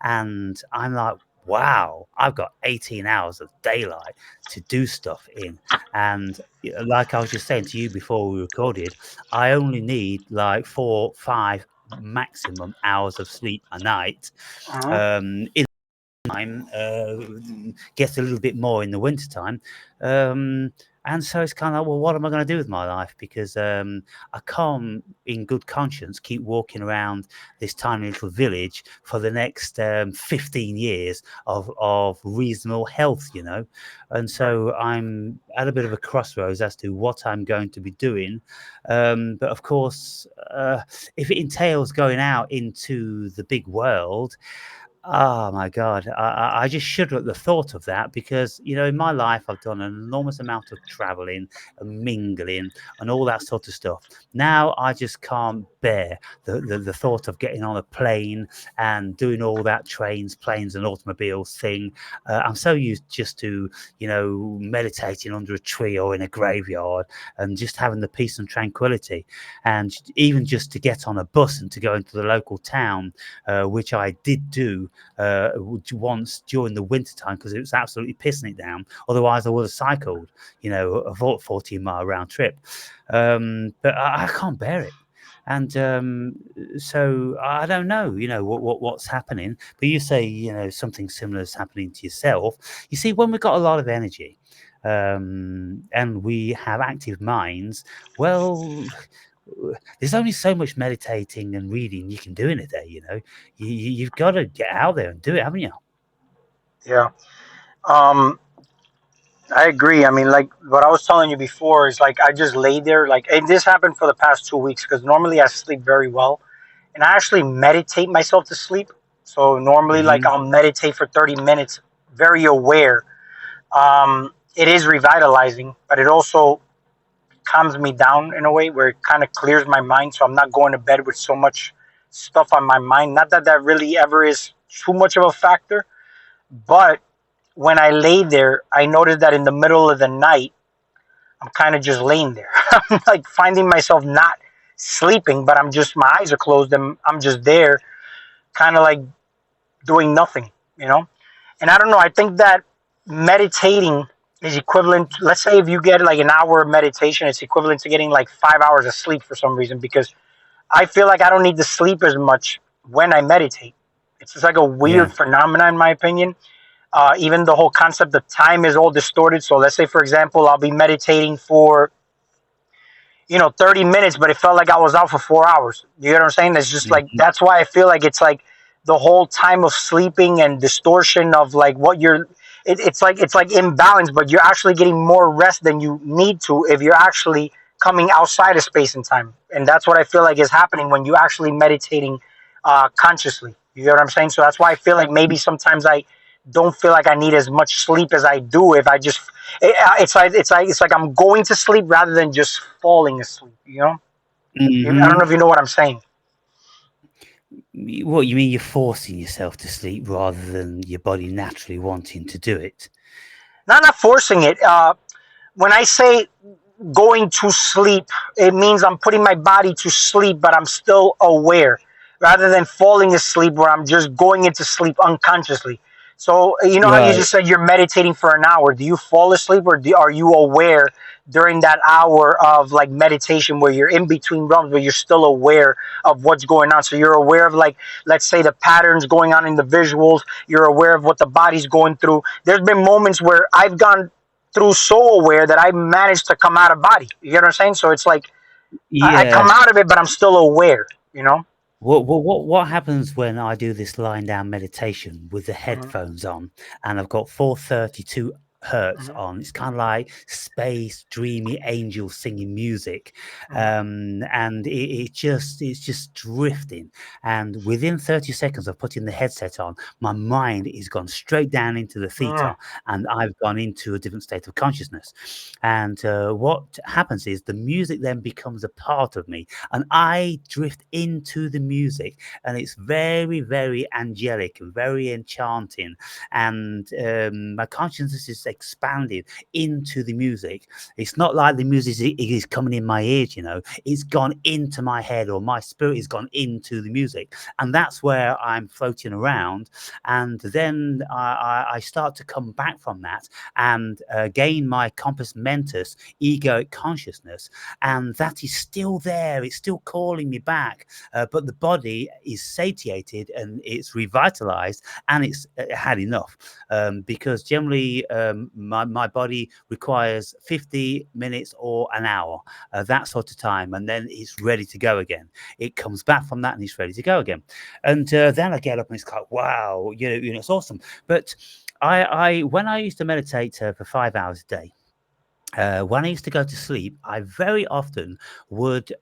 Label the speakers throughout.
Speaker 1: and I'm like, wow, I've got 18 hours of daylight to do stuff in. And like I was just saying to you before we recorded, I only need like 4, 5 maximum hours of sleep a night.
Speaker 2: Uh-huh.
Speaker 1: In time, gets a little bit more in the wintertime. Um, and so it's kind of like, well, what am I going to do with my life? Because I can't, in good conscience, keep walking around this tiny little village for the next 15 years of reasonable health, you know. And
Speaker 2: Right.
Speaker 1: so I'm at a bit of a crossroads as to what I'm going to be doing. But of course, if it entails going out into the big world, oh my God, I just shudder at the thought of that because, you know, in my life, I've done an enormous amount of traveling and mingling and all that sort of stuff. Now I just can't bear the thought of getting on a plane and doing all that trains, planes, and automobiles thing. I'm so used just to, you know, meditating under a tree or in a graveyard and just having the peace and tranquility. And even just to get on a bus and to go into the local town, which I did do once during the winter time because it was absolutely pissing it down. Otherwise, I would have cycled, you know, a 14-mile round trip. But I can't bear it. And so I don't know, you know, what's happening. But you say, you know, something similar is happening to yourself. You see, when we've got a lot of energy and we have active minds, well, there's only so much meditating and reading you can do in a day, you know. You've got to get out there and do it, haven't you?
Speaker 2: Yeah. Um, I agree. I mean, like what I was telling you before is like I just lay there. Like, and this happened for the past 2 weeks because normally I sleep very well, and I actually meditate myself to sleep. So normally, like
Speaker 1: Hmm.
Speaker 2: I'll meditate for 30 minutes, very aware. It is revitalizing, but it also calms me down in a way where it kind of clears my mind. So I'm not going to bed with so much stuff on my mind. Not that that really ever is too much of a factor, but when I lay there, I noticed that in the middle of the night, I'm kind of just laying there. I'm like finding myself not sleeping, but I'm just, my eyes are closed and I'm just there, kind of like doing nothing, you know? And I don't know, I think that meditating is equivalent. Let's say if you get like an hour of meditation, it's equivalent to getting like 5 hours of sleep for some reason because I feel like I don't need to sleep as much when I meditate. It's just like a
Speaker 1: Yeah.
Speaker 2: weird phenomenon, in my opinion. Even the whole concept of time is all distorted. So let's say, for example, I'll be meditating for 30 minutes, but it felt like I was out for 4 hours. You know what I'm saying? It's just like
Speaker 1: Hmm.
Speaker 2: that's why I feel like it's like the whole time of sleeping and distortion of like what you're. It's like imbalance, but you're actually getting more rest than you need to if you're actually coming outside of space and time. And that's what I feel like is happening when you actually meditating consciously. You know what I'm saying? So that's why I feel like maybe sometimes I don't feel like I need as much sleep as I do if I just it's like I'm going to sleep rather than just falling asleep. I don't
Speaker 1: Hmm.
Speaker 2: know if you know what I'm saying.
Speaker 1: What you mean? You're forcing yourself to sleep rather than your body naturally wanting to do it?
Speaker 2: Not forcing it. When I say going to sleep, it means I'm putting my body to sleep, but I'm still aware, rather than falling asleep where I'm just going into sleep unconsciously. So you know how you
Speaker 1: Right.
Speaker 2: just said you're meditating for an hour. Do you fall asleep, or are you aware during that hour of like meditation where you're in between realms, but you're still aware of what's going on? So you're aware of, like, let's say, the patterns going on in the visuals. You're aware of what the body's going through. There's been moments where I've gone through so aware that I managed to come out of body. You get what I'm saying? So it's like I come
Speaker 1: Yeah.
Speaker 2: out of it, but I'm still aware. You know?
Speaker 1: What happens when I do this lying down meditation with the
Speaker 2: Mm-hmm.
Speaker 1: headphones on and I've got 432 hertz
Speaker 2: Mm-hmm.
Speaker 1: on? It's kind of like space, dreamy angel singing music,
Speaker 2: Mm-hmm.
Speaker 1: and it's just drifting. And within 30 seconds of putting the headset on, my mind is gone straight down into the theta, and I've gone into a different state of consciousness. And what happens is the music then becomes a part of me and I drift into the music, and it's very, very angelic and very enchanting. And my consciousness is expanded into the music. It's not like the music is coming in my ears, it's gone into my head, or my spirit has gone into the music. And that's where I'm floating around. And then I start to come back from that and gain my compass mentis, egoic consciousness. And that is still there. It's still calling me back. But the body is satiated and it's revitalized, and it's had enough. Because generally my body requires 50 minutes or an hour, that sort of time, and then it's ready to go again. It comes back from that and it's ready to go again. And then I get up and it's like, wow, it's awesome. But I when I used to meditate for 5 hours a day, when I used to go to sleep, I very often would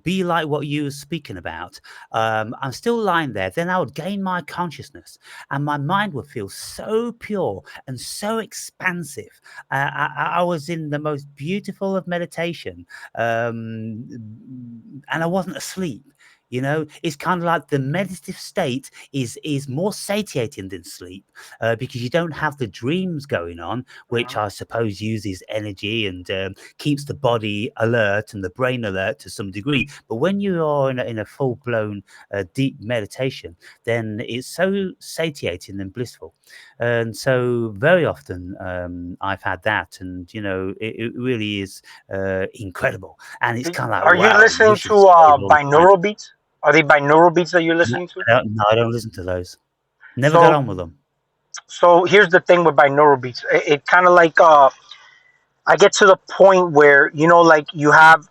Speaker 1: be like what you were speaking about. I'm still lying there. Then I would gain my consciousness, and my mind would feel so pure and so expansive. I was in the most beautiful of meditation, and I wasn't asleep. It's kind of like the meditative state is more satiating than sleep, because you don't have the dreams going on, which I suppose uses energy and keeps the body alert and the brain alert to some degree. But when you are in a full blown deep meditation, then it's so satiating and blissful. And so very often I've had that, and it really is incredible. And it's kind of like,
Speaker 2: Are you
Speaker 1: wow, you
Speaker 2: listening
Speaker 1: should
Speaker 2: to
Speaker 1: stay all the time.
Speaker 2: binaural beats? Are they binaural beats that you're
Speaker 1: No,
Speaker 2: listening to?
Speaker 1: no, I don't listen to those. Never got
Speaker 2: So,
Speaker 1: on with them.
Speaker 2: so here's the thing with binaural beats. It kind of like I get to the point where like you have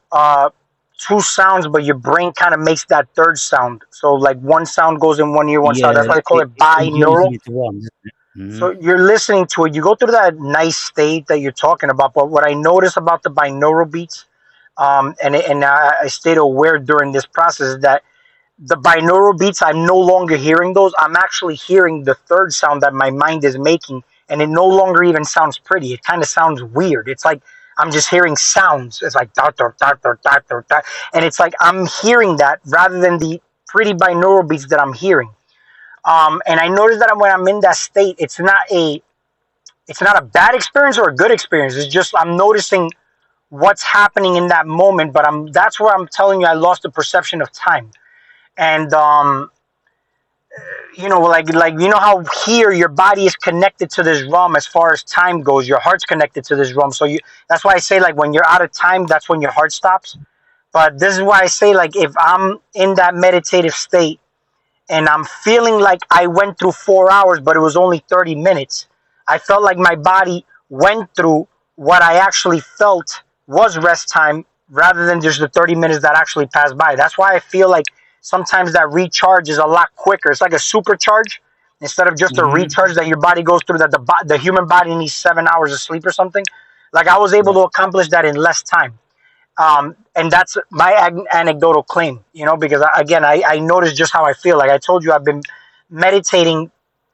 Speaker 2: two sounds, but your brain kind of makes that third sound. So like one sound goes in one ear, one sound.
Speaker 1: Yeah,
Speaker 2: That's why they call
Speaker 1: it,
Speaker 2: it
Speaker 1: it congeals
Speaker 2: binaural.
Speaker 1: them into one, doesn't it?
Speaker 2: So you're listening to it. You go through that nice state that you're talking about. But what I notice about the binaural beats, and I stayed aware during this process, is that the binaural beats, I'm no longer hearing those. I'm actually hearing the third sound that my mind is making, and it no longer even sounds pretty. It kind of sounds weird. It's like I'm just hearing sounds. It's like dot dot dot dot dot dot dot, and it's like I'm hearing that rather than the pretty binaural beats that I'm hearing. And I noticed that when I'm in that state, it's not a bad experience or a good experience. It's just I'm noticing what's happening in that moment. But that's where I'm telling you I lost the perception of time. And like how here your body is connected to this realm as far as time goes. Your heart's connected to this realm. So that's why I say, like, when you're out of time, that's when your heart stops. But this is why I say, like, if I'm in that meditative state and I'm feeling like I went through 4 hours, but it was only 30 minutes. I felt like my body went through what I actually felt was rest time rather than just the 30 minutes that actually passed by. That's why I feel like sometimes that recharge is a lot quicker. It's like a supercharge instead of just a
Speaker 1: Mm-hmm.
Speaker 2: recharge that your body goes through, that the human body needs 7 hours of sleep or something. Like, I was able
Speaker 1: Yeah.
Speaker 2: to accomplish that in less time. And that's my anecdotal claim, because again, I noticed just how I feel. Like I told you, I've been meditating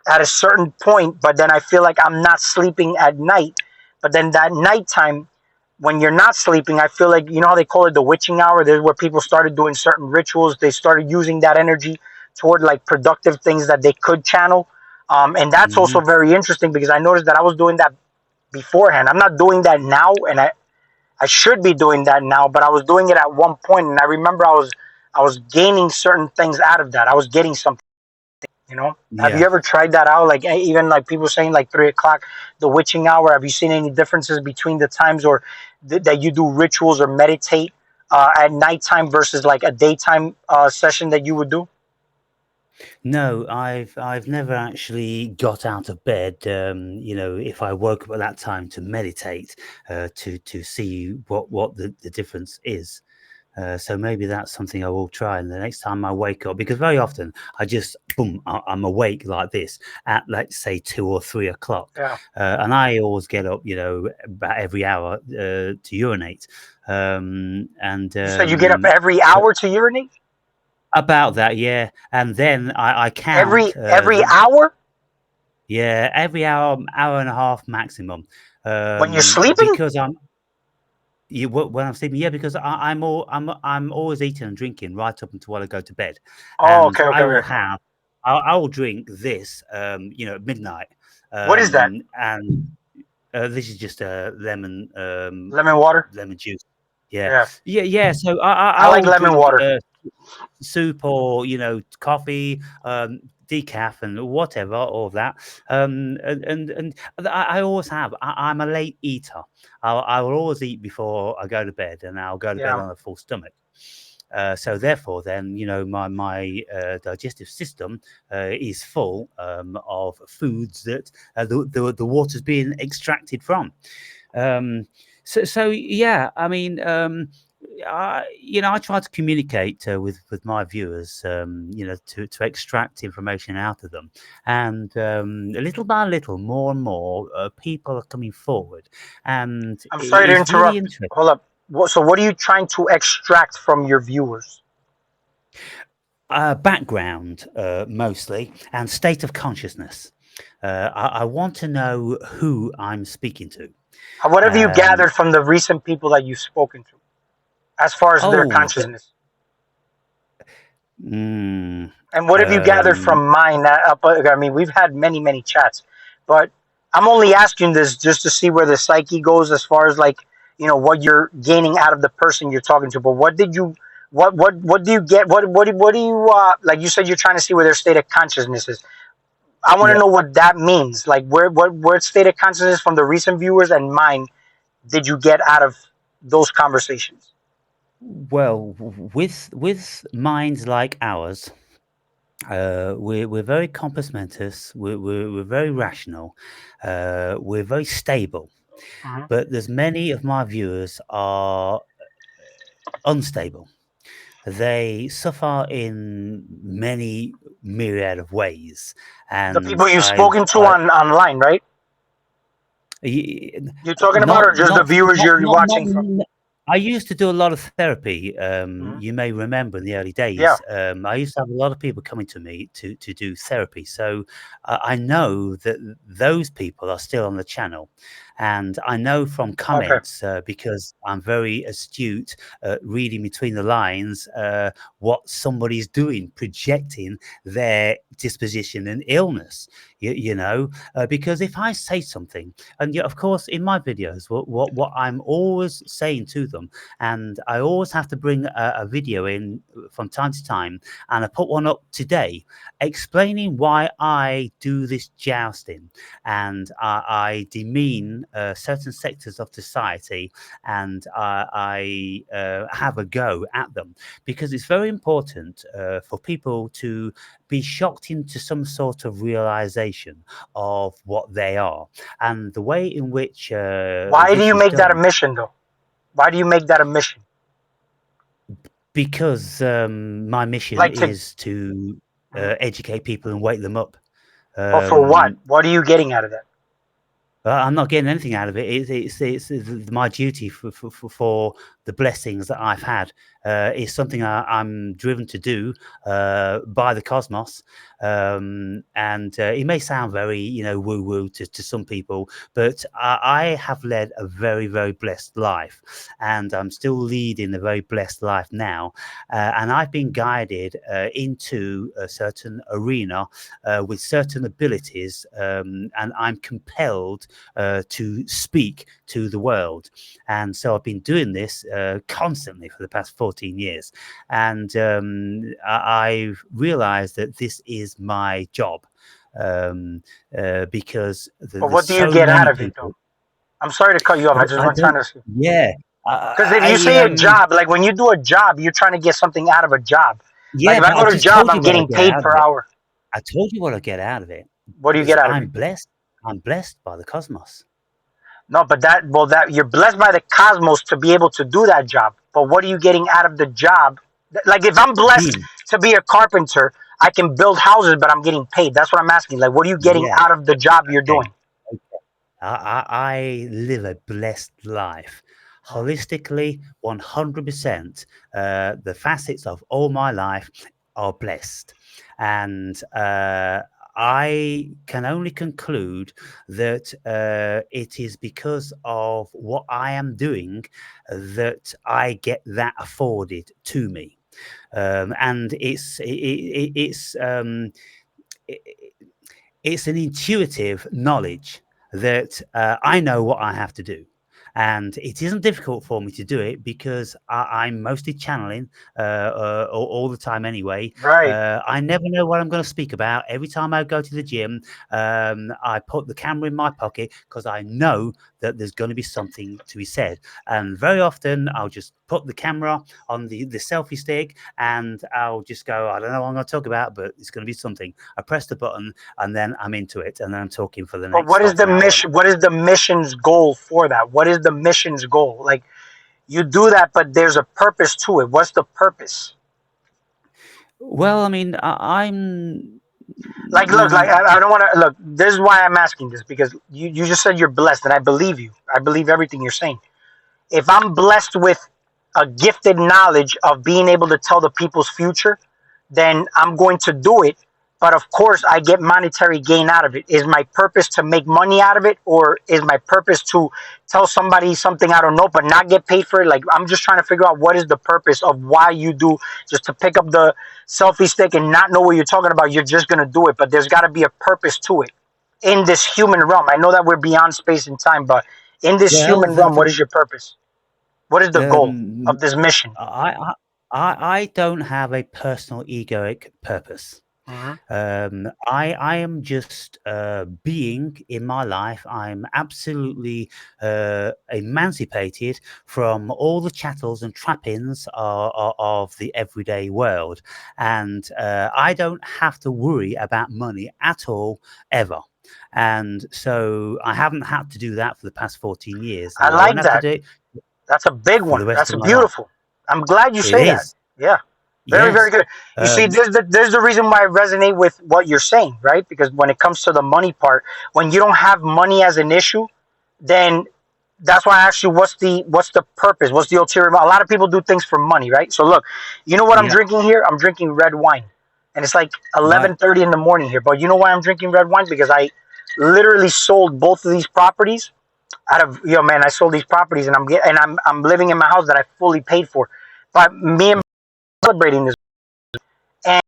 Speaker 2: at a certain point, but then I feel like I'm not sleeping at night. But then that nighttime, when you're not sleeping, I feel like, how they call it the witching hour. There's where people started doing certain rituals. They started using that energy toward like productive things that they could channel. And that's also
Speaker 1: Mm-hmm.
Speaker 2: very interesting because I noticed that I was doing that beforehand. I'm not doing that now, and I should be doing that now, but I was doing it at one point, and I remember I was gaining certain things out of that. I was getting something. Have you
Speaker 1: Yeah.
Speaker 2: ever tried that out? Like, even like people saying like 3 o'clock, the witching hour. Have you seen any differences between the times or that you do rituals or meditate at nighttime versus like a daytime session that you would do?
Speaker 1: No, I've never actually got out of bed. If I woke up at that time to meditate, to see what the difference is. So maybe that's something I will try. And the next time I wake up, because very often I just boom, I'm awake like this at, let's say, 2 or 3 o'clock,
Speaker 2: Yeah.
Speaker 1: and I always get up, about every hour to urinate, and
Speaker 2: You said you get up every
Speaker 1: so
Speaker 2: hour to urinate?
Speaker 1: about that, yeah. And then I
Speaker 2: Every
Speaker 1: count
Speaker 2: every hour
Speaker 1: yeah, every hour and a half maximum,
Speaker 2: when you're sleeping?
Speaker 1: because when I'm sleeping, yeah, because I'm always eating and drinking right up until I go to bed,
Speaker 2: Oh,
Speaker 1: and
Speaker 2: okay, okay, okay.
Speaker 1: I will drink this, at midnight,
Speaker 2: What is that?
Speaker 1: and This is just lemon
Speaker 2: Lemon water.
Speaker 1: lemon juice. Yeah,
Speaker 2: Yeah,
Speaker 1: yeah. So
Speaker 2: I like
Speaker 1: I'll
Speaker 2: lemon
Speaker 1: drink
Speaker 2: water.
Speaker 1: soup or coffee, decaf and whatever, all of that. And I always have. I'm a late eater. I will always eat before I go to bed, and I'll go to bed
Speaker 2: Yeah,
Speaker 1: on a full stomach. So therefore, then my digestive system is full of foods that the water's being extracted from. Um, so yeah, I mean, I try to communicate with my viewers, to extract information out of them, and little by little, more and more people are coming forward, and
Speaker 2: I'm sorry to
Speaker 1: it's really
Speaker 2: interrupt.
Speaker 1: interesting.
Speaker 2: Hold up. So, what are you trying to extract from your viewers?
Speaker 1: Background, mostly, and state of consciousness. I want to know who I'm speaking to.
Speaker 2: What have you
Speaker 1: Um,
Speaker 2: gathered from the recent people that you've spoken to, as far as their
Speaker 1: oh,
Speaker 2: consciousness?
Speaker 1: mm,
Speaker 2: And what have you gathered
Speaker 1: um,
Speaker 2: from mine? I mean, we've had many, many chats, but I'm only asking this just to see where the psyche goes, as far as like what you're gaining out of the person you're talking to. But what did you, what do you get? What do you like? You said you're trying to see where their state of consciousness is. I want to
Speaker 1: yeah.
Speaker 2: know what that means. Like, what state of consciousness from the recent viewers and mine did you get out of those conversations?
Speaker 1: Well, with minds like ours, we're very compos mentis. We're very rational. We're very stable.
Speaker 2: Hmm.
Speaker 1: But there's many of my viewers are unstable. They suffer in many myriad of ways,
Speaker 2: The
Speaker 1: and
Speaker 2: people you've spoken to online, right?
Speaker 1: y-
Speaker 2: You're talking about,
Speaker 1: not
Speaker 2: or just the
Speaker 1: not
Speaker 2: viewers you're watching from?
Speaker 1: I used to do a lot of therapy.
Speaker 2: Hmm.
Speaker 1: You may remember in the early
Speaker 2: Yeah.
Speaker 1: days, I used to have a lot of people coming to me to do therapy. So I know that those people are still on the channel, and I know from
Speaker 2: Okay.
Speaker 1: comments, because I'm very astute at reading between the lines, what somebody's doing, projecting their disposition and illness. Because if I say something, and of course, in my videos, what I'm always saying to them, and I always have to bring a video in from time to time, and I put one up today, explaining why I do this jousting, and I demean certain sectors of society, and I have a go at them, because it's very important for people to be shocked into some sort of realization of what they are, and the way in which
Speaker 2: Why do
Speaker 1: this
Speaker 2: you
Speaker 1: is
Speaker 2: make that a
Speaker 1: done.
Speaker 2: mission, though? Why do you make that a mission?
Speaker 1: Because my mission
Speaker 2: Like to,
Speaker 1: is to
Speaker 2: mhm.
Speaker 1: educate people and wake them up.
Speaker 2: But for what?
Speaker 1: um,
Speaker 2: What are you getting out of that?
Speaker 1: I'm not getting anything out of it. It's my duty for the blessings that I've had. Is something I'm driven to do by the cosmos. And it may sound very, woo woo to some people, but I have led a very, very blessed life, and I'm still leading a very blessed life now. And I've been guided into a certain arena with certain abilities, and I'm compelled to speak to the world. And so I've been doing this constantly for the past 14 years. And I've realized that this is my job, because
Speaker 2: But what
Speaker 1: there's
Speaker 2: do you
Speaker 1: so
Speaker 2: get out
Speaker 1: many
Speaker 2: of it, though?
Speaker 1: people.
Speaker 2: I'm sorry to cut you off. I just
Speaker 1: I
Speaker 2: want trying
Speaker 1: don't,
Speaker 2: to see.
Speaker 1: yeah.
Speaker 2: Because if you
Speaker 1: I
Speaker 2: say a job, like when you do a job, you're trying to get something out of a job. Like
Speaker 1: Yeah,
Speaker 2: if I
Speaker 1: but
Speaker 2: go
Speaker 1: I
Speaker 2: to a
Speaker 1: just
Speaker 2: job,
Speaker 1: told
Speaker 2: I'm
Speaker 1: you what I
Speaker 2: getting
Speaker 1: get
Speaker 2: paid
Speaker 1: out of
Speaker 2: per
Speaker 1: it.
Speaker 2: hour.
Speaker 1: I told you what I get out of it.
Speaker 2: What do you
Speaker 1: Is
Speaker 2: get out of
Speaker 1: I'm
Speaker 2: it?
Speaker 1: blessed. I'm blessed by the cosmos.
Speaker 2: No, but that you're blessed by the cosmos to be able to do that job. But what are you getting out of the job? Like if I'm blessed
Speaker 1: Being,
Speaker 2: to be a carpenter, I can build houses, but I'm getting paid. That's what I'm asking. Like, what are you getting
Speaker 1: yeah,
Speaker 2: out of the job you're
Speaker 1: okay.
Speaker 2: doing?
Speaker 1: I live a blessed life.
Speaker 2: Mhm.
Speaker 1: Holistically, 100%, the facets of all my life are blessed. And I can only conclude that it is because of what I am doing that I get that afforded to me. And it's, it, it's an intuitive knowledge that I know what I have to do. And it isn't difficult for me to do it because I'm mostly channeling all the time anyway.
Speaker 2: Right.
Speaker 1: I never know what I'm going to speak about. Every time I go to the gym, I put the camera in my pocket because I know that there's going to be something to be said. And very often I'll just put the camera on the selfie stick and I'll just go, I don't know what I'm going to talk about, but it's going to be something. I press the button and then I'm into it and then I'm talking for the
Speaker 2: But
Speaker 1: next
Speaker 2: what is
Speaker 1: half
Speaker 2: the
Speaker 1: an hour.
Speaker 2: mission? What is the mission's goal for that? What is the mission's goal? Like, you do that, but there's a purpose to it. What's the purpose?
Speaker 1: Well, I mean, I'm.
Speaker 2: Like, look, like I don't want to look. This is why I'm asking this, because you just said you're blessed, and I believe you. I believe everything you're saying. If I'm blessed with a gifted knowledge of being able to tell the people's future, then I'm going to do it. But of course, I get monetary gain out of it. Is my purpose to make money out of it, or is my purpose to tell somebody something I don't know but not get paid for it? Like, I'm just trying to figure out what is the purpose of why you do, just to pick up the selfie stick and not know what you're talking about. You're just gonna do it, but there's got to be a purpose to it in this human realm. I know that we're beyond space and time, but in this
Speaker 1: Well,
Speaker 2: human realm, what is your purpose? What is the goal
Speaker 1: um,
Speaker 2: of this mission?
Speaker 1: I, I I don't have a personal egoic purpose.
Speaker 2: Mm-hmm.
Speaker 1: I am just being in my life. I'm absolutely emancipated from all the chattels and trappings of the everyday world, and I don't have to worry about money at all ever. And so I haven't had to do that for the past 14 years,
Speaker 2: I
Speaker 1: and I won't
Speaker 2: like
Speaker 1: have to
Speaker 2: that.
Speaker 1: do it
Speaker 2: That's a big
Speaker 1: for
Speaker 2: one.
Speaker 1: the rest
Speaker 2: That's
Speaker 1: of my life.
Speaker 2: beautiful. I'm glad you
Speaker 1: It
Speaker 2: say that.
Speaker 1: is,
Speaker 2: Yeah. Very, very
Speaker 1: yes.
Speaker 2: good. You see,
Speaker 1: Um,
Speaker 2: there's the reason why I resonate with what you're saying, right? Because when it comes to the money part, when you don't have money as an issue, then that's why I asked you what's the purpose? What's the ulterior? A lot of people do things for money, right? So look, you know what I'm
Speaker 1: yeah,
Speaker 2: drinking here? I'm drinking red wine. And it's like
Speaker 1: right.
Speaker 2: 11:30 in the morning here. But you know why I'm drinking red wine? Because I literally sold both of these properties out of, man, I sold these properties, and I'm living in my house that I fully paid for. But me and celebrating this, and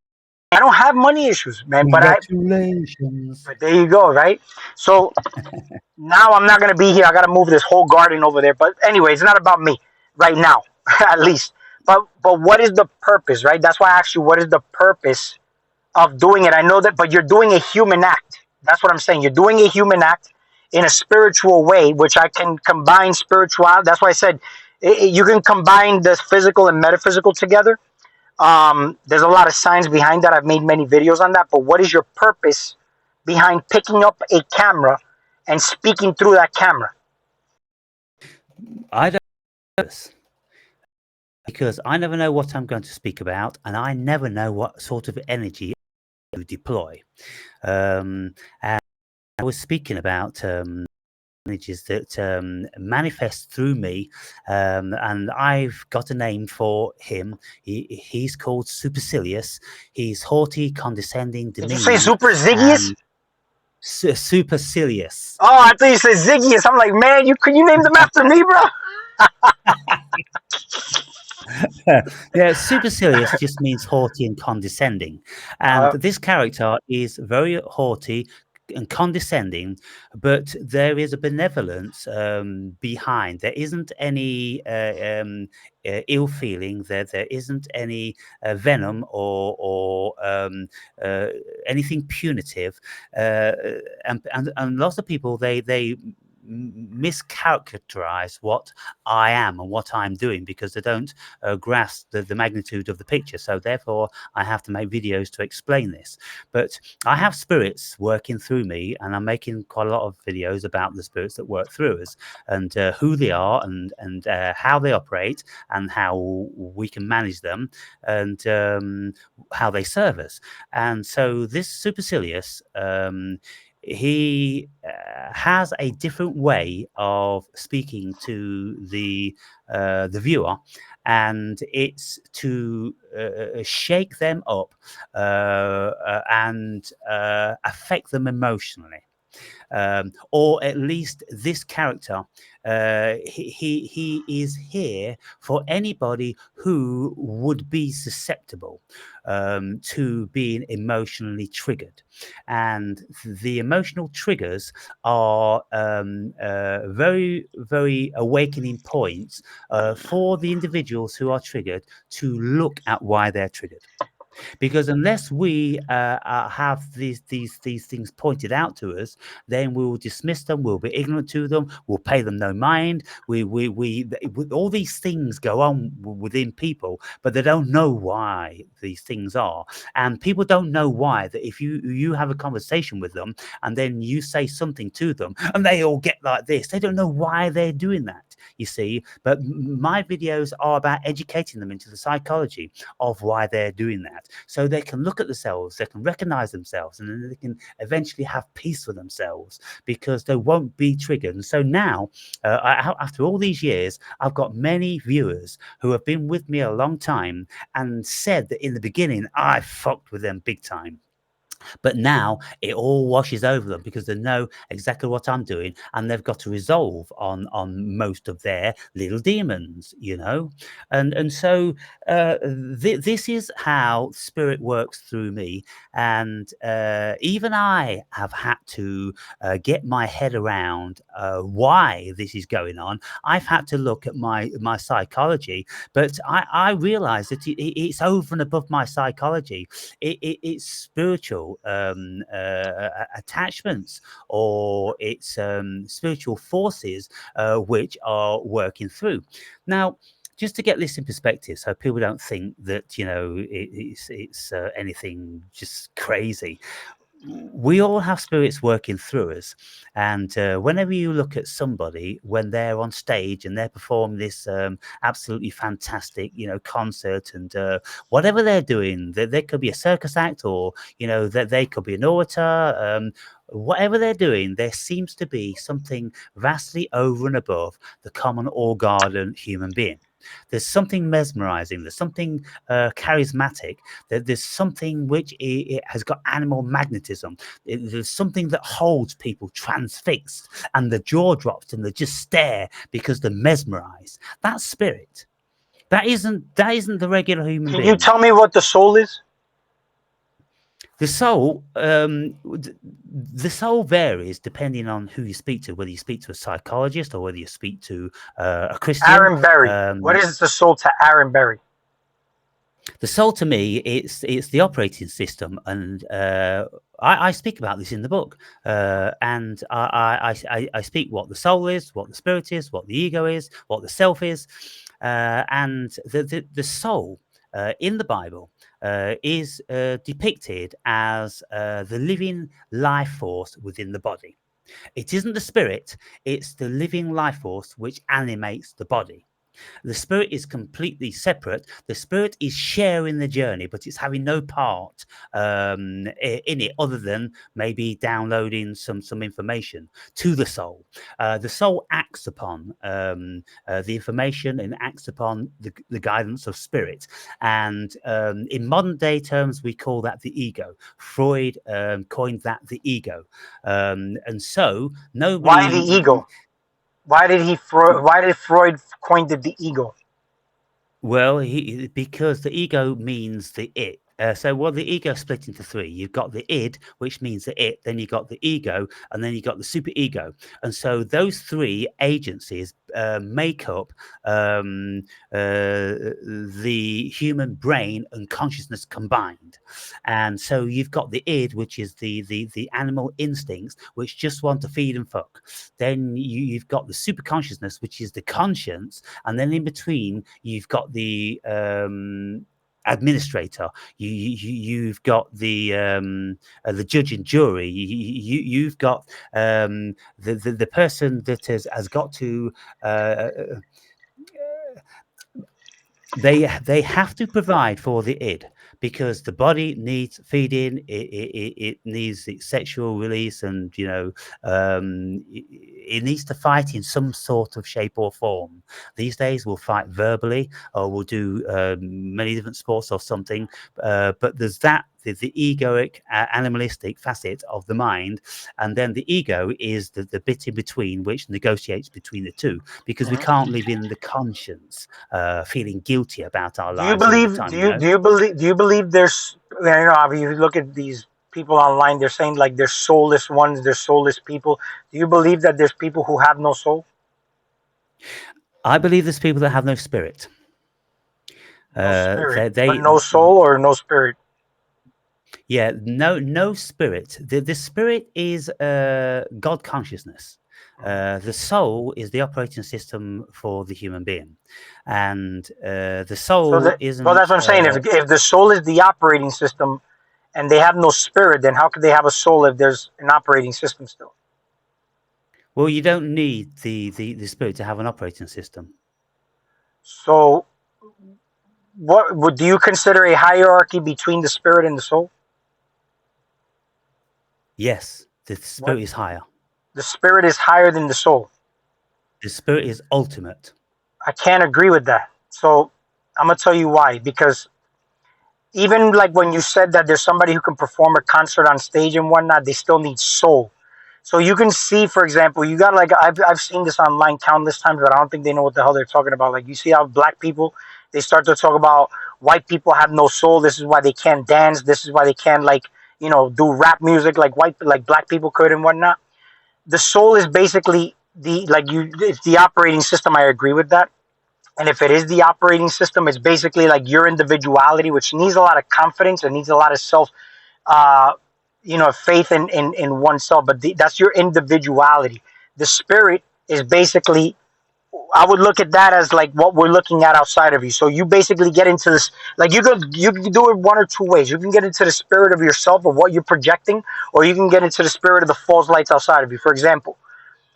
Speaker 2: I don't have money issues, man.
Speaker 1: Congratulations.
Speaker 2: But there you go, right? So now I'm not gonna be here. I gotta move this whole garden over there. But anyway, it's not about me right now, at least. But what is the purpose, right? That's why I asked you, what is the purpose of doing it? I know that, but you're doing a human act. That's what I'm saying. You're doing a human act in a spiritual way, which I can combine spirituality. That's why I said you can combine the physical and metaphysical together. There's a lot of science behind that. I've made many videos on that. But what is your purpose behind picking up a camera and speaking through that camera?
Speaker 1: I don't know this because I never know what I'm going to speak about, and I never know what sort of energy to deploy. And I was speaking about energies that manifest through me, and I've got a name for him. He's called Supercilious. He's haughty, condescending,
Speaker 2: Did you say
Speaker 1: demeaning,
Speaker 2: super Ziggius?
Speaker 1: and supercilious.
Speaker 2: Oh, I thought you said Ziggius. I'm like, man, you named them after me, bro?
Speaker 1: Yeah, supercilious just means haughty and condescending. And
Speaker 2: Uh,
Speaker 1: this character is very haughty and condescending, but there is a benevolence behind. There isn't any ill feeling. There isn't any venom or uh, anything punitive. And lots of people they mischaracterize what I am and what I'm doing because they don't grasp the magnitude of the picture. So therefore, I have to make videos to explain this. But I have spirits working through me, and I'm making quite a lot of videos about the spirits that work through us and who they are and how they operate and how we can manage them and how they serve us. And so this supercilious. He has a different way of speaking to the viewer, and it's to shake them up and affect them emotionally. or at least this character. He is here for anybody who would be susceptible to being emotionally triggered, and the emotional triggers are very awakening points for the individuals who are triggered to look at why they're triggered. Because unless we have these things pointed out to us, then we will dismiss them. We'll be ignorant to them. We'll pay them no mind. All these things go on within people, but they don't know why these things are, and people don't know why. That if you have a conversation with them and then you say something to them, and they all get like this, they don't know why they're doing that. You see, but my videos are about educating them into the psychology of why they're doing that, so they can look at themselves, they can recognize themselves, and then they can eventually have peace with themselves because they won't be triggered. And so now, after all these years, I've got many viewers who have been with me a long time and said that in the beginning I fucked with them big time. But now it all washes over them because they know exactly what I'm doing, and they've got to resolve on most of their little demons, you know. And so this is how spirit works through me, and even I have had to get my head around why this is going on. I've had to look at my psychology, but I realize that it's over and above my psychology. It's spiritual attachments, or it's spiritual forces which are working through. Now, just to get this in perspective, so people don't think that, you know, it's anything just crazy. We all have spirits working through us, and whenever you look at somebody when they're on stage and they're performing this absolutely fantastic, you know, concert, and whatever they're doing, they could be a circus act, or you know, that they could be an orator. Whatever they're doing, there seems to be something vastly over and above the common or garden human being. There's something mesmerizing. There's something charismatic. There's something which it has got animal magnetism. There's something that holds people transfixed, and the jaw drops, and they just stare because they're mesmerized. That's spirit. That isn't the regular human
Speaker 2: Can you
Speaker 1: being.
Speaker 2: tell me what the soul is?
Speaker 1: The soul, the soul varies depending on who you speak to. Whether you speak to a psychologist or whether you speak to a Christian.
Speaker 2: Aaron Berry. What is the soul to Aaron Berry?
Speaker 1: The soul to me, it's the operating system, and I speak about this in the book, and I speak what the soul is, what the spirit is, what the ego is, what the self is, and the soul in the Bible is depicted as the living life force within the body. It isn't the spirit; it's the living life force which animates the body. The spirit is completely separate. The spirit is sharing the journey, but it's having no part in it other than maybe downloading some information to the soul. The soul acts upon the information and acts upon the guidance of spirit. And in modern day terms, we call that the ego. Freud coined that the ego. And so
Speaker 2: Why the
Speaker 1: nobody.
Speaker 2: ego? Why did he Freud? Why did Freud coined the ego?
Speaker 1: Well, because the ego means the it. Well, the ego split into three. You've got the id, which means the it. Then you got the ego, and then you got the super ego. And so those three agencies make up the human brain and consciousness combined. And so you've got the id, which is the animal instincts, which just want to feed and fuck. Then you've got the super consciousness, which is the conscience, and then in between you've got the administrator. You've got the judge and jury. You've got the person that has got to. They have to provide for the id, because the body needs feeding. It needs its sexual release, and you know, it needs to fight in some sort of shape or form. These days, we'll fight verbally, or we'll do many different sports or something. But there's that the egoic, animalistic facet of the mind, and then the ego is the bit in between which negotiates between the two, because we
Speaker 2: Mhm.
Speaker 1: can't live in the conscience, feeling guilty about our
Speaker 2: Do you
Speaker 1: lives all the
Speaker 2: believe?
Speaker 1: time.
Speaker 2: Do
Speaker 1: You
Speaker 2: you
Speaker 1: know.
Speaker 2: do you believe? Do you believe there's? You know, if you look at these people online, they're saying like there's soulless ones, there's soulless people. Do you believe that there's people who have no soul?
Speaker 1: I believe there's people that have no spirit.
Speaker 2: No spirit, but
Speaker 1: They
Speaker 2: no soul or no spirit.
Speaker 1: Yeah, no spirit. The spirit is God consciousness.
Speaker 2: Mhm.
Speaker 1: The soul is the operating system for the human being, and the
Speaker 2: So
Speaker 1: soul
Speaker 2: that, well, that's
Speaker 1: isn't.
Speaker 2: what I'm saying. If the soul is the operating system and they have no spirit, then how could they have a soul if there's an operating system still?
Speaker 1: Well, you don't need the spirit to have an operating system.
Speaker 2: So, what would do you consider a hierarchy between the spirit and the soul?
Speaker 1: Yes, the
Speaker 2: What
Speaker 1: spirit is higher.
Speaker 2: the spirit is higher than the soul.
Speaker 1: The spirit is ultimate.
Speaker 2: I can't agree with that. So, I'm gonna tell you why. Because even like when you said that there's somebody who can perform a concert on stage and whatnot, they still need soul. So you can see, for example, you got like I've seen this online countless times, but I don't think they know what the hell they're talking about. Like you see how black people they start to talk about white people have no soul. This is why they can't dance. This is why they can't like do rap music like black people could and whatnot. The soul is basically the like you it's the operating system. I agree with that. And if it is the operating system, it's basically like your individuality, which needs a lot of confidence and needs a lot of self uh, faith in oneself. But that's your individuality. The spirit is basically, I would look at that as like what we're looking at outside of you. So you basically get into this, like you can do it one or two ways. You can get into the spirit of yourself of what you're projecting, or you can get into the spirit of the false lights outside of you. For example,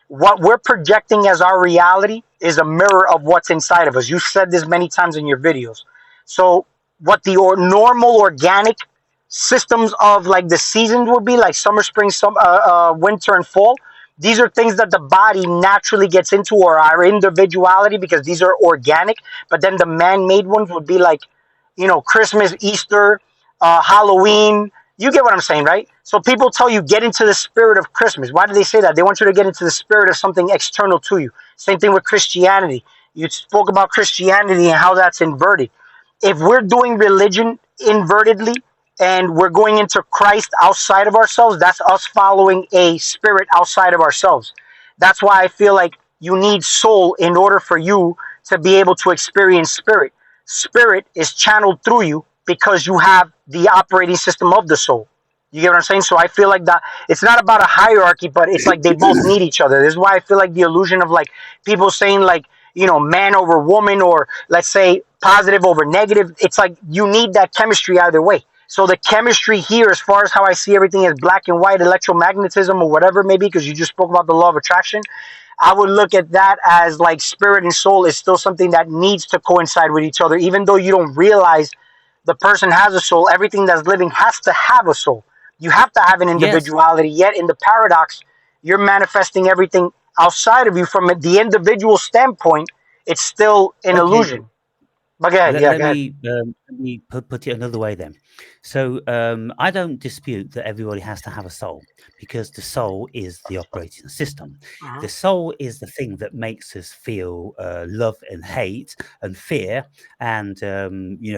Speaker 2: what we're projecting as our reality is a mirror of what's inside of us. You said this many times in your videos. So what the normal organic systems of like the seasons would be like summer, spring, winter, and fall. These are things that the body naturally gets into, or our individuality, because these are organic. But then the man-made ones would be like, Christmas, Easter, Halloween. You get what I'm saying, right? So people tell you get into the spirit of Christmas. Why do they say that? They want you to get into the spirit of something external to you. Same thing with Christianity. You spoke about Christianity and how that's inverted. If we're doing religion invertedly and we're going into Christ outside of ourselves, that's us following a spirit outside of ourselves. That's why I feel like you need soul in order for you to be able to experience spirit. Spirit is channeled through you because you have the operating system of the soul. You get what I'm saying? So I feel like that it's not about a hierarchy, but it's like they both need each other. This is why I feel like the illusion of like people saying like, man over woman, or let's say positive over negative. It's like you need that chemistry either way. So the chemistry here, as far as how I see everything as black and white, electromagnetism or whatever, maybe because you just spoke about the law of attraction, I would look at that as like spirit and soul is still something that needs to coincide with each other, even though you don't realize the person has a soul. Everything that's living has to have a soul. You have to have an
Speaker 1: Yes.
Speaker 2: individuality. Yet in the paradox, you're manifesting everything outside of you from the individual standpoint. It's still an
Speaker 1: Okay.
Speaker 2: illusion. But go ahead.
Speaker 1: Let,
Speaker 2: Yeah,
Speaker 1: let
Speaker 2: go ahead.
Speaker 1: me let me put it another way then. So I don't dispute that everybody has to have a soul, because the soul is the operating system.
Speaker 2: Uh-huh.
Speaker 1: The soul is the thing that makes us feel love and hate and fear and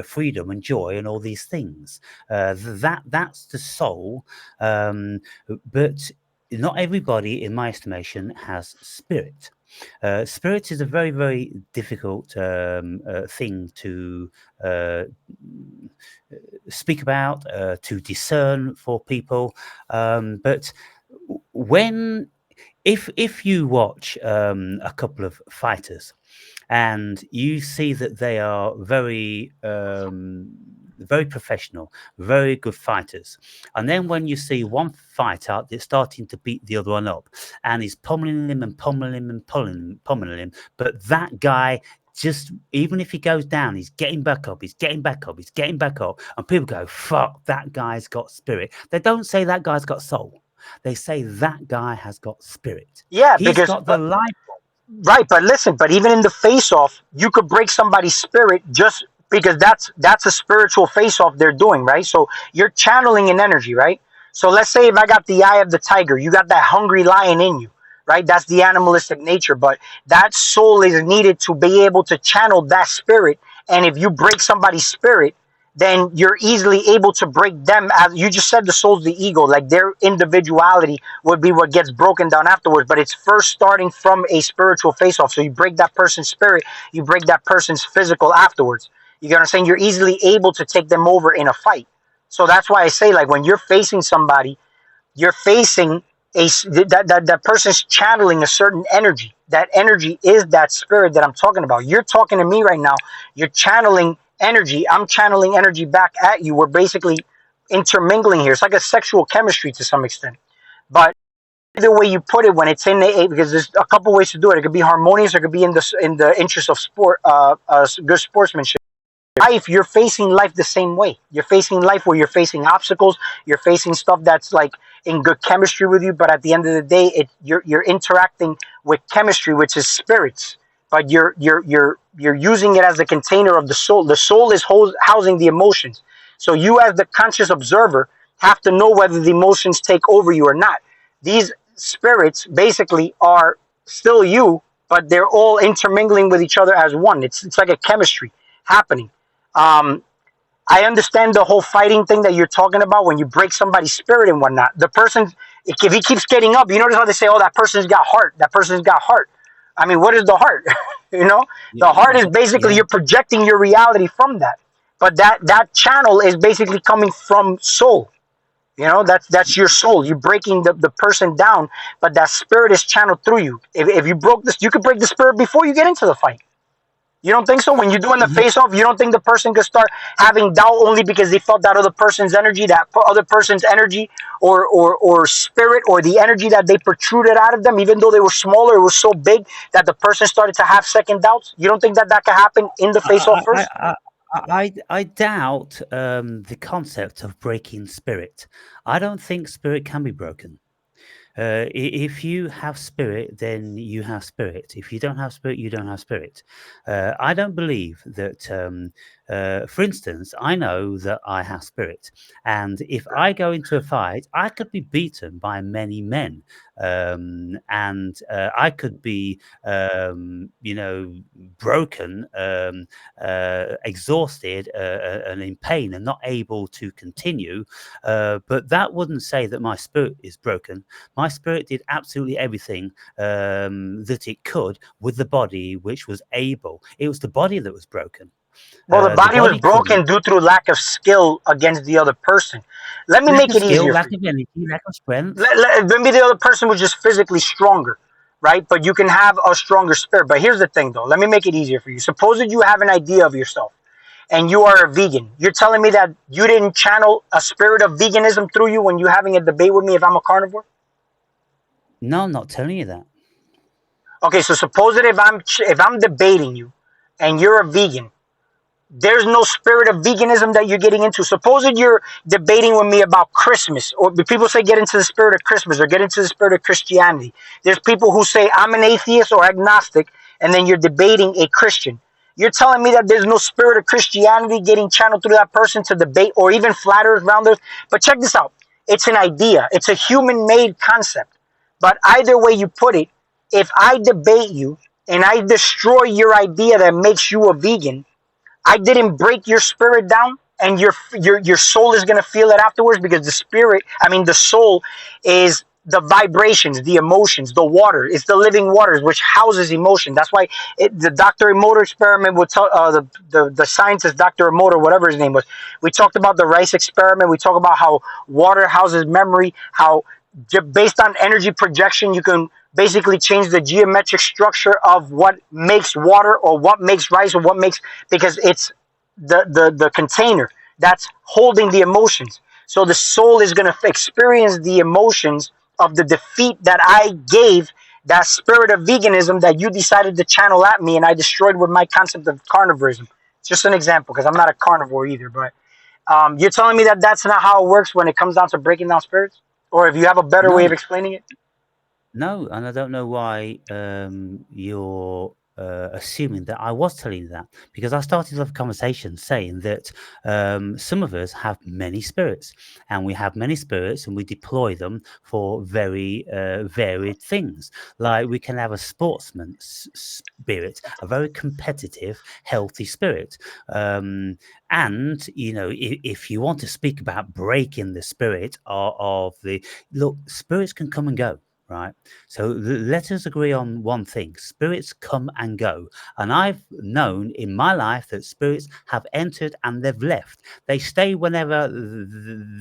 Speaker 1: freedom and joy and all these things. That's the soul. But not everybody, in my estimation, has spirit. Spirit is a very, very difficult thing to uh, speak about, to discern for people. But when, if you watch a couple of fighters and you see that they are very professional, very good fighters. And then when you see one fighter that's starting to beat the other one up, and he's pummeling him and pummeling him and pummeling him, but that guy, just even if he goes down, he's getting back up, he's getting back up, and people go, fuck, that guy's got spirit. They don't say that guy's got soul. they say that guy has got spirit.
Speaker 2: Yeah,
Speaker 1: He's
Speaker 2: because
Speaker 1: got the life.
Speaker 2: right, but listen, but even in the face off, you could break somebody's spirit just because that's a spiritual face off they're doing, right? So you're channeling an energy, right? So let's say if I got the eye of the tiger, you got that hungry lion in you, right? That's the animalistic nature, but that soul is needed to be able to channel that spirit. And if you break somebody's spirit, then you're easily able to break them. As you just said, the soul's the ego, like their individuality would be what gets broken down afterwards, but it's first starting from a spiritual face off. So you break that person's spirit, you break that person's physical afterwards. You get what I'm saying? You're easily able to take them over in a fight. So that's why I say, like, when you're facing somebody, you're facing that person's channeling a certain energy. That energy is that spirit that I'm talking about. You're talking to me right now. You're channeling energy. I'm channeling energy back at you. We're basically intermingling here. It's like a sexual chemistry to some extent. But either way you put it, when it's in the because there's a couple ways to do it. It could be harmonious, or it could be in the interest of sport, good sportsmanship. Life, you're facing life the same way. You're facing life where you're facing obstacles, you're facing stuff that's like in good chemistry with you, but at the end of the day, you're interacting with chemistry, which is spirits, but you're using it as the container of the soul. The soul is housing the emotions, so you as the conscious observer have to know whether the emotions take over you or not. These spirits basically are still you, but they're all intermingling with each other as one. It's like a chemistry happening. um, I understand the whole fighting thing that you're talking about when you break somebody's spirit and whatnot. The person, if he keeps getting up, you notice how they say, "Oh, that person's got heart. That person's got heart." I mean, what is the heart? you know, the
Speaker 1: Yeah,
Speaker 2: heart is basically
Speaker 1: yeah.
Speaker 2: you're projecting your reality from that. But that channel is basically coming from soul. That's your soul. You're breaking the person down, but that spirit is channeled through you. If you broke this, you could break the spirit before you get into the fight. You don't think so? When you're doing the
Speaker 1: Yeah,
Speaker 2: face off, you don't think the person could start having doubt only because they felt that other person's energy, that other person's energy or spirit, or the energy that they protruded out of them, even though they were smaller, it was so big that the person started to have second doubts? You don't think that could happen in the face off
Speaker 1: I I
Speaker 2: first?
Speaker 1: I I doubt, the concept of breaking spirit. I don't think spirit can be broken. If you have spirit, then you have spirit. If you don't have spirit, you don't have spirit. I don't believe that. For instance, I know that I have spirit, and if I go into a fight, I could be beaten by many men, and I could be, broken, exhausted, and in pain, and not able to continue. But that wouldn't say that my spirit is broken. My spirit did absolutely everything, that it could with the body, which was able. It was the body that was broken.
Speaker 2: Well, the
Speaker 1: The
Speaker 2: body was
Speaker 1: body couldn't.
Speaker 2: broken due to lack of skill against the other person. Let me
Speaker 1: Lack
Speaker 2: make
Speaker 1: of
Speaker 2: it
Speaker 1: skill,
Speaker 2: easier for
Speaker 1: lack
Speaker 2: you.
Speaker 1: of energy, lack of strength.
Speaker 2: Maybe the other person was just physically stronger, right? But you can have a stronger spirit. But here's the thing, though. Let me make it easier for you. Suppose that you have an idea of yourself and you are a vegan. You're telling me that you didn't channel a spirit of veganism through you when you're having a debate with me if I'm a carnivore?
Speaker 1: No, I'm not telling you that.
Speaker 2: Okay, so suppose that if I'm debating you and you're a vegan, there's no spirit of veganism that you're getting into. Suppose that you're debating with me about Christmas, or people say get into the spirit of Christmas or get into the spirit of Christianity. There's people who say I'm an atheist or agnostic, and then you're debating a Christian. You're telling me that there's no spirit of Christianity getting channeled through that person to debate, or even flat earth, round earth. But check this out. It's an idea. It's a human made concept. But either way you put it, if I debate you and I destroy your idea that makes you a vegan, I didn't break your spirit down, and your soul is gonna feel it afterwards, because the soul is the vibrations, the emotions, the water. It's the living waters which houses emotion. That's why the Dr. Emoto experiment would tell the scientist Dr. Emoto, whatever his name was. We talked about the rice experiment. We talk about how water houses memory. How based on energy projection, you can basically change the geometric structure of what makes water or what makes rice or what makes, because it's the container that's holding the emotions. So the soul is going to experience the emotions of the defeat that I gave, that spirit of veganism that you decided to channel at me and I destroyed with my concept of carnivorism. It's just an example, because I'm not a carnivore either. But you're telling me that that's not how it works when it comes down to breaking down spirits? Or if you have a better way of
Speaker 1: No,
Speaker 2: explaining it.
Speaker 1: no, and I don't know why you're assuming that I was telling you that, because I started off a conversation saying that some of us have many spirits, and we have many spirits, and we deploy them for very varied things. Like we can have a sportsman spirit, a very competitive, healthy spirit. And if you want to speak about breaking the spirit of the look, spirits can come and go, right? So let us agree on one thing: spirits come and go. And I've known in my life that spirits have entered and they've left. They stay whenever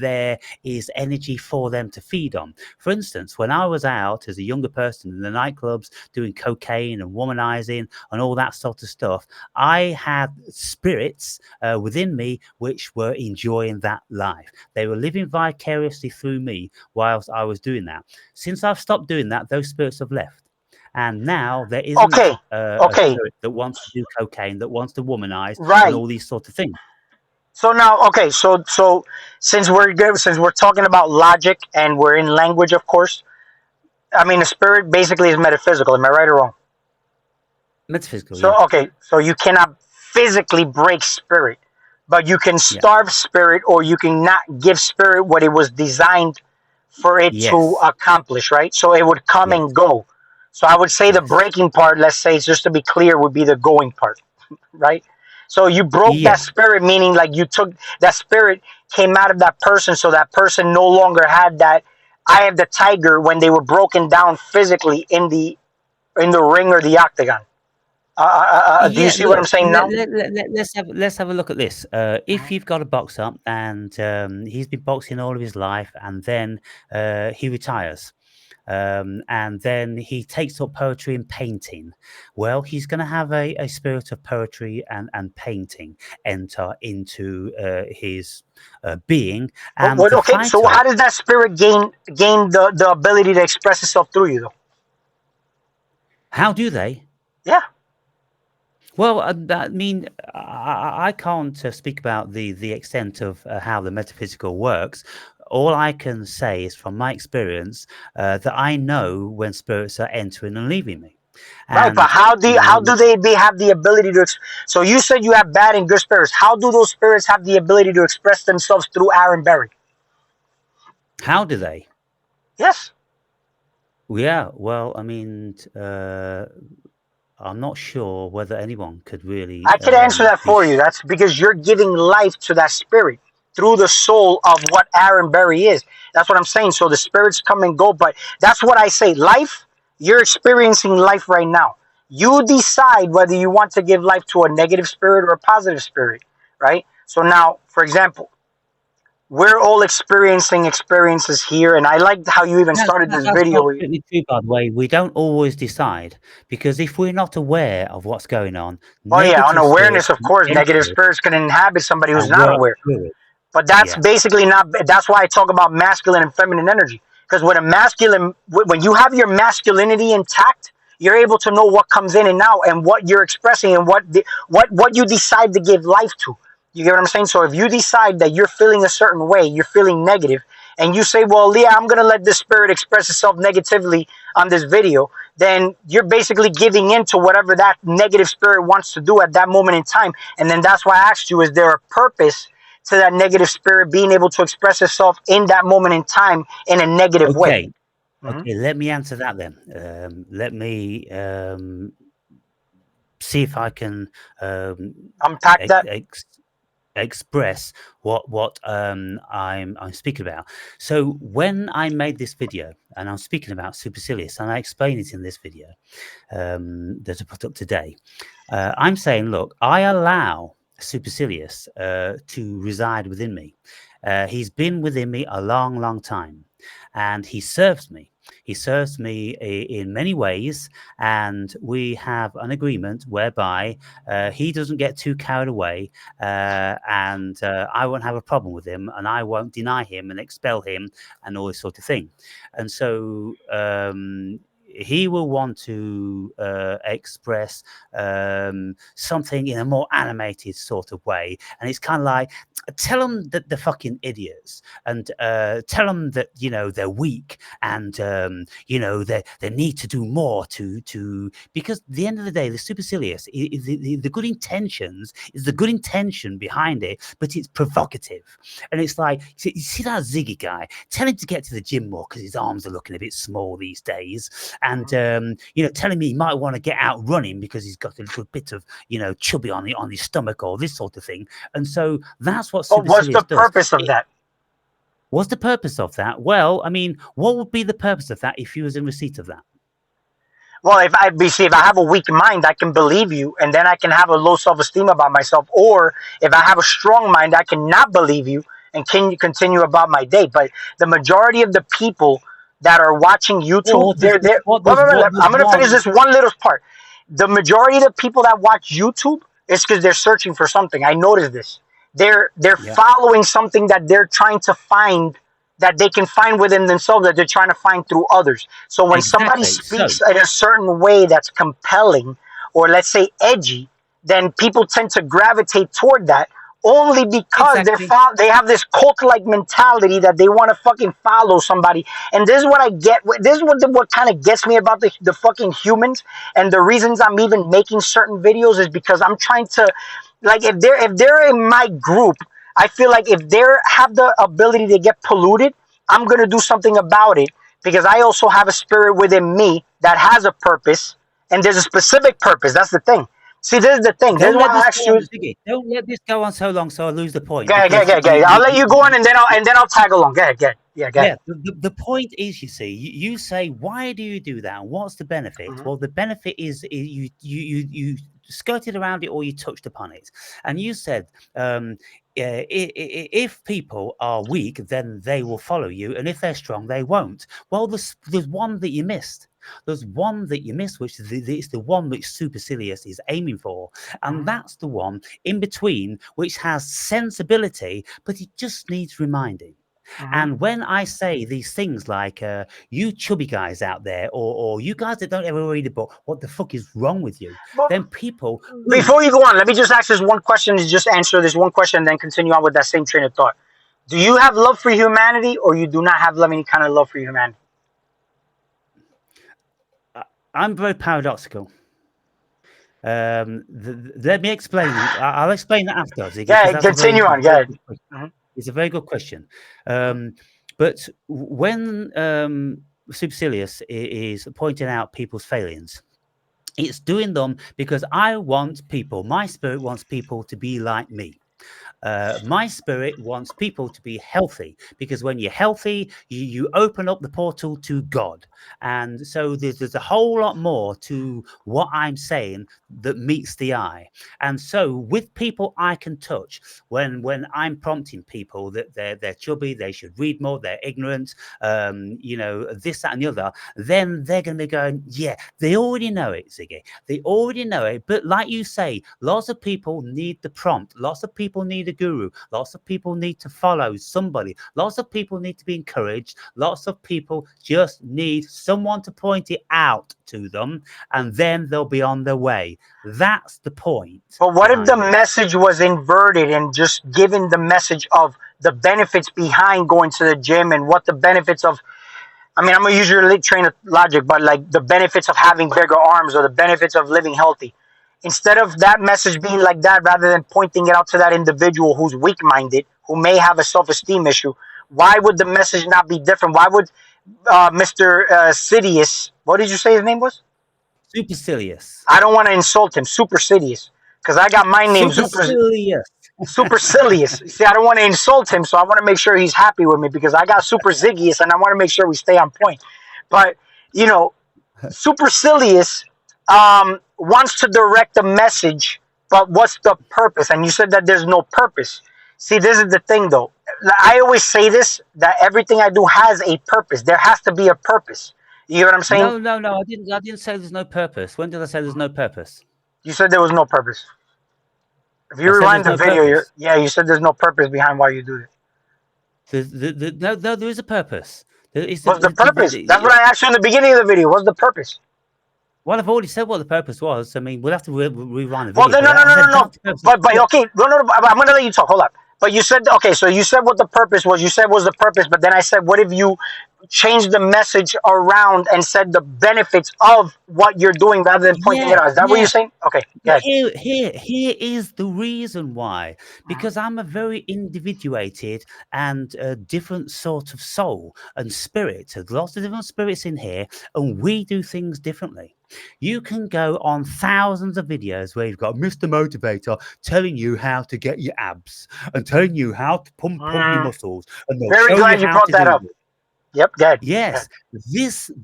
Speaker 1: there is energy for them to feed on. For instance, when I was out as a younger person in the nightclubs doing cocaine and womanizing and all that sort of stuff, I had spirits within me which were enjoying that life. They were living vicariously through me whilst I was doing that. Since I've stopped doing that, those spirits have left. And now there isn't
Speaker 2: Okay,
Speaker 1: a
Speaker 2: okay,
Speaker 1: spirit that wants to do cocaine, that wants to womanize, and
Speaker 2: right.
Speaker 1: all these sort of things.
Speaker 2: So now, okay, so since we're good, since we're talking about logic and we're in language, of course. I mean, the spirit basically is metaphysical. Am I right or wrong?
Speaker 1: Metaphysical,
Speaker 2: So
Speaker 1: yeah.
Speaker 2: okay, so you cannot physically break spirit, but you can
Speaker 1: Yeah.
Speaker 2: starve spirit, or you can not give spirit what it was designed for it to
Speaker 1: Yes.
Speaker 2: accomplish, right? So it would come
Speaker 1: Yes.
Speaker 2: and go. So I would say the
Speaker 1: Yes.
Speaker 2: breaking part, let's say, just to be clear, would be the going part, right? So you broke that
Speaker 1: Yeah.
Speaker 2: spirit, meaning like you took that spirit, came out of that person, so that person no longer had that eye of the tiger when they were broken down physically in the ring or the octagon. Do you
Speaker 1: Yeah,
Speaker 2: see what I'm
Speaker 1: look,
Speaker 2: saying now?
Speaker 1: let's have a look at this.
Speaker 2: Mhm.
Speaker 1: If you've got a boxer and he's been boxing all of his life, and then he retires, and then he takes up poetry and painting. Well, he's going to have a spirit of poetry and painting enter into his being, and the
Speaker 2: Okay, so
Speaker 1: fighter.
Speaker 2: how does that spirit gain the ability to express itself through you, though?
Speaker 1: How do they?
Speaker 2: Yeah,
Speaker 1: Well, I mean, I can't speak about the extent of how the metaphysical works. All I can say is from my experience that I know when spirits are entering and leaving me,
Speaker 2: right. But
Speaker 1: and
Speaker 2: how do they have the ability to? So you said you have bad and good spirits. How do those spirits have the ability to express themselves through Aaron Berry?
Speaker 1: how do they?
Speaker 2: Yes,
Speaker 1: Yeah, well, I mean, I'm not sure whether anyone could really
Speaker 2: I could answer that
Speaker 1: be.
Speaker 2: for you. That's because you're giving life to that spirit through the soul of what Aaron Berry is. That's what I'm saying. So the spirits come and go, but that's what I say. Life, you're experiencing life right now. You decide whether you want to give life to a negative spirit or a positive spirit, right? So now, for example, we're all experiencing experiences here, and I liked how you even started this
Speaker 1: That's not
Speaker 2: video.
Speaker 1: strictly true, by the way. We don't always decide because if we're not aware of what's going on,
Speaker 2: Oh yeah,
Speaker 1: negative spirits
Speaker 2: unawareness, of
Speaker 1: can
Speaker 2: course, negative
Speaker 1: enter
Speaker 2: spirits can inhabit somebody who's
Speaker 1: and
Speaker 2: not
Speaker 1: work
Speaker 2: aware.
Speaker 1: through it.
Speaker 2: But that's
Speaker 1: Yeah.
Speaker 2: basically not. That's why I talk about masculine and feminine energy. Because when you have your masculinity intact, you're able to know what comes in and out, and what you're expressing, and what you decide to give life to. You get what I'm saying? So if you decide that you're feeling a certain way, you're feeling negative, and you say, "Well, Leah, I'm gonna let this spirit express itself negatively on this video," then you're basically giving in to whatever that negative spirit wants to do at that moment in time. And then that's why I asked you: is there a purpose to that negative spirit being able to express itself in that moment in time in a negative way?
Speaker 1: Okay.
Speaker 2: Hmm.
Speaker 1: Okay. Let me answer that then. Let me see if I can um,
Speaker 2: Unpack
Speaker 1: ex-
Speaker 2: that.
Speaker 1: ex- express what I'm speaking about. So when I made this video and I'm speaking about supercilious and I explain it in this video that I put up today, I'm saying, look, I allow supercilious to reside within me. He's been within me a long, long time, and he serves me. He serves me in many ways, and we have an agreement whereby he doesn't get too carried away, and I won't have a problem with him, and I won't deny him and expel him, and all this sort of thing. And so he will want to express something in a more animated sort of way, and it's kind of like, tell them that they're fucking idiots, and tell them that they're weak, and they need to do more to because at the end of the day, the supercilious, the good intentions is the good intention behind it, but it's provocative, and it's like, you see that Ziggy guy, tell him to get to the gym more because his arms are looking a bit small these days, and telling me he might want to get out running because he's got a little bit of chubby on his stomach or this sort of thing, and so that's what
Speaker 2: But what's the
Speaker 1: supercilious does.
Speaker 2: purpose of that?
Speaker 1: What's the purpose of that? Well, I mean, what would be the purpose of that if you was in receipt of that?
Speaker 2: Well, if I have a weak mind, I can believe you, and then I can have a low self-esteem about myself. Or if I have a strong mind, I cannot believe you and can continue about my day. But the majority of the people that are watching YouTube,
Speaker 1: Or does
Speaker 2: they're.
Speaker 1: what does
Speaker 2: I'm gonna finish
Speaker 1: one?
Speaker 2: this one little part. The majority of the people that watch YouTube is because they're searching for something. I noticed this. They're
Speaker 1: Yeah,
Speaker 2: following something that they're trying to find, that they can find within themselves, that they're trying to find through others. So when somebody
Speaker 1: exactly. So
Speaker 2: speaks in a certain way that's compelling, or let's say edgy, then people tend to gravitate toward that only because
Speaker 1: exactly.
Speaker 2: they have this cult like mentality that they want to fucking follow somebody. And this is what I get. This is what kind of gets me about the fucking humans, and the reasons I'm even making certain videos is because I'm trying to, like, if they're in my group, I feel like if they have the ability to get polluted, I'm gonna do something about it, because I also have a spirit within me that has a purpose, and there's a specific purpose. That's the thing. See, this is the thing. This is
Speaker 1: Don't
Speaker 2: why
Speaker 1: let
Speaker 2: I
Speaker 1: this
Speaker 2: asked
Speaker 1: go on,
Speaker 2: you.
Speaker 1: Ziggy. Don't let this go on so long, so I lose the point
Speaker 2: Go ahead, go ahead,
Speaker 1: because
Speaker 2: go ahead, go ahead. I'll let you go on, and then I'll tag along. Go ahead, go ahead. Yeah, go ahead.
Speaker 1: yeah, the point is, you see, you say, why do you do that? And what's the benefit?
Speaker 2: Mm-hmm.
Speaker 1: Well, the benefit is you skirted around it or you touched upon it. And you said, if people are weak, then they will follow you. And if they're strong, they won't. Well, there's one that you missed. There's one that you missed, which is the one which Supercilious is aiming for. And that's the one in between, which has sensibility, but it just needs reminding.
Speaker 2: Mm-hmm.
Speaker 1: And when I say these things like, you chubby guys out there, or you guys that don't ever read a book, what the fuck is wrong with you?
Speaker 2: But
Speaker 1: Then people who,
Speaker 2: before you go on, let me just ask this one question. Just answer this one question, and then continue on with that same train of thought. Do you have love for humanity, or you do not have any kind of love for humanity?
Speaker 1: I'm very paradoxical. Let me explain. I'll explain that after, Ziggy, because
Speaker 2: Yeah,
Speaker 1: that's a very,
Speaker 2: continue on. Go
Speaker 1: very
Speaker 2: ahead.
Speaker 1: good question.
Speaker 2: Mm-hmm.
Speaker 1: It's a very good question. But when Supercilious is pointing out people's failings, it's doing them because I want people, my spirit wants people to be like me. My spirit wants people to be healthy, because when you're healthy, you open up the portal to God. And so there's a whole lot more to what I'm saying that meets the eye. And so with people I can touch, when I'm prompting people that they're chubby, they should read more, they're ignorant, this, that, and the other, then they're going to be going, yeah, they already know it, Ziggy. They already know it. But like you say, lots of people need the prompt. Lots of people need a guru. Lots of people need to follow somebody. Lots of people need to be encouraged. Lots of people just need someone to point it out to them, and then they'll be on their way. That's the point
Speaker 2: But what if the
Speaker 1: behind it.
Speaker 2: message was inverted and just given the message of the benefits behind going to the gym, and what the benefits of, I mean, I'm gonna use your train of logic, but like the benefits of having bigger arms, or the benefits of living healthy. Instead of that message being like that, rather than pointing it out to that individual who's weak minded, who may have a self esteem issue, why would the message not be different? Why would Mr. Sidious, what did you say his name was?
Speaker 1: Supercilious.
Speaker 2: I don't want to insult him, Super Sidious, because I got my name
Speaker 1: Supercilious.
Speaker 2: Supercilious. See, I don't want to insult him, so I want to make sure he's happy with me, because I got Super Ziggius, and I want to make sure we stay on point. But, Supercilious wants to direct a message, but what's the purpose? And you said that there's no purpose. See, this is the thing, though. I always say this, that everything I do has a purpose. There has to be a purpose. You hear what I'm saying?
Speaker 1: No. I didn't say there's no purpose. When did I say there's no purpose?
Speaker 2: You said there was no purpose. If you
Speaker 1: I said
Speaker 2: rewind
Speaker 1: there's
Speaker 2: the
Speaker 1: no
Speaker 2: video,
Speaker 1: purpose.
Speaker 2: you said there's no purpose behind why you do it.
Speaker 1: No, there is a purpose. It's
Speaker 2: What's the purpose? That's what I asked you in the beginning of the video. What's the purpose?
Speaker 1: well, I've already said what the purpose was. I mean, we'll have to rewind the
Speaker 2: Well,
Speaker 1: video,
Speaker 2: then,
Speaker 1: but
Speaker 2: no, no,
Speaker 1: I
Speaker 2: no, no,
Speaker 1: said
Speaker 2: no.
Speaker 1: that's the purpose.
Speaker 2: But okay, no, no, no. I'm going to let you talk. Hold up. But you said okay. So you said what the purpose was. You said was the purpose. But then I said, what if you change the message around and said the benefits of what you're doing rather than pointing
Speaker 1: Yeah,
Speaker 2: it out? Is that what
Speaker 1: yeah.
Speaker 2: you're saying? Okay, go
Speaker 1: But
Speaker 2: ahead.
Speaker 1: here is the reason why.
Speaker 2: Mhm.
Speaker 1: Because I'm a very individuated and different sort of soul and spirit. There's lots of different spirits in here, and we do things differently. You can go on thousands of videos where you've got Mr. Motivator telling you how to get your abs and telling you how to pump your
Speaker 2: Mm,
Speaker 1: muscles, and they'll
Speaker 2: very
Speaker 1: show you
Speaker 2: glad you
Speaker 1: how
Speaker 2: brought
Speaker 1: to
Speaker 2: that
Speaker 1: do
Speaker 2: up.
Speaker 1: this.
Speaker 2: Yep, go ahead. Go
Speaker 1: Yes,
Speaker 2: ahead.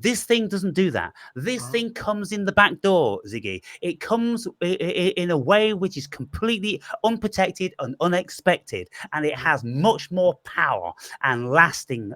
Speaker 1: this thing doesn't do that. This
Speaker 2: Mhm.
Speaker 1: thing comes in the back door, Ziggy. It comes in a way which is completely unprotected and unexpected, and it has much more power and lasting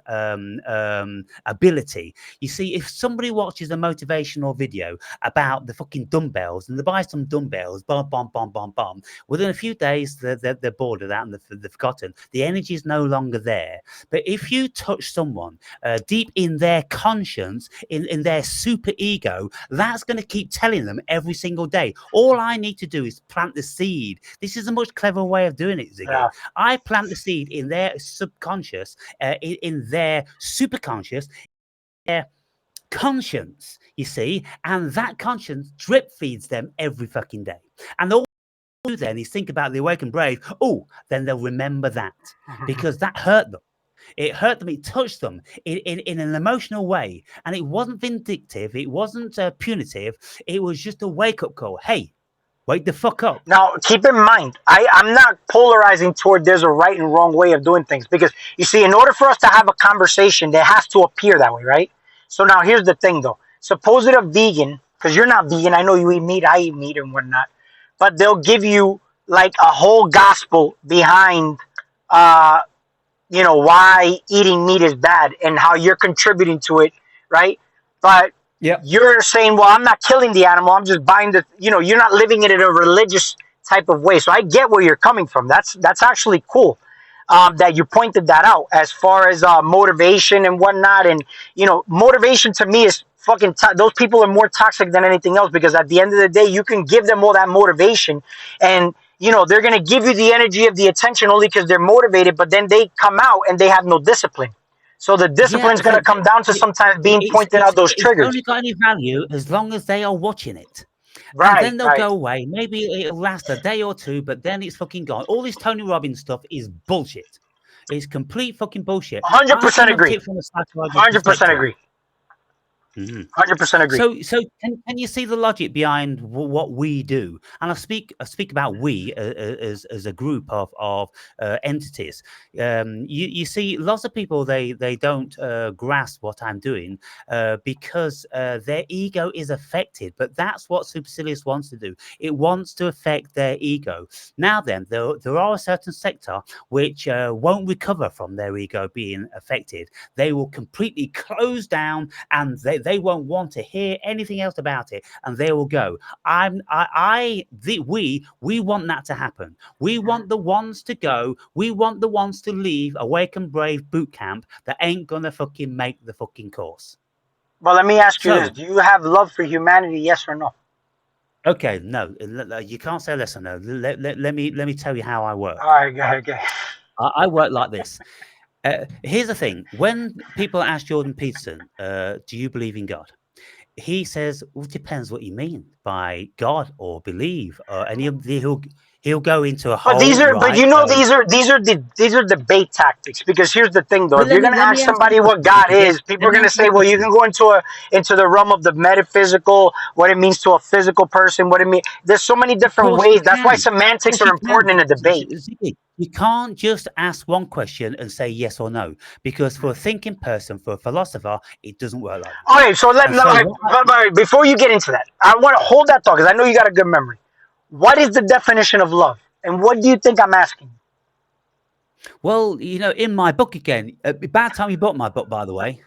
Speaker 1: ability. You see, if somebody watches a motivational video about the fucking dumbbells and they buy some dumbbells, bomb, bomb, bomb, bomb, bomb, within a few days they're bored of that and they've forgotten. The energy is no longer there. But if you touch someone deep in their conscience, in their super ego, that's going to keep telling them every single day. All I need to do is plant the seed. This is a much cleverer way of doing it, Ziggy.
Speaker 2: Yeah.
Speaker 1: I plant the seed in their subconscious, in their superconscious, their conscience, you see, and that conscience drip feeds them every fucking day. And all they do then is think about the awakened brave. Oh, then they'll remember that because that hurt them. It hurt them. It touched them in an emotional way. And it wasn't vindictive. It wasn't punitive. It was just a wake up call. Hey, wake the fuck up.
Speaker 2: Now, keep in mind, I'm not polarizing toward there's a right and wrong way of doing things because you see, in order for us to have a conversation, there has to appear that way, right? So now here's the thing, though. Suppose it a vegan, because you're not vegan. I know you eat meat. I eat meat and whatnot, but they'll give you like a whole gospel behind, uh, why eating meat is bad and how you're contributing to it, right? But
Speaker 1: Yep.
Speaker 2: you're saying, well, I'm not killing the animal. I'm just buying you're not living it in a religious type of way. So I get where you're coming from. That's actually cool that you pointed that out as far as motivation and whatnot. And, motivation to me is fucking, those people are more toxic than anything else because at the end of the day, you can give them all that motivation and, they're going to give you the energy of the attention only because they're motivated, but then they come out and they have no discipline. So the
Speaker 1: Yeah.
Speaker 2: discipline's going to come down to sometimes being pointed out those
Speaker 1: It's
Speaker 2: triggers.
Speaker 1: only got any value as long as they are watching it. And
Speaker 2: Right,
Speaker 1: then they'll
Speaker 2: right.
Speaker 1: go away. Maybe it'll last a day or two, but then it's fucking gone. All this Tony Robbins stuff is bullshit. It's complete fucking bullshit. I
Speaker 2: 100%
Speaker 1: come at
Speaker 2: agree.
Speaker 1: it from a psychological
Speaker 2: 100%
Speaker 1: perspective.
Speaker 2: agree.
Speaker 1: Mm-hmm.
Speaker 2: 100% agree.
Speaker 1: So can you see the logic behind what we do? And I speak about we as a group of entities. You see, lots of people they don't grasp what I'm doing because their ego is affected. But that's what supercilious wants to do. It wants to affect their ego. Now then, there are a certain sector which won't recover from their ego being affected. They will completely close down and they won't want to hear anything else about it, and they will go. We want that to happen. We want the ones to go. We want the ones to leave Awake and Brave boot camp that ain't gonna fucking make the fucking course.
Speaker 2: Well, let me ask you this:
Speaker 1: So,
Speaker 2: do you have love for humanity? Yes or no?
Speaker 1: okay, no, you can't say yes or no. Let me tell you how I
Speaker 2: All
Speaker 1: work.
Speaker 2: right, go ahead, go ahead.
Speaker 1: I work like this. Here's the thing: when people ask Jordan Peterson, "Do you believe in God?" He says, well, it depends what you mean by God or believe, and he'll go into a
Speaker 2: But these
Speaker 1: whole
Speaker 2: are, but
Speaker 1: right.
Speaker 2: these are debate tactics. Because here's the thing, though:
Speaker 1: But
Speaker 2: if you're gonna
Speaker 1: let
Speaker 2: ask
Speaker 1: me answer the
Speaker 2: somebody what
Speaker 1: question.
Speaker 2: God
Speaker 1: Let,
Speaker 2: is, people
Speaker 1: let
Speaker 2: are
Speaker 1: me
Speaker 2: gonna
Speaker 1: answer the
Speaker 2: say, well, you can
Speaker 1: question.
Speaker 2: go into the realm of the metaphysical, what it means to a physical person, what it means. There's so many
Speaker 1: Of
Speaker 2: different
Speaker 1: course you
Speaker 2: ways. That's why
Speaker 1: can. Of
Speaker 2: semantics
Speaker 1: course
Speaker 2: are
Speaker 1: you can.
Speaker 2: important in a debate.
Speaker 1: Ziggy, you can't just ask one question and say yes or no, because for a thinking person, for a philosopher, it doesn't work like that.
Speaker 2: All right, so
Speaker 1: And so what?
Speaker 2: before you get into that, I want to hold that thought because I know you got a good memory. What is the definition of love, and what do you think I'm asking?
Speaker 1: Well, in my book again. Bad time you bought my book, by the way.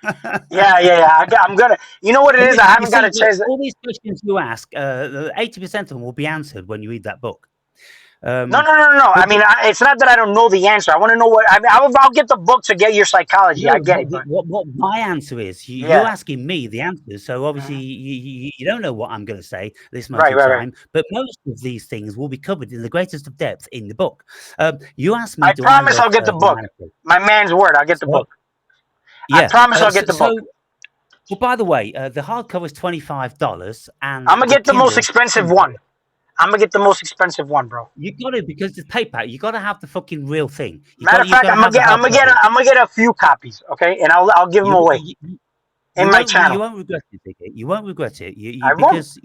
Speaker 2: Yeah, yeah, yeah. I'm gonna. You know what it is? I
Speaker 1: You
Speaker 2: haven't got
Speaker 1: see,
Speaker 2: a chance.
Speaker 1: all these questions you ask, 80% of them will be answered when you read that book.
Speaker 2: No,
Speaker 1: Um,
Speaker 2: no, no, no, no.
Speaker 1: but
Speaker 2: I mean, it's not that I don't know the answer. I want to know what. I mean, I'll get the book to get your psychology.
Speaker 1: no,
Speaker 2: I get it, but
Speaker 1: what my answer is, you're
Speaker 2: yeah,
Speaker 1: asking me the answers, so obviously
Speaker 2: mhm.
Speaker 1: you don't know what I'm going to say at this moment
Speaker 2: Right,
Speaker 1: in
Speaker 2: right, right.
Speaker 1: time. But most of these things will be covered in the greatest of depth in the book. You asked me,
Speaker 2: I
Speaker 1: do I
Speaker 2: promise I'll
Speaker 1: love
Speaker 2: get the book.
Speaker 1: humanity?
Speaker 2: My man's word. I'll get the
Speaker 1: So
Speaker 2: book. I
Speaker 1: yeah,
Speaker 2: promise I'll get the book.
Speaker 1: well, by the way, the hardcover is $25, and
Speaker 2: I'm gonna
Speaker 1: the
Speaker 2: get the most
Speaker 1: Kindle
Speaker 2: expensive one.
Speaker 1: Kindle.
Speaker 2: I'm gonna get the most expensive one, bro.
Speaker 1: You got to because it's paper. You got to have the fucking real thing.
Speaker 2: Matter of
Speaker 1: You
Speaker 2: fact,
Speaker 1: got to have the hard copy.
Speaker 2: I'm gonna get a few copies, okay, and I'll give them
Speaker 1: You,
Speaker 2: away
Speaker 1: you,
Speaker 2: in my
Speaker 1: you
Speaker 2: channel.
Speaker 1: won't regret it, Vicky. You won't regret it.
Speaker 2: I won't.
Speaker 1: Because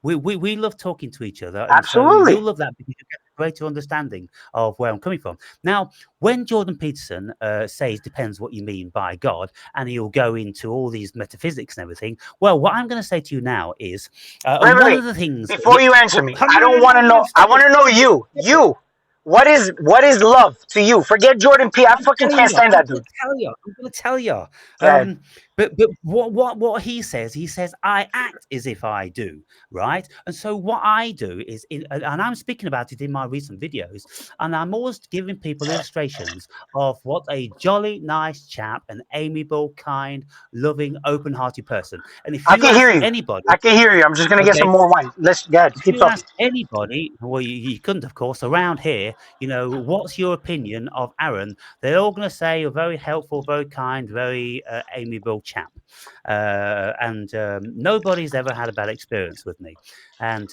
Speaker 1: we love talking to each other, and so
Speaker 2: Absolutely.
Speaker 1: you'll love that because you get a greater understanding of where I'm coming from. Now, when Jordan Peterson says depends what you mean by God, and he'll go into all these metaphysics and everything. Well, what I'm going to say to you now is,
Speaker 2: Wait,
Speaker 1: and
Speaker 2: wait,
Speaker 1: one
Speaker 2: wait.
Speaker 1: of the things.
Speaker 2: Before you answer
Speaker 1: Well,
Speaker 2: me,
Speaker 1: hang
Speaker 2: I don't want to
Speaker 1: on,
Speaker 2: know. I
Speaker 1: stop
Speaker 2: want
Speaker 1: it.
Speaker 2: to know you.
Speaker 1: Stop it.
Speaker 2: You. What is love to you? Forget Jordan P. I
Speaker 1: I'm
Speaker 2: fucking
Speaker 1: telling
Speaker 2: can't
Speaker 1: you.
Speaker 2: stand
Speaker 1: I'm
Speaker 2: that
Speaker 1: gonna
Speaker 2: dude.
Speaker 1: tell you. I'm gonna tell you.
Speaker 2: Go ahead.
Speaker 1: But what he says I act as if I do, right? And so what I do is, and I'm speaking about it in my recent videos, and I'm always giving people illustrations of what a jolly nice chap, an amiable, kind, loving, open-hearted person. And if
Speaker 2: I
Speaker 1: you
Speaker 2: can hear
Speaker 1: ask
Speaker 2: you.
Speaker 1: anybody,
Speaker 2: I can hear you. I'm just gonna get some
Speaker 1: okay,
Speaker 2: more wine. Let's go ahead.
Speaker 1: if
Speaker 2: Keep
Speaker 1: you
Speaker 2: talking.
Speaker 1: ask anybody, well, you couldn't, of course, around here, what's your opinion of Aaron? They're all going to say you're very helpful, very kind, very amiable chap. And nobody's ever had a bad experience with me. And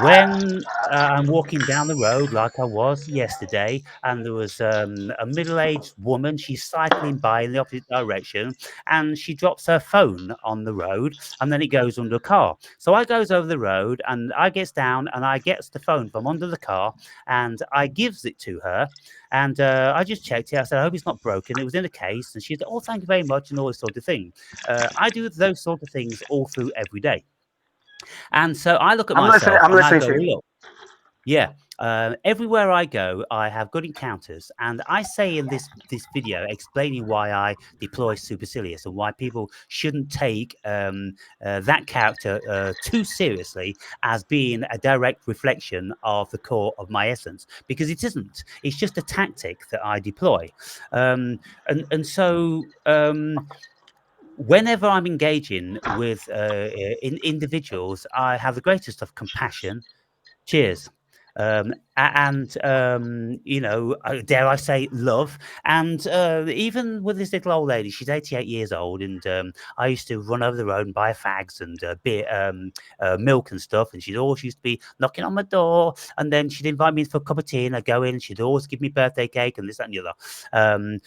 Speaker 1: when I'm walking down the road like I was yesterday, and there was a middle-aged woman, she's cycling by in the opposite direction, and she drops her phone on the road, and then it goes under a car. So I goes over the road, and I gets down, and I gets the phone from under the car, and I gives it to her, and I just checked it. I said, I hope it's not broken. It was in a case, and she said, oh, thank you very much, and all this sort of thing. I do those sort of things all through every day. And so I look at
Speaker 2: I'm listening.
Speaker 1: myself
Speaker 2: I'm
Speaker 1: and I
Speaker 2: listening
Speaker 1: go,
Speaker 2: to you.
Speaker 1: well, look, yeah. Everywhere I go, I have good encounters, and I say in this video explaining why I deploy supercilious and why people shouldn't take that character too seriously as being a direct reflection of the core of my essence, because it isn't. It's just a tactic that I deploy, and so. Whenever I'm engaging with individuals, I have the greatest of compassion. Cheers. Dare I say, love. And even with this little old lady, she's 88 years old, and I used to run over the road and buy fags and beer, milk and stuff. And she'd always used to be knocking on my door, and then she'd invite me for a cup of tea, and I'd go in, and she'd always give me birthday cake and this, that, and the other.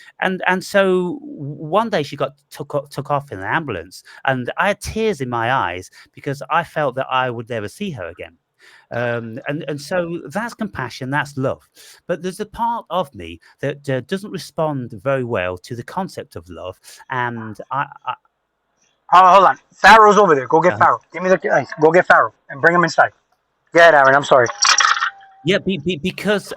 Speaker 1: And so one day she got took off in an ambulance, and I had tears in my eyes because I felt that I would never see her again. And so that's compassion, that's love. But there's a part of me that doesn't respond very well to the concept of love, and
Speaker 2: Hold on. Pharaoh's over there. Go get
Speaker 1: uh,
Speaker 2: Pharaoh. Give me the ice. Go get Pharaoh and bring him inside. Go ahead, Aaron. I'm sorry.
Speaker 1: yeah, because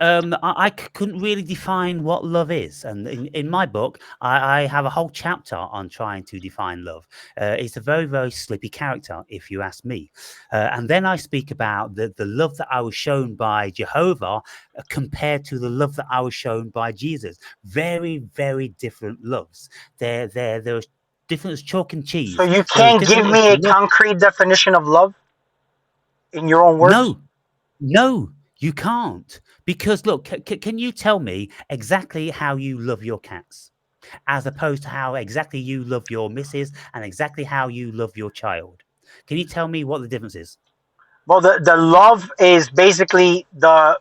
Speaker 1: couldn't really define what love is, and in my book, I have a whole chapter on trying to define love. It's a very, very slippy character, if you ask me. And then I speak about the love that I was shown by Jehovah compared to the love that I was shown by Jesus. Very, very different loves. There's different as chalk and
Speaker 2: So
Speaker 1: cheese.
Speaker 2: you
Speaker 1: There is
Speaker 2: can't
Speaker 1: different
Speaker 2: give
Speaker 1: as
Speaker 2: me a
Speaker 1: love.
Speaker 2: concrete definition of love in your own words?
Speaker 1: No, no, you can't. Because look, can you tell me exactly how you love your cats, as opposed to how exactly you love your missus and exactly how you love your child? Can you tell me what the difference is?
Speaker 2: Well, the love is basically I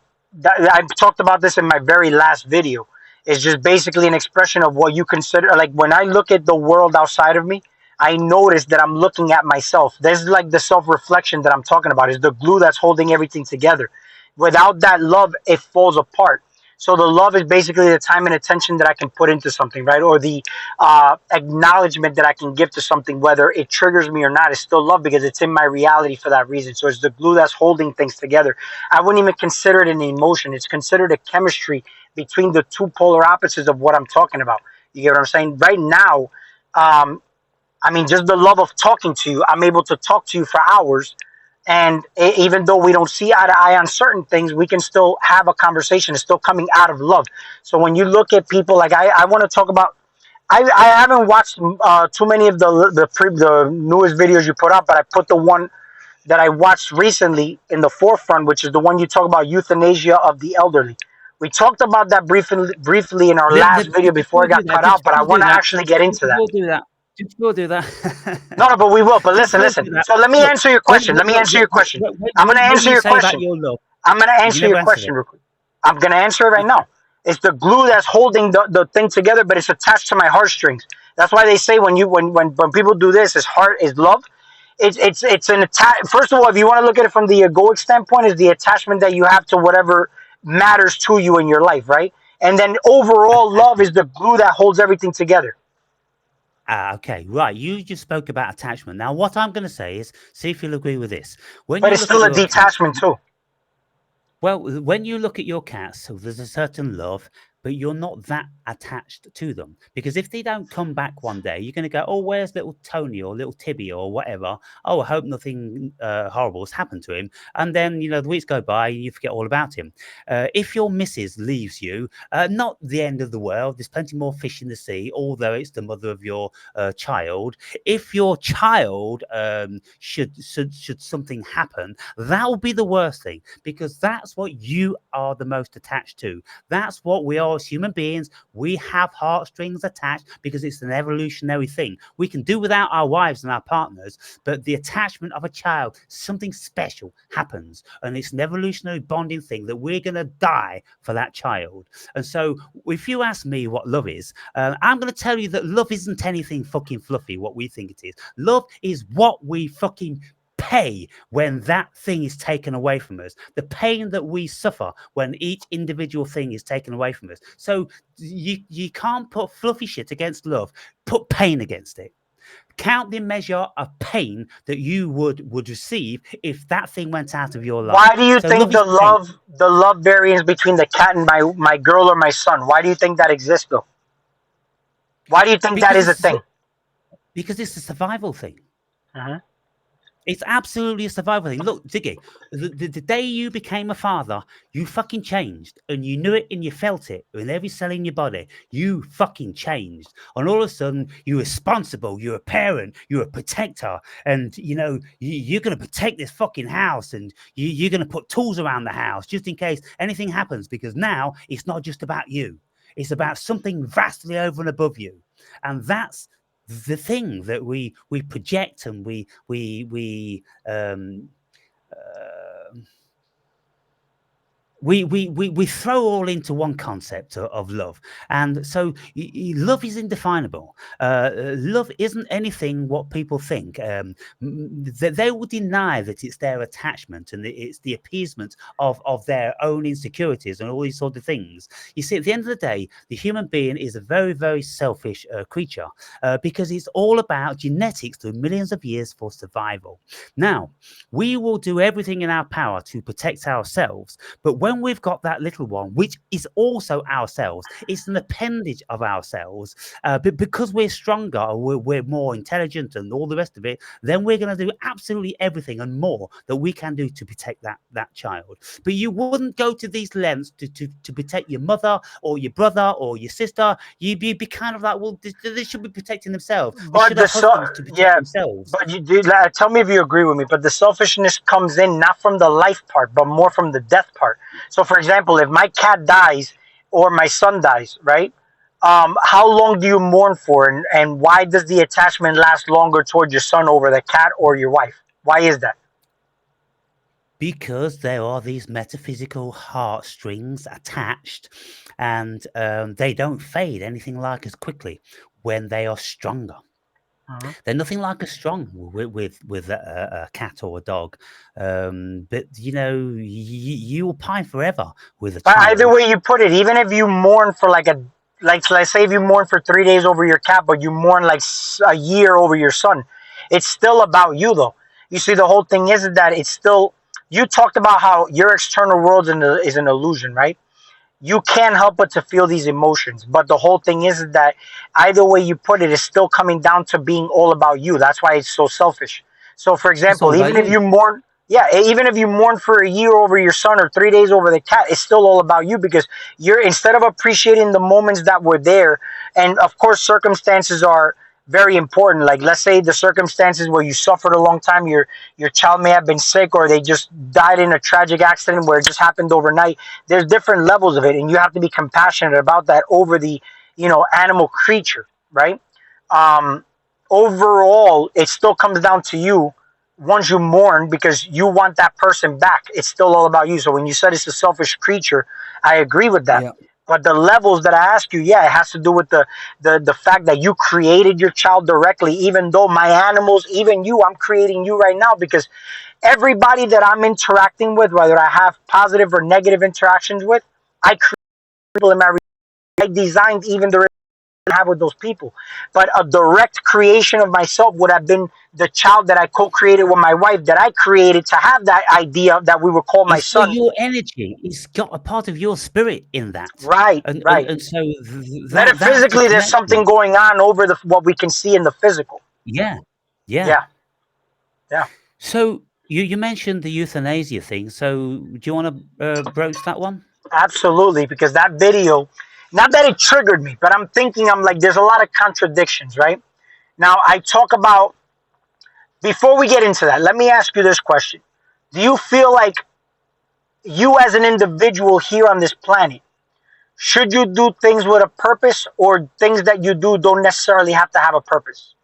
Speaker 2: talked about this in my very last video. It's just basically an expression of what you consider. Like when I look at the world outside of me, I notice that I'm looking at myself. There's like the self reflection that I'm talking about. Is the glue that's holding everything together. Without that love, it falls apart. So the love is basically the time and attention that I can put into something, right? Or the acknowledgement that I can give to something, whether it triggers me or not, is still love because it's in my reality for that reason. So it's the glue that's holding things together. I wouldn't even consider it an emotion. It's considered a chemistry between the two polar opposites of what I'm talking about. You get what I'm saying? Right now, um, I mean, just the love of talking to you. I'm able to talk to you for hours And even though we don't see eye to eye on certain things, we can still have a conversation. It's still coming out of love. So when you look at people, like I want to talk about. I haven't watched too many of the newest videos you put up, but I put the one that I watched recently in the forefront, which is the one you talk about euthanasia of the elderly. We talked about that briefly in our last video
Speaker 1: Just
Speaker 2: before
Speaker 1: before
Speaker 2: it
Speaker 1: we do
Speaker 2: got
Speaker 1: that,
Speaker 2: cut
Speaker 1: just
Speaker 2: out, but I
Speaker 1: before we
Speaker 2: want
Speaker 1: do
Speaker 2: to
Speaker 1: that,
Speaker 2: actually get into
Speaker 1: just
Speaker 2: that.
Speaker 1: before we do that, just before we do
Speaker 2: No, no,
Speaker 1: that,
Speaker 2: but we will. But
Speaker 1: just
Speaker 2: listen,
Speaker 1: before we
Speaker 2: listen.
Speaker 1: do that,
Speaker 2: So let me
Speaker 1: look,
Speaker 2: answer your
Speaker 1: when
Speaker 2: question. Let me answer your question. I'm going to
Speaker 1: when
Speaker 2: answer
Speaker 1: you
Speaker 2: your
Speaker 1: say about
Speaker 2: question.
Speaker 1: your love,
Speaker 2: I'm going to
Speaker 1: you
Speaker 2: answer
Speaker 1: never
Speaker 2: your
Speaker 1: answered
Speaker 2: question
Speaker 1: it.
Speaker 2: real quick. I'm going to answer it right now. It's the glue that's holding the thing together, but it's attached to my heartstrings. That's why they say when people do this, is heart is love. It's an attach. First of all, if you want to look at it from the egoic standpoint, is the attachment that you have to whatever matters to you in your life, right? And then overall, love is the glue that holds everything together.
Speaker 1: Okay, right. You just spoke about attachment. Now, what I'm going to say is, see if you'll agree with this. When
Speaker 2: But
Speaker 1: you
Speaker 2: it's
Speaker 1: look at
Speaker 2: still a
Speaker 1: your cat,
Speaker 2: detachment too.
Speaker 1: well, when you look at your cats, so there's a certain love, but you're not that attached to them. Because if they don't come back one day, you're going to go, oh, where's little Tony or little Tibby or whatever? Oh, I hope nothing horrible has happened to him. And then, the weeks go by and you forget all about him. If your missus leaves you, not the end of the world. There's plenty more fish in the sea, although it's the mother of your child. If your child should something happen, that will be the worst thing, because that's what you are the most attached to. That's what we are as human beings. We have heartstrings attached because it's an evolutionary thing. We can do without our wives and our partners, but the attachment of a child, something special happens, and it's an evolutionary bonding thing that we're going to die for that child. And so, if you ask me what love is, I'm going to tell you that love isn't anything fucking fluffy, what we think it is. Love is what we fucking pay when that thing is taken away from us, the pain that we suffer when each individual thing is taken away from us. So you can't put fluffy shit against love, put pain against it. Count the measure of pain that you would receive if that thing went out of your life.
Speaker 2: Why do you
Speaker 1: So
Speaker 2: think
Speaker 1: love is pain,
Speaker 2: the love variance between the cat and my girl or my son? Why do you think that exists though? Why do you think that
Speaker 1: because
Speaker 2: is a thing?
Speaker 1: it's a survival thing.
Speaker 2: Mhm.
Speaker 1: It's absolutely a survival thing. Look, Ziggy, the day you became a father, you fucking changed, and you knew it and you felt it in every cell in your body. You fucking changed, and all of a sudden you're responsible. You're a parent. You're a protector, and you're going to protect this fucking house, and you're going to put tools around the house just in case anything happens. Because now it's not just about you; it's about something vastly over and above you, and that's the thing that we project, and uh, we throw all into one concept of love. And so love is indefinable. Love isn't anything what people think. They will deny that it's their attachment and it's the appeasement of their own insecurities and all these sort of things. You see, at the end of the day, the human being is a very, very selfish creature, because it's all about genetics through millions of years for survival. Now, we will do everything in our power to protect ourselves, but when we've got that little one, which is also ourselves, it's an appendage of ourselves, but because we're stronger, we're more intelligent and all the rest of it, then we're going to do absolutely everything and more that we can do to protect that child. But you wouldn't go to these lengths to protect your mother or your brother or your sister. You'd be kind of like, well, they should be protecting themselves. They
Speaker 2: But
Speaker 1: should
Speaker 2: the
Speaker 1: have
Speaker 2: so
Speaker 1: husbands to protect
Speaker 2: yeah,
Speaker 1: themselves.
Speaker 2: but you do. Tell me if you agree with me. But the selfishness comes in not from the life part, but more from the death part. So, for example, if my cat dies or my son dies, right? How long do you mourn for, and why does the attachment last longer towards your son over the cat or your wife? Why is that?
Speaker 1: Because there are these metaphysical heartstrings attached, and they don't fade anything like as quickly when they are stronger.
Speaker 2: Mhm.
Speaker 1: They're nothing like as strong with a cat or a dog, but you will pine forever with a
Speaker 2: But either
Speaker 1: child.
Speaker 2: way you put it, even if you mourn for like let's say if you mourn for 3 days over your cat, but you mourn like a year over your son, it's still about you though. You see, the whole thing is that it's still. You talked about how your external world is an illusion, right? You can't help but to feel these emotions, but the whole thing is that either way you put it is still coming down to being all about you. That's why it's so selfish. So, for
Speaker 1: It's all
Speaker 2: example,
Speaker 1: about
Speaker 2: even if
Speaker 1: you.
Speaker 2: you mourn. Yeah, even if you mourn for a year over your son or 3 days over the cat, it's still all about you because you're instead of appreciating the moments that were there, and of course circumstances are very important. Like let's say the circumstances where you suffered a long time, your child may have been sick or they just died in a tragic accident where it just happened overnight. There's different levels of it, and you have to be compassionate about that over the animal creature, right? Um, Overall, it still comes down to you once you mourn because you want that person back. It's still all about you. So when you said it's a selfish creature, I agree with that.
Speaker 1: Yeah.
Speaker 2: But the levels that I ask you, yeah, it has to do with the fact that you created your child directly, even though my animals, even you, I'm creating you right now because everybody that I'm interacting with, whether I have positive or negative interactions with, I create people in my I designed even the have with those people. But a direct creation of myself would have been the child that I co-created with my wife, that I created to have that idea that we would call my
Speaker 1: It's got
Speaker 2: son.
Speaker 1: your energy. It's got a part of your spirit in that,
Speaker 2: Right,
Speaker 1: and and,
Speaker 2: right.
Speaker 1: and so that's the
Speaker 2: Metaphysically, there's something
Speaker 1: connection.
Speaker 2: going on over the what we can see in the physical.
Speaker 1: Yeah, yeah.
Speaker 2: Yeah, yeah,
Speaker 1: So you mentioned the euthanasia thing. So do you want to broach that one?
Speaker 2: absolutely. Because that video, not that it triggered me, but I'm thinking, I'm like, there's a lot of contradictions, right? Now, I talk about, before we get into that, let me ask you this question. Do you feel like you as an individual here on this planet, should you do things with a purpose or things that you do don't necessarily have to have a purpose?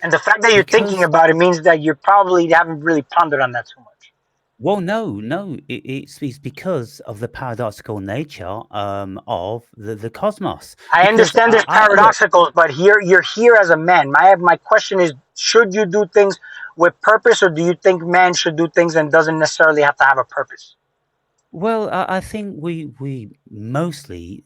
Speaker 2: And the fact that you're thinking
Speaker 1: Because
Speaker 2: about it means that you probably haven't really pondered on that too much.
Speaker 1: well, no, it's because of the paradoxical nature of the cosmos.
Speaker 2: I
Speaker 1: Because
Speaker 2: understand there's
Speaker 1: I look,
Speaker 2: paradoxicals, but here you're here as a man. My question is, should you do things with purpose, or do you think man should do things and doesn't necessarily have to have a purpose?
Speaker 1: well, I think we mostly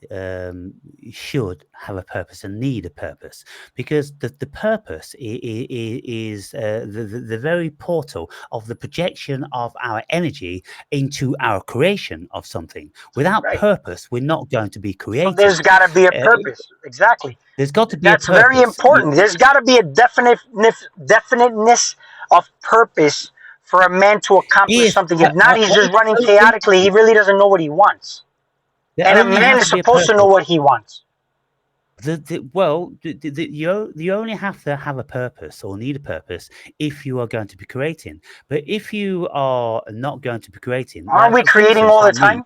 Speaker 1: should have a purpose and need a purpose because the purpose is the very portal of the projection of our energy into our creation of something. Without
Speaker 2: Right.
Speaker 1: purpose, we're not going to be
Speaker 2: So there's
Speaker 1: creating.
Speaker 2: got to be a
Speaker 1: Uh,
Speaker 2: purpose. Exactly.
Speaker 1: there's got to be a
Speaker 2: That's very
Speaker 1: purpose.
Speaker 2: important. There's got to be a definiteness of purpose for a man to accomplish
Speaker 1: If
Speaker 2: something. If not, he's just running
Speaker 1: only,
Speaker 2: chaotically. He really doesn't know what he wants.
Speaker 1: there
Speaker 2: And a
Speaker 1: only
Speaker 2: man
Speaker 1: has
Speaker 2: is
Speaker 1: to be a
Speaker 2: supposed to know
Speaker 1: purpose.
Speaker 2: what he wants.
Speaker 1: Well, you only have to have a purpose or need a purpose if you are going to be creating. But if you are not going to be creating,
Speaker 2: Aren't
Speaker 1: like
Speaker 2: we
Speaker 1: for
Speaker 2: creating
Speaker 1: instance,
Speaker 2: all the
Speaker 1: like me,
Speaker 2: time?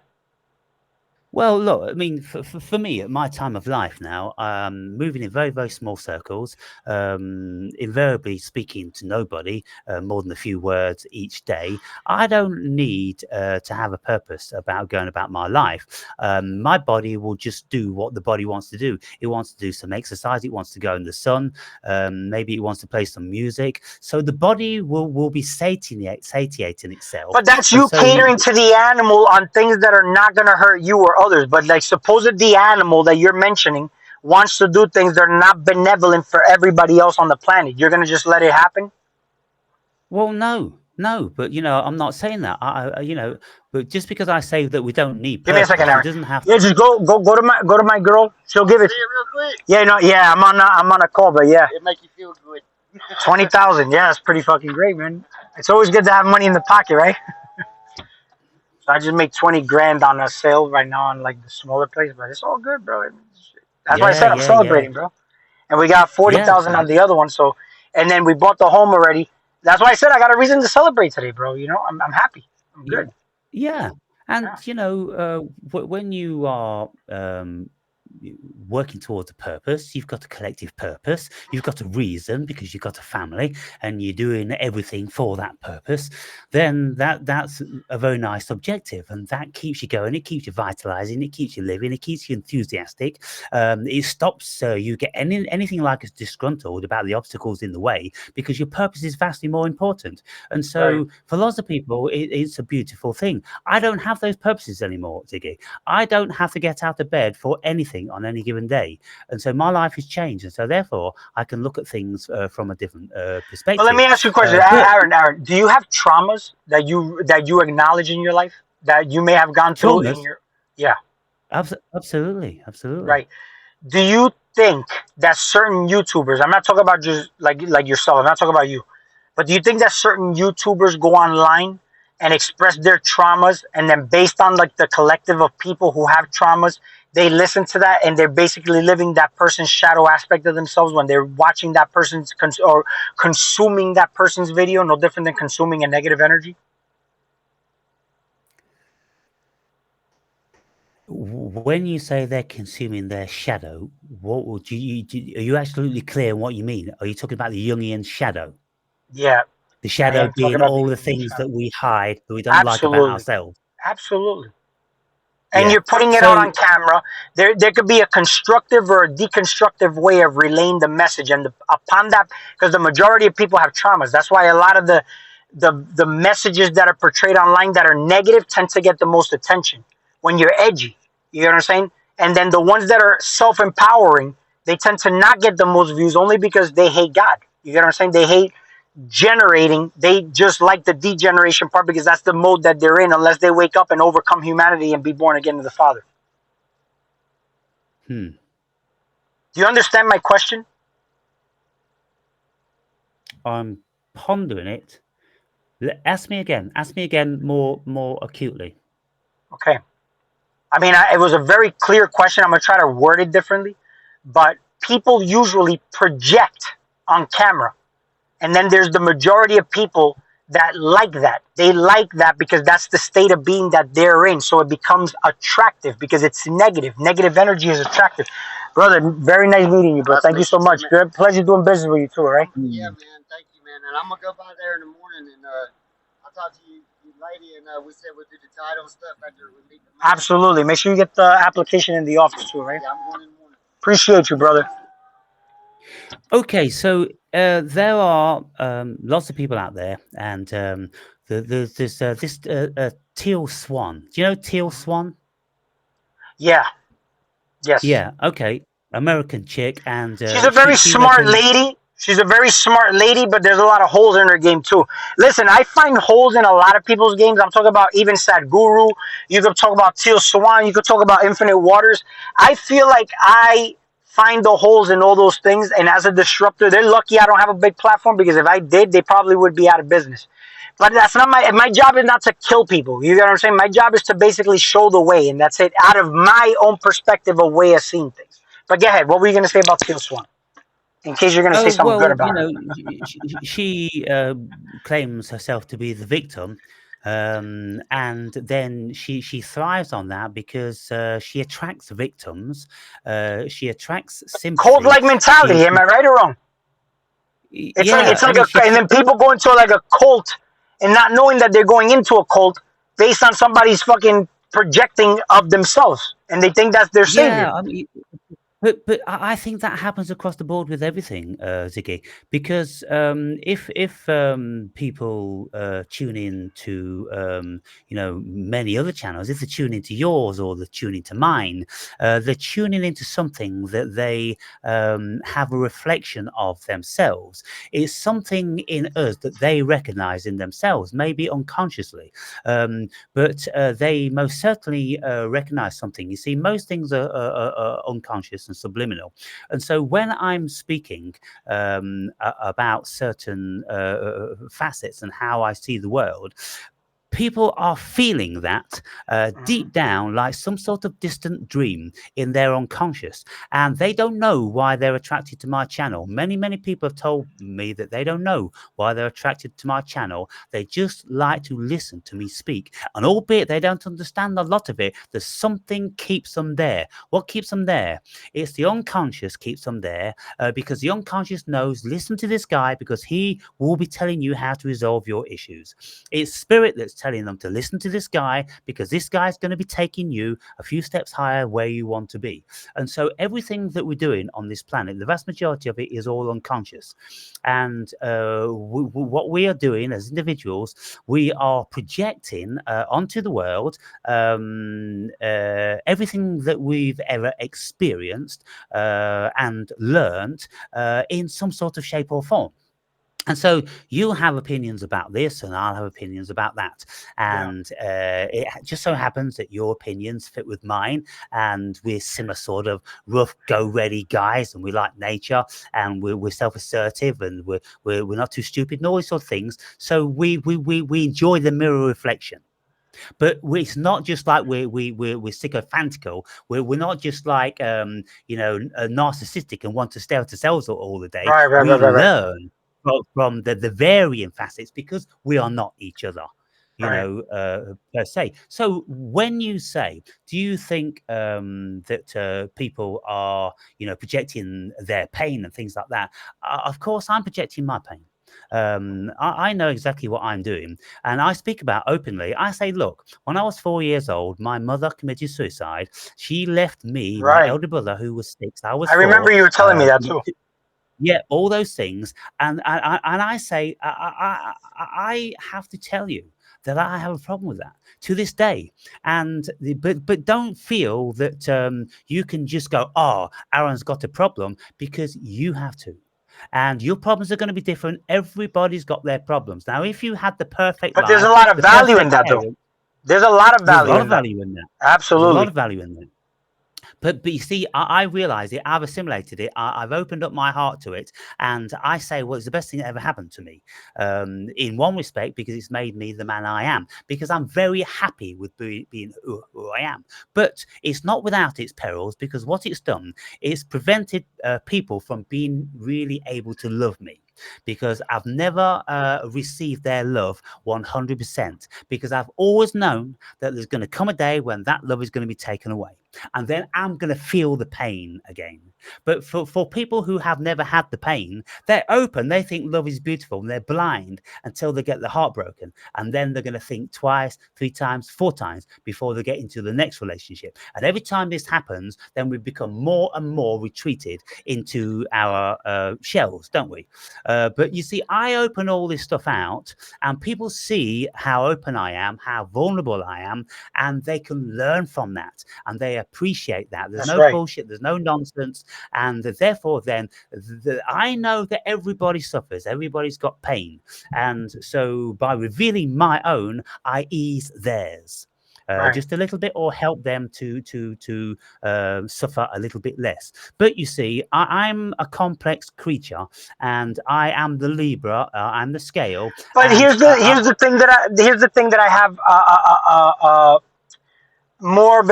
Speaker 1: well, look, I mean, for me, at my time of life now, moving in very, very small circles, invariably speaking to nobody more than a few words each day. I don't need to have a purpose about going about my life. My body will just do what the body wants to do. It wants to do some exercise. It wants to go in the sun. Maybe it wants to play some music. So the body will be satiating itself.
Speaker 2: But that's
Speaker 1: And
Speaker 2: you
Speaker 1: so
Speaker 2: catering to the animal on things that are not going to hurt you or others. But like, suppose that the animal that you're mentioning wants to do things that are not benevolent for everybody else on the planet. You're going to just let it happen?
Speaker 1: well, no, but I'm not saying that. But just because I say that we don't need
Speaker 2: Give me a second,
Speaker 1: purpose, it
Speaker 2: Aaron.
Speaker 1: doesn't have
Speaker 2: Yeah,
Speaker 1: to.
Speaker 2: just go to my girl. She'll give it.
Speaker 3: Say it real quick.
Speaker 2: Yeah, no, yeah, I'm on a call, but yeah,
Speaker 3: It make you feel good.
Speaker 2: 20,000. Yeah, that's pretty fucking great, man. It's always good to have money in the pocket, right? So I just make 20 grand on a sale right now on like the smaller place, but it's all good, bro. That's why I
Speaker 1: Yeah,
Speaker 2: said I'm
Speaker 1: yeah, yeah,
Speaker 2: celebrating, bro. And we got forty
Speaker 1: yeah,
Speaker 2: thousand on the other one, so and then we bought the home already. That's why I said I got a reason to celebrate today, bro. I'm happy. I'm
Speaker 1: yeah,
Speaker 2: good.
Speaker 1: yeah. And
Speaker 2: Yeah.
Speaker 1: when you are working towards a purpose, you've got a collective purpose, you've got a reason because you've got a family and you're doing everything for that purpose, then that's a very nice objective, and that keeps you going, it keeps you vitalizing, it keeps you living, it keeps you enthusiastic. It stops you get anything like as disgruntled about the obstacles in the way because your purpose is vastly more important. And
Speaker 2: Right.
Speaker 1: so for lots of people it's a beautiful thing. I don't have those purposes anymore, Ziggy. I don't have to get out of bed for anything on any given day. And so my life has changed. And so therefore I can look at things from a different
Speaker 2: But let
Speaker 1: perspective.
Speaker 2: me ask you a question,
Speaker 1: But
Speaker 2: Aaron. Do you have traumas that you acknowledge in your life that you may have gone through in
Speaker 1: traumas,
Speaker 2: your? Yeah.
Speaker 1: absolutely, absolutely.
Speaker 2: Right. Do you think that certain YouTubers, I'm not talking about just like yourself, I'm not talking about you, but do you think that certain YouTubers go online and express their traumas, and then based on like the collective of people who have traumas, they listen to that and they're basically living that person's shadow aspect of themselves when they're watching that person's or consuming that person's video, no different than consuming a negative energy?
Speaker 1: When you say they're consuming their shadow, what would are you absolutely clear on what you mean? Are you talking about the Jungian shadow?
Speaker 2: Yeah,
Speaker 1: The
Speaker 2: I
Speaker 1: shadow
Speaker 2: am talking
Speaker 1: being
Speaker 2: about the
Speaker 1: all the
Speaker 2: Jungian
Speaker 1: things
Speaker 2: shadow.
Speaker 1: that we hide, that we don't like about
Speaker 2: Absolutely,
Speaker 1: ourselves.
Speaker 2: absolutely. And
Speaker 1: Yeah.
Speaker 2: you're putting it out
Speaker 1: So,
Speaker 2: on camera. There could be a constructive or a deconstructive way of relaying the message, and upon that, because the majority of people have traumas. That's why a lot of the messages that are portrayed online that are negative tend to get the most attention when you're edgy. You know what I'm saying? And then the ones that are self-empowering, they tend to not get the most views only because they hate God. You get what I'm saying? They hate generating. They just like the degeneration part because that's the mode that they're in unless they wake up and overcome humanity and be born again to the Father.
Speaker 1: hmm,
Speaker 2: Do you understand my question?
Speaker 1: I'm pondering it. Ask me again. Ask me again more acutely.
Speaker 2: Okay. I mean, it was a very clear question. I'm going to try to word it differently. But people usually project on camera. And then there's the majority of people that like that. They like that because that's the state of being that they're in. So it becomes attractive because it's negative. Negative energy is attractive. Brother, very nice meeting you, bro.
Speaker 3: Nice
Speaker 2: Thank you
Speaker 3: meeting
Speaker 2: so
Speaker 3: you too,
Speaker 2: much.
Speaker 3: man.
Speaker 2: Good pleasure doing business with you too, all right?
Speaker 3: Yeah,
Speaker 1: Hmm.
Speaker 3: man. Thank you, man. And I'm gonna go by there in the morning, and I'll talk to you lady, and we said we'll do the title stuff after we meet the man.
Speaker 2: Absolutely. Make sure you get the application in the office too, all right?
Speaker 3: Yeah, I'm going in the morning.
Speaker 2: Appreciate you, brother.
Speaker 1: Okay, so there are lots of people out there, and there's this teal swan. Do you know teal swan?
Speaker 2: Yeah. Yes.
Speaker 1: Yeah. Okay. American chick, and
Speaker 2: She's a
Speaker 1: she
Speaker 2: very
Speaker 1: she
Speaker 2: smart
Speaker 1: reckons.
Speaker 2: lady. She's a very smart lady, but there's a lot of holes in her game too. Listen, I find holes in a lot of people's games. I'm talking about even Sadhguru. You could talk about Teal Swan. You could talk about Infinite Waters. I feel like I find the holes in all those things. And as a disruptor, they're lucky I don't have a big platform because if I did, they probably would be out of business. But that's not my job is not to kill people. You know what I'm saying? My job is to basically show the way, and that's it. Out of my own perspective, a way of seeing things. But go ahead. What were you going to say about Teal Swan? In case you're going to say
Speaker 1: Oh
Speaker 2: something good
Speaker 1: well,
Speaker 2: about her.
Speaker 1: she claims herself to be the victim, and then she thrives on that because she attracts victims, she attracts
Speaker 2: Cult
Speaker 1: sympathy.
Speaker 2: like mentality. Am I right or wrong?
Speaker 1: Yeah,
Speaker 2: It's
Speaker 1: I
Speaker 2: like
Speaker 1: mean,
Speaker 2: a and then people go into like a cult and not knowing that they're going into a cult based on somebody's fucking projecting of themselves, and they think that's their savior.
Speaker 1: yeah, I mean, but I think that happens across the board with everything, Ziggy, because if people tune in to many other channels, if they tune into yours or they tune into mine, they're tuning into something that they have a reflection of themselves. It's something in us that they recognize in themselves, maybe unconsciously, but they most certainly recognize something. You see, most things are unconscious and subliminal. And so when I'm speaking about certain facets and how I see the world, people are feeling that
Speaker 2: Mhm.
Speaker 1: deep down, like some sort of distant dream in their unconscious, and they don't know why they're attracted to my channel. Many people have told me that they don't know why they're attracted to my channel. They just like to listen to me speak, and albeit they don't understand a lot of it, there's something keeps them there. What keeps them there? It's the unconscious keeps them there, because the unconscious knows, listen to this guy because he will be telling you how to resolve your issues. It's spirit that's telling them to listen to this guy because this guy's going to be taking you a few steps higher where you want to be. And so everything that we're doing on this planet, the vast majority of it is all unconscious. And what we are doing as individuals, we are projecting onto the world everything that we've ever experienced and learned in some sort of shape or form. And so you'll have opinions about this, and I'll have opinions about that.
Speaker 2: Yeah.
Speaker 1: And it just so happens that your opinions fit with mine, and we're similar sort of rough, go-ready guys, and we like nature, and we're self-assertive, and we're not too stupid, and all these sort of things. So we enjoy the mirror reflection. But it's not just like we're sycophantical. We're not just like narcissistic and want to stare at ourselves all the day.
Speaker 2: Right, right,
Speaker 1: We
Speaker 2: right, right, right.
Speaker 1: learn from the varying facets because we are not each other,
Speaker 2: Right.
Speaker 1: per se. So when you say, do you think that people are, projecting their pain and things like that? Of course, I'm projecting my pain. I know exactly what I'm doing, and I speak about openly. I say, look, when I was 4 years old, my mother committed suicide. She left me, my
Speaker 2: Right.
Speaker 1: elder brother, who was 6. I was
Speaker 2: I
Speaker 1: 4.
Speaker 2: remember you were telling me that too.
Speaker 1: Yeah, all those things, and I say, I have to tell you that I have a problem with that to this day, but don't feel that you can just go, oh, Aaron's got a problem, because you have to. And your problems are going to be different. Everybody's got their problems. Now, if you had the perfect
Speaker 2: But there's a
Speaker 1: life,
Speaker 2: lot of
Speaker 1: the
Speaker 2: value in
Speaker 1: perfect
Speaker 2: that, though.
Speaker 1: parent,
Speaker 2: There's a lot of
Speaker 1: there's a
Speaker 2: value
Speaker 1: lot of
Speaker 2: in that.
Speaker 1: value in that. There's a lot
Speaker 2: Absolutely.
Speaker 1: of value in that. But you see, I realize it. I've assimilated it. I've opened up my heart to it, and I say, well, it's the best thing that ever happened to me. In one respect, because it's made me the man I am. Because I'm very happy with being who I am. But it's not without its perils, because what it's done is prevented people from being really able to love me. Because I've never received their love 100%. Because I've always known that there's going to come a day when that love is going to be taken away. And then I'm going to feel the pain again. But for people who have never had the pain, they're open. They think love is beautiful, and they're blind until they get their heart broken. And then they're going to think twice, 3 times, 4 times before they get into the next relationship. And every time this happens, then we become more and more retreated into our shells, don't we? But you see, I open all this stuff out, and people see how open I am, how vulnerable I am, and they can learn from that, and they appreciate that. There's
Speaker 2: That's
Speaker 1: no
Speaker 2: right.
Speaker 1: bullshit, there's no nonsense, and therefore then I know that everybody suffers, everybody's got pain, and so by revealing my own, I ease theirs.
Speaker 2: Right.
Speaker 1: Just a little bit, or help them to suffer a little bit less. But you see, I'm a complex creature, and I am the Libra. I'm the scale.
Speaker 2: But
Speaker 1: And
Speaker 2: here's the thing that I have more of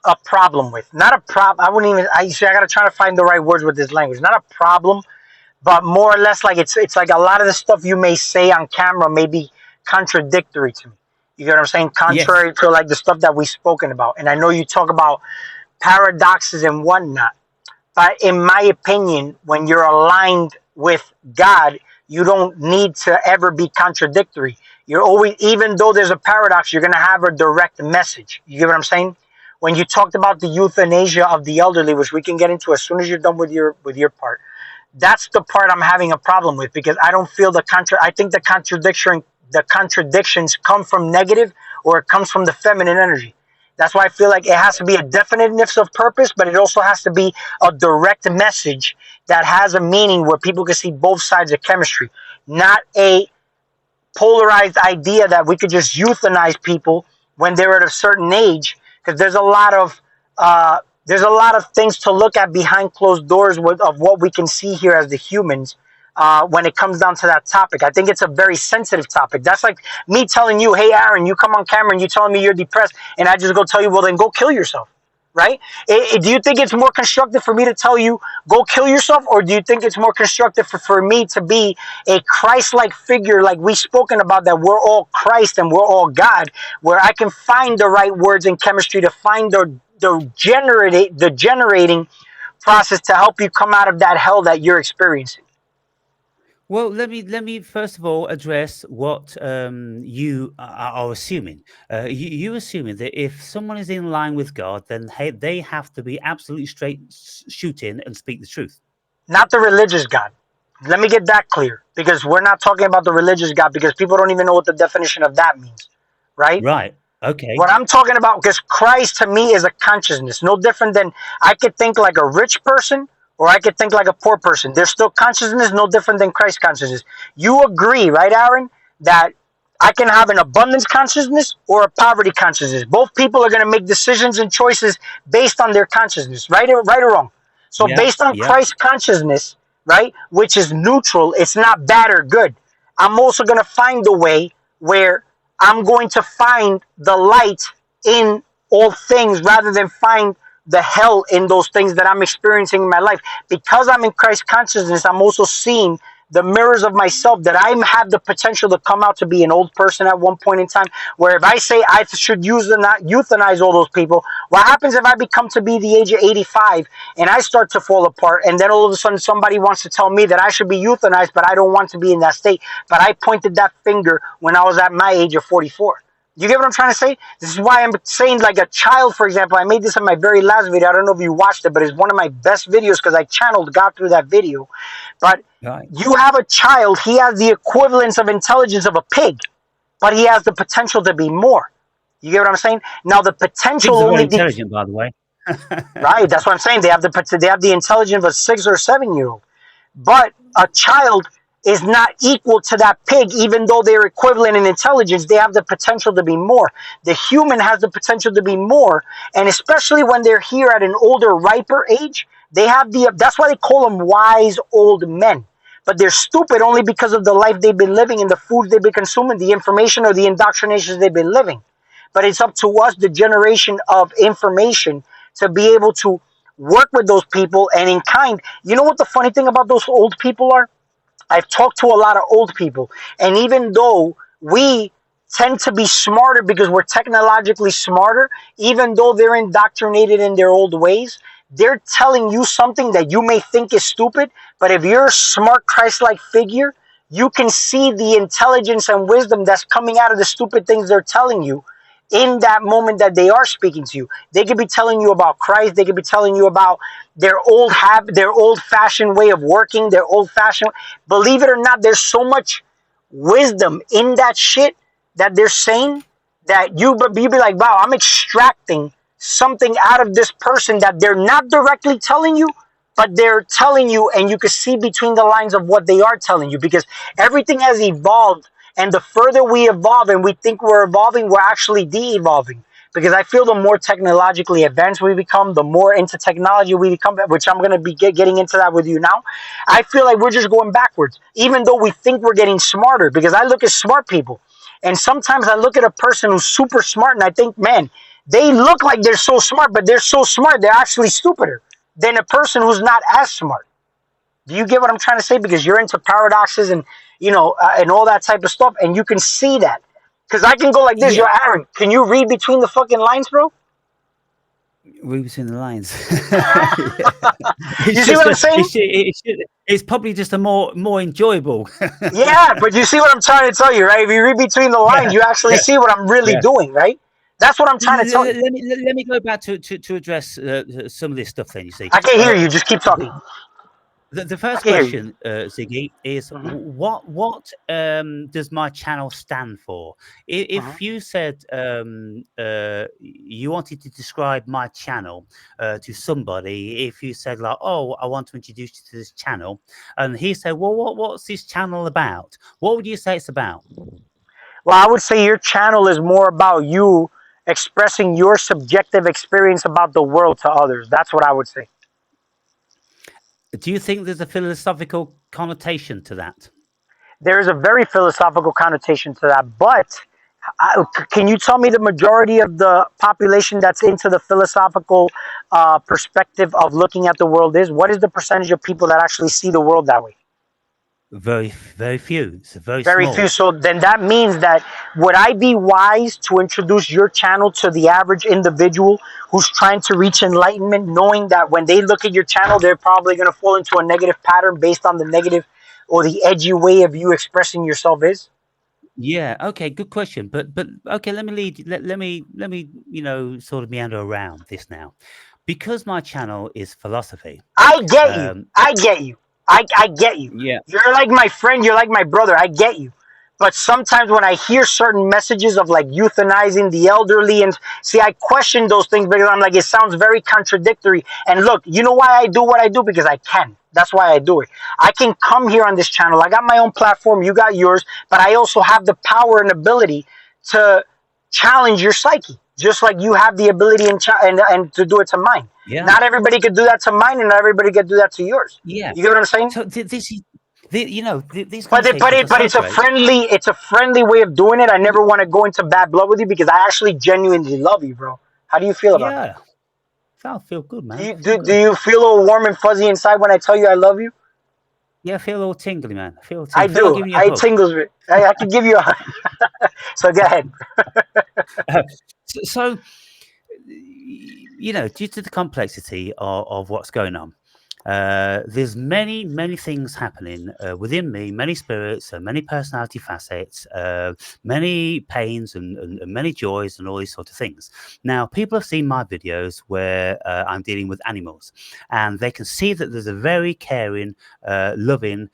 Speaker 2: a problem with. Not a problem. I wouldn't even. I see. I gotta try to find the right words with this language. Not a problem, but more or less like it's like a lot of the stuff you may say on camera may be contradictory to me. You get what I'm saying?
Speaker 1: yes,
Speaker 2: Contrary to like the stuff that we've spoken about. And I know you talk about paradoxes and whatnot. But in my opinion, when you're aligned with God, you don't need to ever be contradictory. You're always, even though there's a paradox, you're going to have a direct message. You get what I'm saying? When you talked about the euthanasia of the elderly, which we can get into as soon as you're done with your part, that's the part I'm having a problem with, because I don't feel I think the contradictions come from negative, or it comes from the feminine energy. That's why I feel like it has to be a definiteness of purpose, but it also has to be a direct message that has a meaning where people can see both sides of chemistry, not a polarized idea that we could just euthanize people when they're at a certain age, because there's a lot of things to look at behind closed doors of what we can see here as the humans. When it comes down to that topic, I think it's a very sensitive topic. That's like me telling you, hey, Aaron, you come on camera and you telling me you're depressed, and I just go tell you, well, then go kill yourself. Right? Do you think it's more constructive for me to tell you, go kill yourself? Or do you think it's more constructive for me to be a Christ-like figure, like we've spoken about, that we're all Christ and we're all God, where I can find the right words in chemistry to find the generating process to help you come out of that hell that you're experiencing?
Speaker 1: well, let me first of all address what you are assuming. You assuming that if someone is in line with God, then they have to be absolutely straight shooting and speak the truth.
Speaker 2: Not the religious God. Let me get that clear, because we're not talking about the religious God, because people don't even know what the definition of that means, right?
Speaker 1: Right. Okay.
Speaker 2: What I'm talking about, because Christ to me is a consciousness, no different than I could think like a rich person or I could think like a poor person. There's still consciousness, no different than Christ consciousness. You agree, right, Aaron, that I can have an abundance consciousness or a poverty consciousness. Both people are going to make decisions and choices based on their consciousness, right or wrong. So
Speaker 1: Yeah,
Speaker 2: based on
Speaker 1: yeah.
Speaker 2: Christ consciousness, right, which is neutral, it's not bad or good. I'm also going to find a way where I'm going to find the light in all things rather than find the hell in those things that I'm experiencing in my life. Because I'm in Christ consciousness, I'm also seeing the mirrors of myself that I have the potential to come out to be an old person at one point in time. Where if I say I should euthanize all those people, what happens if I become to be the age of 85 and I start to fall apart, and then all of a sudden somebody wants to tell me that I should be euthanized, but I don't want to be in that state. But I pointed that finger when I was at my age of 44. You get what I'm trying to say? This is why I'm saying, like a child, for example. I made this in my very last video. I don't know if you watched it, but it's one of my best videos because I channeled God through that video. But
Speaker 1: Right.
Speaker 2: you have a child, he has the equivalence of intelligence of a pig, but he has the potential to be more. You get what I'm saying? Now the potential
Speaker 1: Pigs are very
Speaker 2: only
Speaker 1: intelligent, by the way.
Speaker 2: right. That's what I'm saying. They have the intelligence of a 6 or 7 year old. But a child is not equal to that pig, even though they're equivalent in intelligence. They have the potential to be more. The human has the potential to be more, and especially when they're here at an older, riper age, they have the. That's why they call them wise old men. But they're stupid only because of the life they've been living and the foods they've been consuming, the information or the indoctrinations they've been living. But it's up to us, the generation of information, to be able to work with those people and in kind. You know what the funny thing about those old people are? I've talked to a lot of old people, and even though we tend to be smarter because we're technologically smarter, even though they're indoctrinated in their old ways, they're telling you something that you may think is stupid, but if you're a smart Christ-like figure, you can see the intelligence and wisdom that's coming out of the stupid things they're telling you in that moment that they are speaking to you. They could be telling you about Christ. They could be telling you about their old habit, their old-fashioned way of working, their old-fashioned. Believe it or not, there's so much wisdom in that shit that they're saying that you be like, wow, I'm extracting something out of this person that they're not directly telling you, but they're telling you, and you can see between the lines of what they are telling you, because everything has evolved, and the further we evolve and we think we're evolving, we're actually de-evolving. Because I feel the more technologically advanced we become, the more into technology we become, which I'm going to be getting into that with you now. I feel like we're just going backwards, even though we think we're getting smarter. Because I look at smart people, and sometimes I look at a person who's super smart, and I think, man, they look like they're so smart, but they're so smart, they're actually stupider than a person who's not as smart. Do you get what I'm trying to say? Because you're into paradoxes and and all that type of stuff, and you can see that. Because I can go like this.
Speaker 1: Yeah,
Speaker 2: Yo, Aaron, can you read between the fucking lines, bro?
Speaker 1: read between the lines. Yeah.
Speaker 2: You
Speaker 1: It's
Speaker 2: see
Speaker 1: just
Speaker 2: what I'm saying?
Speaker 1: it's probably just a more enjoyable.
Speaker 2: Yeah, but you see what I'm trying to tell you, right? If you read between the
Speaker 1: Yeah,
Speaker 2: lines, you actually
Speaker 1: yeah,
Speaker 2: see what I'm really
Speaker 1: yeah.
Speaker 2: doing, right? That's what I'm trying to tell you.
Speaker 1: Let me go back to address some of this stuff. Then you see,
Speaker 2: I can hear you. Just keep talking.
Speaker 1: the
Speaker 2: I
Speaker 1: first
Speaker 2: can hear you.
Speaker 1: question, Ziggy, is
Speaker 2: Hmm.
Speaker 1: what does my channel stand for?
Speaker 2: Hmm.
Speaker 1: If you said you wanted to describe my channel to somebody, if you said like, oh, I want to introduce you to this channel, and he said, well, what's this channel about? What would you say it's about?
Speaker 2: Well, I would say your channel is more about you expressing your subjective experience about the world to others. That's what I would say.
Speaker 1: Do you think there's a philosophical connotation to that?
Speaker 2: There is a very philosophical connotation to that, but can you tell me the majority of the population that's into the philosophical perspective of looking at the world is? What is the percentage of people that actually see the world that way?
Speaker 1: Very few. It's very
Speaker 2: Very few.
Speaker 1: small.
Speaker 2: So then that means that would I be wise to introduce your channel to the average individual who's trying to reach enlightenment, knowing that when they look at your channel, they're probably going to fall into a negative pattern based on the negative or the edgy way of you expressing yourself is?
Speaker 1: Yeah. Okay. Good question. But okay. Let me lead. Let me sort of meander around this now, because my channel is philosophy.
Speaker 2: I get you.
Speaker 1: Um.
Speaker 2: I get you. I get you.
Speaker 1: Yeah.
Speaker 2: You're like my friend. You're like my brother. I get you. But sometimes when I hear certain messages of like euthanizing the elderly, and see, I question those things because I'm like, it sounds very contradictory. And look, you know why I do what I do? Because I can. That's why I do it. I can come here on this channel. I got my own platform. You got yours. But I also have the power and ability to challenge your psyche, just like you have the ability and to do it to mine.
Speaker 1: Yeah.
Speaker 2: Not everybody could do that to mine, and not everybody could do that to yours.
Speaker 1: Yeah.
Speaker 2: You get what I'm saying?
Speaker 1: So this is, these
Speaker 2: But
Speaker 1: conversations are so
Speaker 2: it's a
Speaker 1: great.
Speaker 2: friendly way of doing it. I never want to go into bad blood with you because I actually genuinely love you, bro. How do you feel about that?
Speaker 1: Yeah. I feel good,
Speaker 2: Do
Speaker 1: man.
Speaker 2: you
Speaker 1: I feel
Speaker 2: do, do
Speaker 1: good.
Speaker 2: you feel all warm and fuzzy inside when I tell you I love you?
Speaker 1: Yeah, I feel all tingly, man. I feel all
Speaker 2: I
Speaker 1: tingly. I feel like
Speaker 2: do.
Speaker 1: giving you a
Speaker 2: I
Speaker 1: hug.
Speaker 2: tingles. I could give you a. So go ahead.
Speaker 1: So, due to the complexity of what's going on, there's many things happening within me, many spirits, many personality facets, many pains and many joys and all these sort of things. Now, people have seen my videos where I'm dealing with animals, and they can see that there's a very caring, loving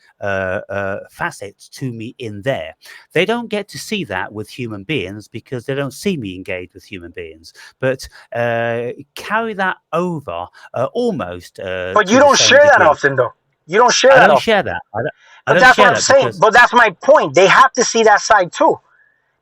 Speaker 1: facet to me in there. They don't get to see that with human beings because they don't see me engage with human beings, but carry that over almost
Speaker 2: But
Speaker 1: to
Speaker 2: you
Speaker 1: the
Speaker 2: don't
Speaker 1: same
Speaker 2: share that
Speaker 1: degree.
Speaker 2: often, though. You don't share
Speaker 1: I
Speaker 2: that
Speaker 1: don't
Speaker 2: often.
Speaker 1: share that. I
Speaker 2: But
Speaker 1: don't
Speaker 2: that's what
Speaker 1: share
Speaker 2: I'm
Speaker 1: that
Speaker 2: saying.
Speaker 1: because,
Speaker 2: But that's my point. They have to see that side too.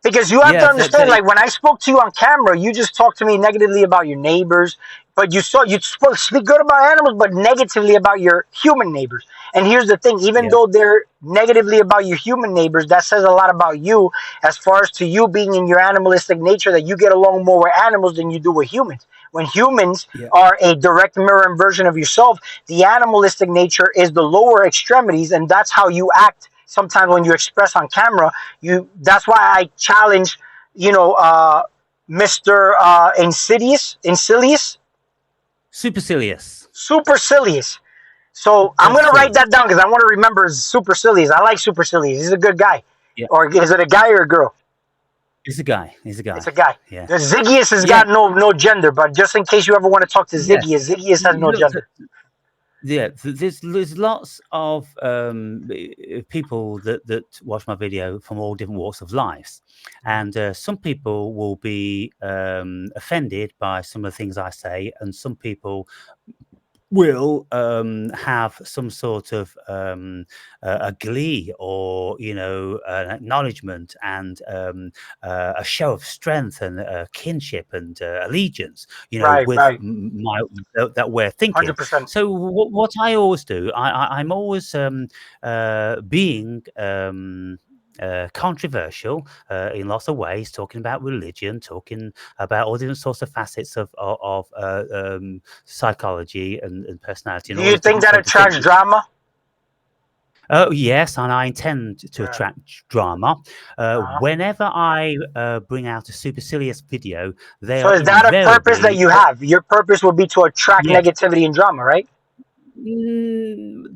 Speaker 2: Because you have to
Speaker 1: yeah,
Speaker 2: understand, like when I spoke to you on camera, you just talked to me negatively about your neighbors, but you speak good about animals, but negatively about your human neighbors. And here's the thing: even
Speaker 1: yeah,
Speaker 2: though they're negatively about your human neighbors, that says a lot about you, as far as to you being in your animalistic nature, that you get along more with animals than you do with humans. When humans
Speaker 1: yeah,
Speaker 2: are a direct mirror and version of yourself, the animalistic nature is the lower extremities, and that's how you act. Sometimes when you express on camera, that's why I challenge, you know, Mr. Insidious,
Speaker 1: supercilious,
Speaker 2: Supercilious. So I'm
Speaker 1: Dr.
Speaker 2: gonna write
Speaker 1: Silly.
Speaker 2: that down because I want to remember Supercilious. I like Supercilious. He's a good guy.
Speaker 1: Yeah,
Speaker 2: Or is it a guy or a girl?
Speaker 1: he's a guy. He's a
Speaker 2: It's
Speaker 1: guy.
Speaker 2: a guy.
Speaker 1: Yeah,
Speaker 2: The Ziggius has
Speaker 1: yeah,
Speaker 2: got no gender, but just in case you ever want to talk to
Speaker 1: yeah.
Speaker 2: Ziggius has no
Speaker 1: Look,
Speaker 2: gender.
Speaker 1: yeah, there's lots of people that watch my video from all different walks of life, and some people will be offended by some of the things I say, and some people will have some sort of a glee or an acknowledgement and a show of strength and kinship and allegiance
Speaker 2: Right,
Speaker 1: with
Speaker 2: right.
Speaker 1: my that we're thinking.
Speaker 2: 100%.
Speaker 1: So what I always do, I'm always being controversial in lots of ways, talking about religion, talking about all different sorts of facets of psychology and personality and
Speaker 2: Do
Speaker 1: all
Speaker 2: you
Speaker 1: those
Speaker 2: think
Speaker 1: different
Speaker 2: that
Speaker 1: sort of
Speaker 2: attracts
Speaker 1: things.
Speaker 2: drama?
Speaker 1: Oh yes, and I intend to
Speaker 2: Yeah.
Speaker 1: attract drama.
Speaker 2: Uh-huh.
Speaker 1: Whenever I bring out a supercilious video, they
Speaker 2: So
Speaker 1: are
Speaker 2: is that a purpose that
Speaker 1: invariably
Speaker 2: you have? Your purpose would be to attract
Speaker 1: yes.
Speaker 2: negativity and drama, right?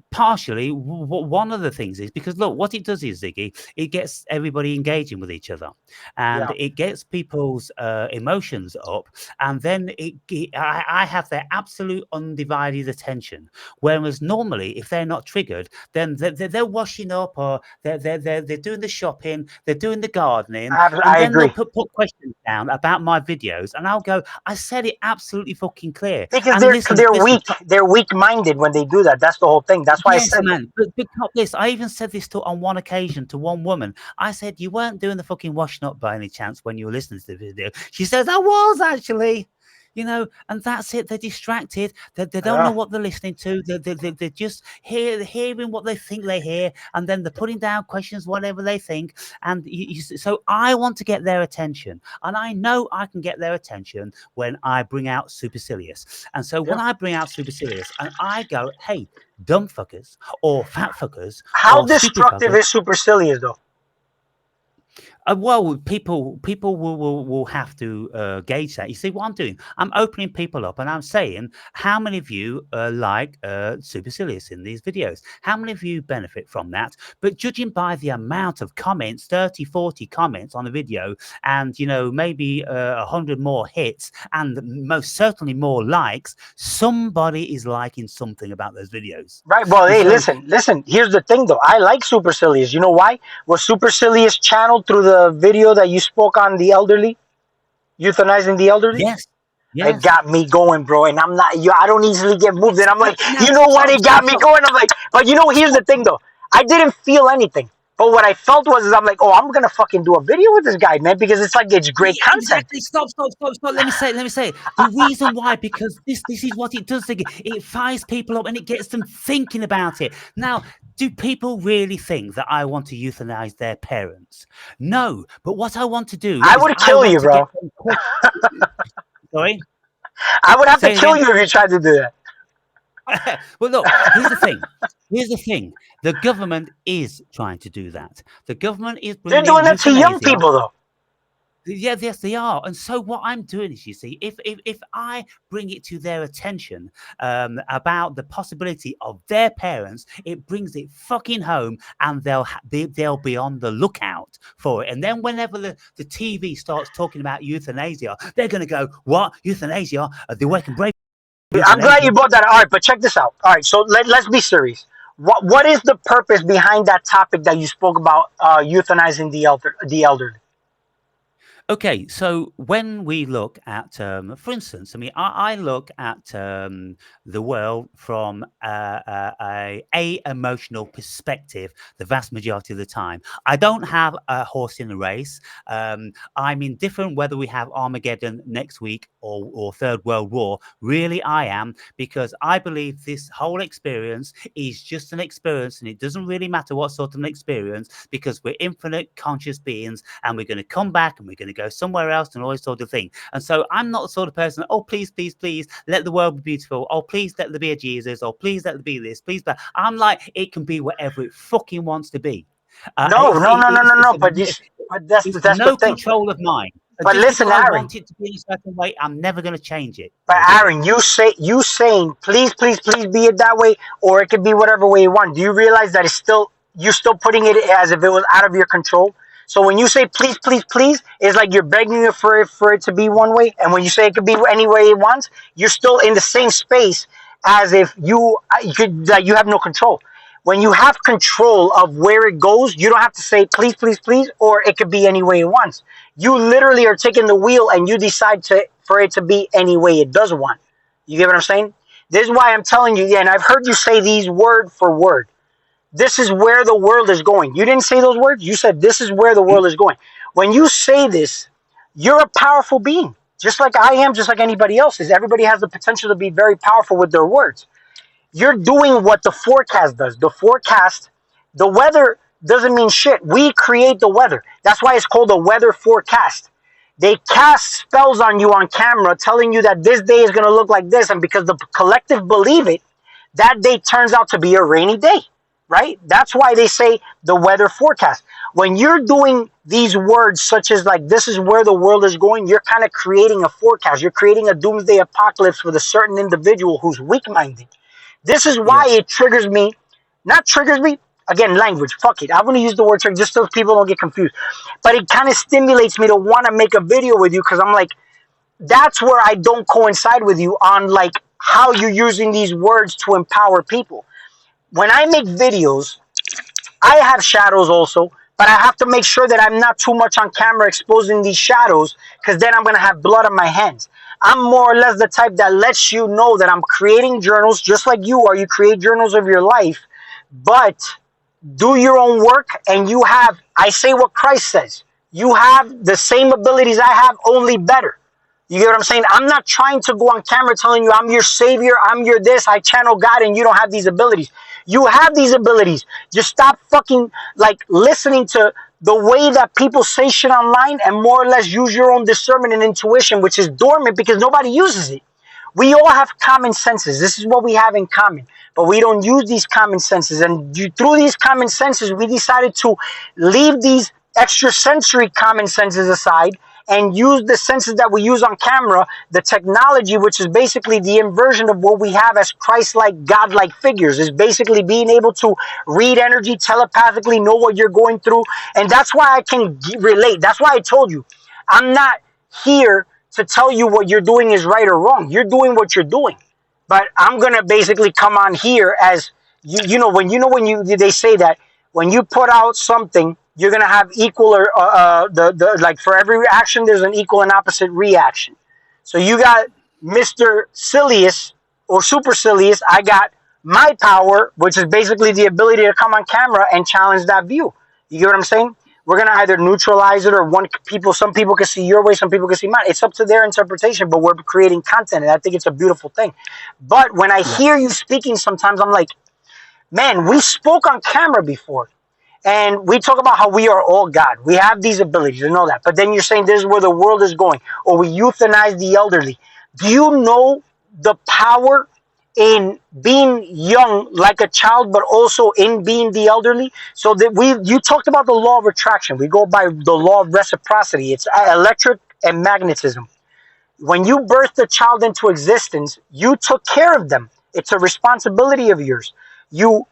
Speaker 1: Partially, one of the things is because look, what it does is Ziggy, it gets everybody engaging with each other, and
Speaker 2: Yeah.
Speaker 1: it gets people's emotions up, and then I have their absolute undivided attention. Whereas normally, if they're not triggered, then they're washing up or they're doing the shopping, they're doing the gardening, and
Speaker 2: I
Speaker 1: then they'll
Speaker 2: agree.
Speaker 1: put questions down about my videos, and I'll go, I said it absolutely fucking clear,
Speaker 2: Because
Speaker 1: and listen,
Speaker 2: they're
Speaker 1: listen.
Speaker 2: weak. They're weak minded when they do that. That's the whole thing. That's why I
Speaker 1: Yes,
Speaker 2: said
Speaker 1: man. But not this. I even said this to on one occasion to one woman. I said, "You weren't doing the fucking washing up by any chance when you were listening to the video." She says, "I was actually." And that's it. They're distracted. They don't know
Speaker 2: yeah.
Speaker 1: what they're listening to. They're just hearing what they think they hear, and then they're putting down questions, whatever they think. And so I want to get their attention, and I know I can get their attention when I bring out supercilious. And so when
Speaker 2: Yeah.
Speaker 1: I bring out supercilious, and I go, "Hey, dumb fuckers or fat fuckers
Speaker 2: How
Speaker 1: or stupid
Speaker 2: destructive
Speaker 1: fuckers."
Speaker 2: is supercilious though?
Speaker 1: Well, people will have to gauge that. You see, what I'm doing, I'm opening people up and I'm saying, how many of you like supercilious in these videos? How many of you benefit from that? But judging by the amount of comments, 30, 40 comments on the video, and maybe 100 more hits, and most certainly more likes, somebody is liking something about those videos.
Speaker 2: Right. Well,
Speaker 1: And
Speaker 2: hey,
Speaker 1: so,
Speaker 2: listen. Here's the thing, though. I like Supercilious. You know why? Was Supercilious channeled through the video that you spoke on the elderly, euthanizing the elderly?
Speaker 1: yes,
Speaker 2: It
Speaker 1: yes.
Speaker 2: got me going, bro. And I'm not, I don't easily get moved. And I'm like,
Speaker 1: Now,
Speaker 2: you know what?
Speaker 1: stop,
Speaker 2: It got
Speaker 1: stop,
Speaker 2: me
Speaker 1: stop,
Speaker 2: going. I'm like, but here's the
Speaker 1: stop.
Speaker 2: thing, though. I didn't feel anything. But what I felt was, is I'm like, oh, I'm gonna fucking do a video with this guy, man, because it's like it's great
Speaker 1: Yeah,
Speaker 2: content.
Speaker 1: exactly. Stop, stop, stop, stop. Let me say. The reason why, because this is what it does. It fires people up and it gets them thinking about it. Now, do people really think that I want to euthanize their parents? No. But what I want to do
Speaker 2: I
Speaker 1: is
Speaker 2: would
Speaker 1: I
Speaker 2: kill
Speaker 1: want
Speaker 2: you,
Speaker 1: to get
Speaker 2: bro.
Speaker 1: them Sorry?
Speaker 2: I would have to
Speaker 1: Say it
Speaker 2: kill
Speaker 1: again.
Speaker 2: you if you tried to do that.
Speaker 1: Well, look, here's the thing. Here's the thing. The government is trying to do that. The government is
Speaker 2: They're
Speaker 1: bringing in
Speaker 2: doing that to young
Speaker 1: euthanasia.
Speaker 2: people, though.
Speaker 1: Yeah, yes, they are. And so what I'm doing is, you see, if I bring it to their attention about the possibility of their parents, it brings it fucking home, and they'll be on the lookout for it. And then whenever the TV starts talking about euthanasia, they're going to go, "What euthanasia? The Wake and Brave
Speaker 2: I'm glad
Speaker 1: euthanasia."
Speaker 2: you brought that. All right, but check this out. All right, so let's be serious. What is the purpose behind that topic that you spoke about, euthanizing the elderly?
Speaker 1: Okay, so when we look at, for instance, I mean, I look at the world from a emotional perspective the vast majority of the time. I don't have a horse in the race. I'm indifferent whether we have Armageddon next week or Third World War. Really, I am, because I believe this whole experience is just an experience, and it doesn't really matter what sort of an experience, because we're infinite conscious beings, and we're going to come back and we're going to go somewhere else and all this sort of thing. And so I'm not the sort of person, oh, please, please, please, let the world be beautiful. Oh, please let there be a Jesus. Oh, please let there be this. Please. But I'm like, it can be whatever it fucking wants to be.
Speaker 2: No, no, no, no, no, no. But
Speaker 1: It's
Speaker 2: that's the
Speaker 1: no
Speaker 2: thing.
Speaker 1: control of mine. And
Speaker 2: But
Speaker 1: just because
Speaker 2: listen,
Speaker 1: I
Speaker 2: Aaron.
Speaker 1: want it to be in a certain way, I'm never going to change it.
Speaker 2: But
Speaker 1: Okay.
Speaker 2: Aaron, you saying please, please, please be it that way, or it could be whatever way you want. Do you realize that it's still you're still putting it as if it was out of your control? So when you say please, please, please, it's like you're begging it for it to be one way, and when you say it could be any way it wants, you're still in the same space as if you could that you have no control. When you have control of where it goes, you don't have to say please, please, please, or it could be any way it wants. You literally are taking the wheel and you decide to for it to be any way it does want. You get what I'm saying? This is why I'm telling you, yeah, and I've heard you say these word for word. This is where the world is going. You didn't say those words. You said this is where the world is going. When you say this, you're a powerful being, just like I am, just like anybody else is. Everybody has the potential to be very powerful with their words. You're doing what the forecast does. The weather doesn't mean shit. We create the weather. That's why it's called a weather forecast. They cast spells on you on camera telling you that this day is going to look like this. And because the collective believe it, that day turns out to be a rainy day, right? That's why they say the weather forecast. When you're doing these words, such as like, this is where the world is going, you're kind of creating a forecast. You're creating a doomsday apocalypse with a certain individual who's weak minded. This is why
Speaker 1: Yeah.
Speaker 2: it triggers me. Not triggers me. Again, language. Fuck it. I'm going to use the word trigger just so people don't get confused. But it kind of stimulates me to want to make a video with you because I'm like, that's where I don't coincide with you on like how you're using these words to empower people. When I make videos, I have shadows also, but I have to make sure that I'm not too much on camera exposing these shadows because then I'm going to have blood on my hands. I'm more or less the type that lets you know that I'm creating journals just like you are. You create journals of your life, but do your own work and you have, I say what Christ says, you have the same abilities I have, only better. You get what I'm saying? I'm not trying to go on camera telling you I'm your savior, I'm your this, I channel God and you don't have these abilities. You have these abilities. Just stop fucking like listening to the way that people say shit online and more or less use your own discernment and intuition, which is dormant because nobody uses it. We all have common senses. This is what we have in common. But we don't use these common senses. And through these common senses, we decided to leave these extrasensory common senses aside and use the senses that we use on camera, the technology, which is basically the inversion of what we have as Christ-like, God-like figures, is basically being able to read energy telepathically, know what you're going through. And that's why I can relate. That's why I told you, I'm not here to tell you what you're doing is right or wrong. You're doing what you're doing. But I'm going to basically come on here as, when they say that when you put out something, you're gonna have equal or the like for every action there's an equal and opposite reaction. So you got Mr. Silius or Supercilious. I got my power, which is basically the ability to come on camera and challenge that view. You get what I'm saying? We're gonna either neutralize it or some people can see your way, some people can see mine. It's up to their interpretation, but we're creating content, and I think it's a beautiful thing. But when I
Speaker 1: Yeah.
Speaker 2: hear you speaking, sometimes I'm like, man, we spoke on camera before. And we talk about how we are all God. We have these abilities, you know that. But then you're saying this is where the world is going, or we euthanize the elderly. Do you know the power in being young like a child, but also in being the elderly? So that you talked about the law of attraction. We go by the law of reciprocity. It's electric and magnetism. When you birthed a child into existence, you took care of them. It's a responsibility of yours. You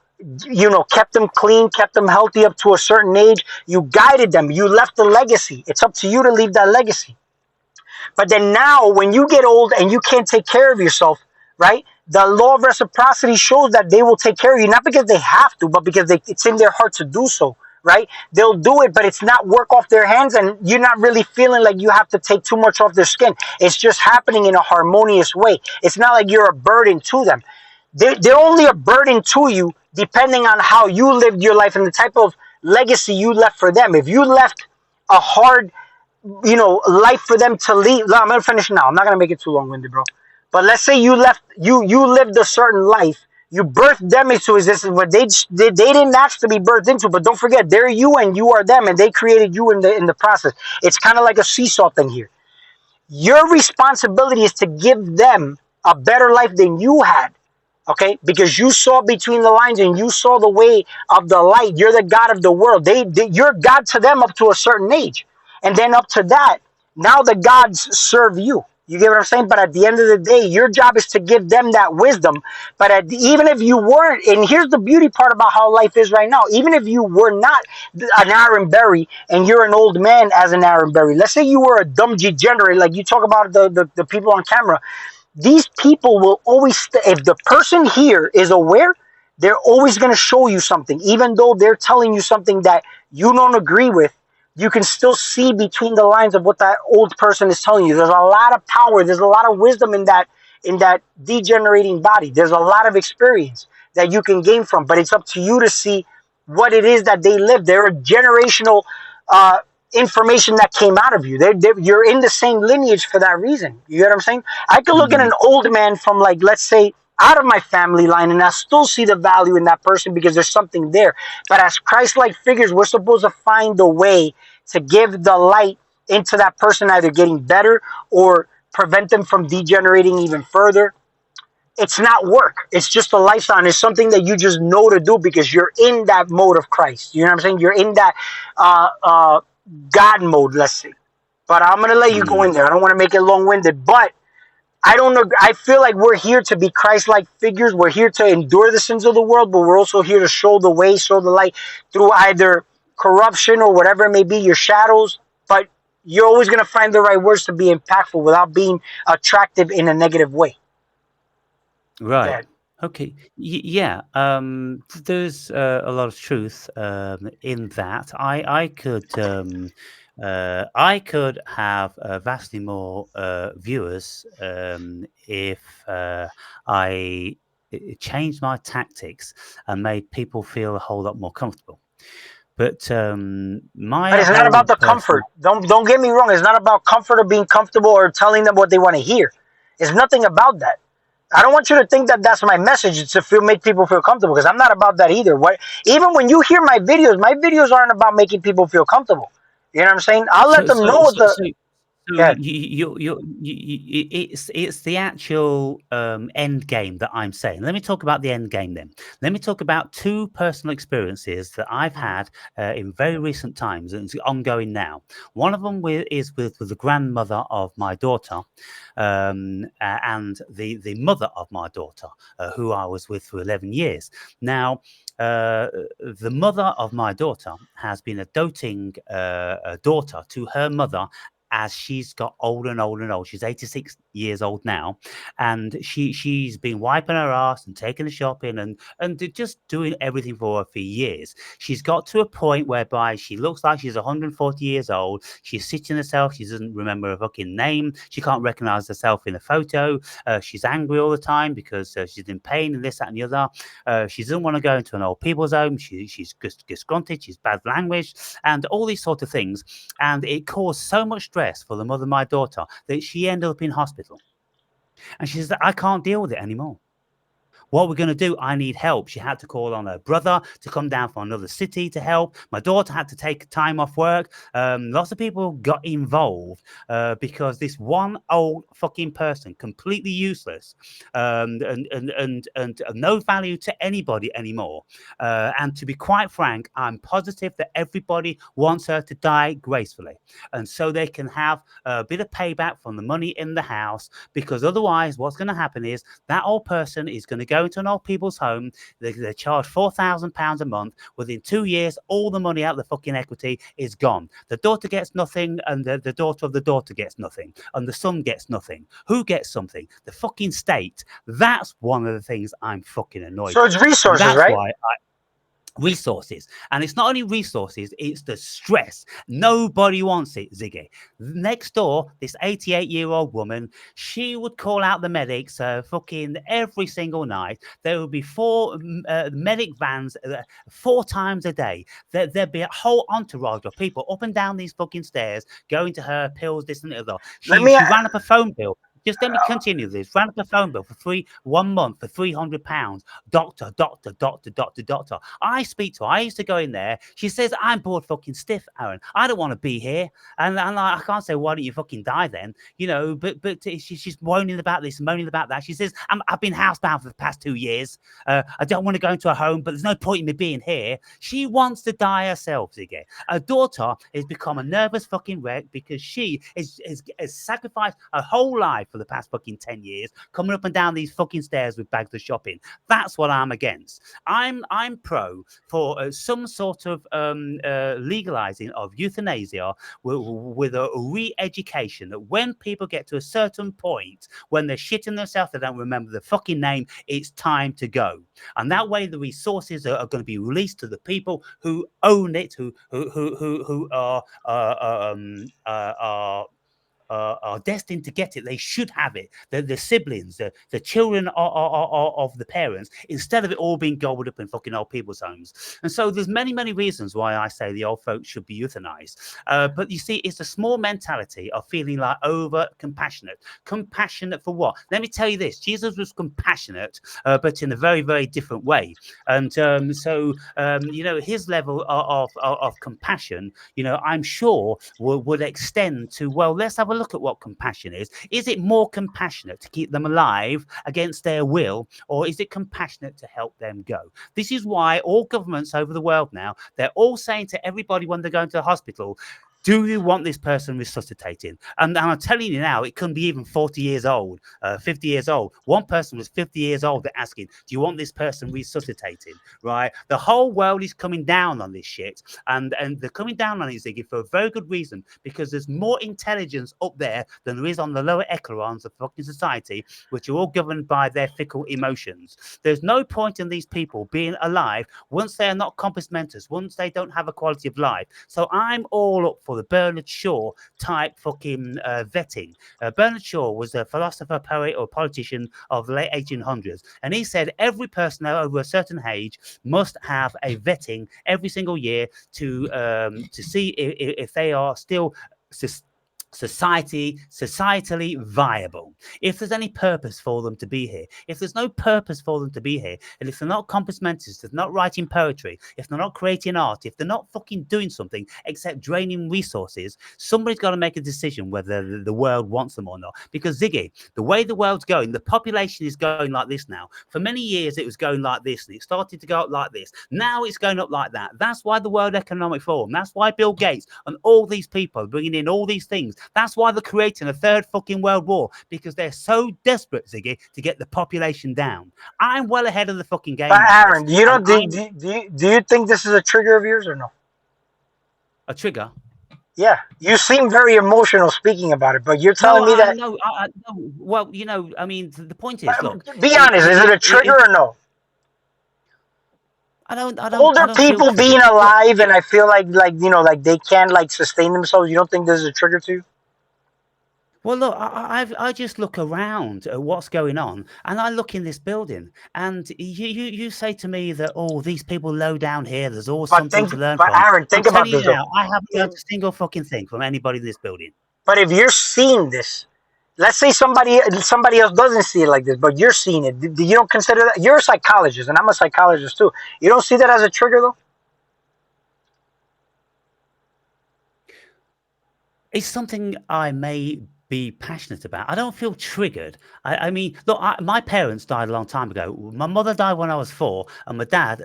Speaker 2: kept them clean, kept them healthy up to a certain age. You guided them. You left a legacy. It's up to you to leave that legacy. But then now, when you get old and you can't take care of yourself, right? The law of reciprocity shows that they will take care of you, not because they have to, but because it's in their heart to do so, right? They'll do it, but it's not work off their hands, and you're not really feeling like you have to take too much off their skin. It's just happening in a harmonious way. It's not like you're a burden to them. They're only a burden to you depending on how you lived your life and the type of legacy you left for them. If you left a hard life for them to leave. No, I'm gonna finish now. I'm not gonna make it too long-winded, bro. But let's say you lived a certain life. You birthed them into existence, but they didn't ask to be birthed into. But don't forget, they're you and you are them, and they created you in the process. It's kind of like a seesaw thing here. Your responsibility is to give them a better life than you had. Okay, because you saw between the lines and you saw the way of the light. You're the God of the world. You're God to them up to a certain age, and then up to that, now the gods serve you. You get what I'm saying? But at the end of the day, your job is to give them that wisdom. But even if you weren't, and here's the beauty part about how life is right now, even if you were not an Aaron Berry and you're an old man as an Aaron Berry, let's say you were a dumb degenerate, like you talk about the people on camera, these people will always, if the person here is aware, they're always going to show you something. Even though they're telling you something that you don't agree with, you can still see between the lines of what that old person is telling you. There's a lot of power. There's a lot of wisdom in that degenerating body. There's a lot of experience that you can gain from, but it's up to you to see what it is that they live. They're a generational information that came out of you. You're in the same lineage for that reason. You get what I'm saying? I could look at an
Speaker 1: Mm.
Speaker 2: old man from, like, let's say, out of my family line, and I still see the value in that person because there's something there. But as Christ-like figures, we're supposed to find a way to give the light into that person, either getting better or prevent them from degenerating even further. It's not work. It's just a lifestyle. It's something that you just know to do because you're in that mode of Christ. You know what I'm saying? You're in that God mode, let's say. But I'm gonna let you go in
Speaker 1: Mm.
Speaker 2: there. I don't want to make it long-winded, but I don't know. I feel like we're here to be Christ-like figures. We're here to endure the sins of the world, but we're also here to show the way, show the light through either corruption or whatever it may be, your shadows. But you're always gonna find the right words to be impactful without being attractive in a negative way.
Speaker 1: Right.
Speaker 2: Yeah.
Speaker 1: Okay. Yeah. There's a lot of truth in that. I could have vastly more viewers if I changed my tactics and made people feel a whole lot more comfortable. But
Speaker 2: But
Speaker 1: my
Speaker 2: it's not
Speaker 1: whole
Speaker 2: about the comfort.
Speaker 1: personal
Speaker 2: Don't get me wrong. It's not about comfort or being comfortable or telling them what they want to hear. It's nothing about that. I don't want you to think that that's my message. It's to make people feel comfortable, because I'm not about that either. Even when you hear my videos aren't about making people feel comfortable. You know what I'm saying? I'll let
Speaker 1: so
Speaker 2: them
Speaker 1: so
Speaker 2: know what
Speaker 1: so
Speaker 2: the.
Speaker 1: so So
Speaker 2: Good.
Speaker 1: it's the actual end game that I'm saying. Let me talk about the end game then. Let me talk about two personal experiences that I've had in very recent times, and it's ongoing now. One of them is with the grandmother of my daughter, and the mother of my daughter, who I was with for 11 years. Now, the mother of my daughter has been a doting daughter to her mother as she's got older and older and old. She's 86 years old now, and she's been wiping her ass and taking her shopping and just doing everything for her for years. She's got to a point whereby she looks like she's 140 years old. She's sitting herself. She doesn't remember her fucking name. She can't recognize herself in a photo. She's angry all the time because she's in pain and this, that, and the other. She doesn't want to go into an old people's home. She's disgruntled. She's bad language and all these sort of things. And it caused so much stress for the mother of my daughter that she ended up in hospital. And she says, I can't deal with it anymore. What we're going to do, I need help. She had to call on her brother to come down from another city to help. My daughter had to take time off work. Lots of people got involved because this one old fucking person, completely useless, and no value to anybody anymore. And to be quite frank, I'm positive that everybody wants her to die gracefully, and so they can have a bit of payback from the money in the house. Because otherwise, what's going to happen is that old person is going to go into an old people's home. They charge £4,000 a month. Within 2 years, all the money out of the fucking equity is gone. The daughter gets nothing, and the daughter of the daughter gets nothing, and the son gets nothing. Who gets something? The fucking state. That's one of the things I'm fucking annoyed
Speaker 2: So
Speaker 1: with.
Speaker 2: it's
Speaker 1: And
Speaker 2: resources,
Speaker 1: that's
Speaker 2: right?
Speaker 1: why resources. And it's not only resources, it's the stress. Nobody wants it, Ziggy. Next door, this 88-year-old woman, she would call out the medics fucking every single night. There would be four medic vans 4 times a day. There'd be a whole entourage of people up and down these fucking stairs going to her, pills, this and the other.
Speaker 2: Let me.
Speaker 1: She ran up a phone bill. Just let me continue this. Ran up a phone bill for 1 month for £300. Doctor, doctor, doctor, doctor, doctor. I speak to her. I used to go in there. She says, I'm bored fucking stiff, Aaron. I don't want to be here. And I can't say, why don't you fucking die then? You know, but she's moaning about this, moaning about that. She says, I've been housebound for the past 2 years. I don't want to go into a home, but there's no point in me being here. She wants to die herself, Ziggy. Her daughter has become a nervous fucking wreck because she has sacrificed her whole life for the past fucking 10 years, coming up and down these fucking stairs with bags of shopping. That's what I'm against. I'm pro for some sort of legalizing of euthanasia with a re-education, that when people get to a certain point, when they're shitting themselves, they don't remember the fucking name, it's time to go. And that way the resources are going to be released to the people who own it, who are destined to get it. They should have it. The siblings, the children of the parents, instead of it all being gobbled up in fucking old people's homes. And so there's many reasons why I say the old folks should be euthanized. But you see, it's a small mentality of feeling like over compassionate. Compassionate for what? Let me tell you this: Jesus was compassionate, but in a very different way. And you know, his level of compassion, you know, I'm sure would extend to, well, let's have a look at what compassion is. Is it more compassionate to keep them alive against their will, or is it compassionate to help them go? This is why all governments over the world now, they're all saying to everybody when they're going to the hospital, do you want this person resuscitating? And I'm telling you now, it can be even 40 years old, 50 years old. One person was 50 years old. They're asking, do you want this person resuscitating? Right? The whole world is coming down on this shit. And they're coming down on it, Ziggy, for a very good reason, because there's more intelligence up there than there is on the lower echelons of fucking society, which are all governed by their fickle emotions. There's no point in these people being alive once they are not compass mentors, once they don't have a quality of life. So I'm all up for the Bernard Shaw type fucking vetting. Bernard Shaw was a philosopher, poet, or politician of the late 1800s, and he said every person over a certain age must have a vetting every single year to see if they are still societally viable. If there's any purpose for them to be here, if there's no purpose for them to be here, and if they're not compass mentors, if they're not writing poetry, if they're not creating art, if they're not fucking doing something except draining resources, somebody's got to make a decision whether the world wants them or not. Because Ziggy, the way the world's going, the population is going like this now. For many years it was going like this, and it started to go up like this. Now it's going up like that. That's why the World Economic Forum, that's why Bill Gates and all these people are bringing in all these things. That's why they're creating a third fucking world war, because they're so desperate, Ziggy, to get the population down. I'm well ahead of the fucking game.
Speaker 2: But Aaron, you don't do you think this is a trigger of yours or no?
Speaker 1: A trigger?
Speaker 2: Yeah, you seem very emotional speaking about it, but you're telling me that.
Speaker 1: No, well, you know, I mean, the point is, look.
Speaker 2: Be honest, is it a trigger or no?
Speaker 1: I don't
Speaker 2: Older people being alive, and I feel like they can't sustain themselves. You don't think this is a trigger to you?
Speaker 1: Well, look, I just look around at what's going on, and I look in this building, and you say to me that these people low down here, there's always something to learn from.
Speaker 2: But Aaron, think about this.
Speaker 1: I haven't learned a single fucking thing from anybody in this building.
Speaker 2: But if you're seeing this, let's say somebody else doesn't see it like this, but you're seeing it. You don't consider that? You're a psychologist, and I'm a psychologist too. You don't see that as a trigger, though?
Speaker 1: It's something I may be passionate about. I don't feel triggered. I mean, look, my parents died a long time ago. My mother died when I was 4, and my dad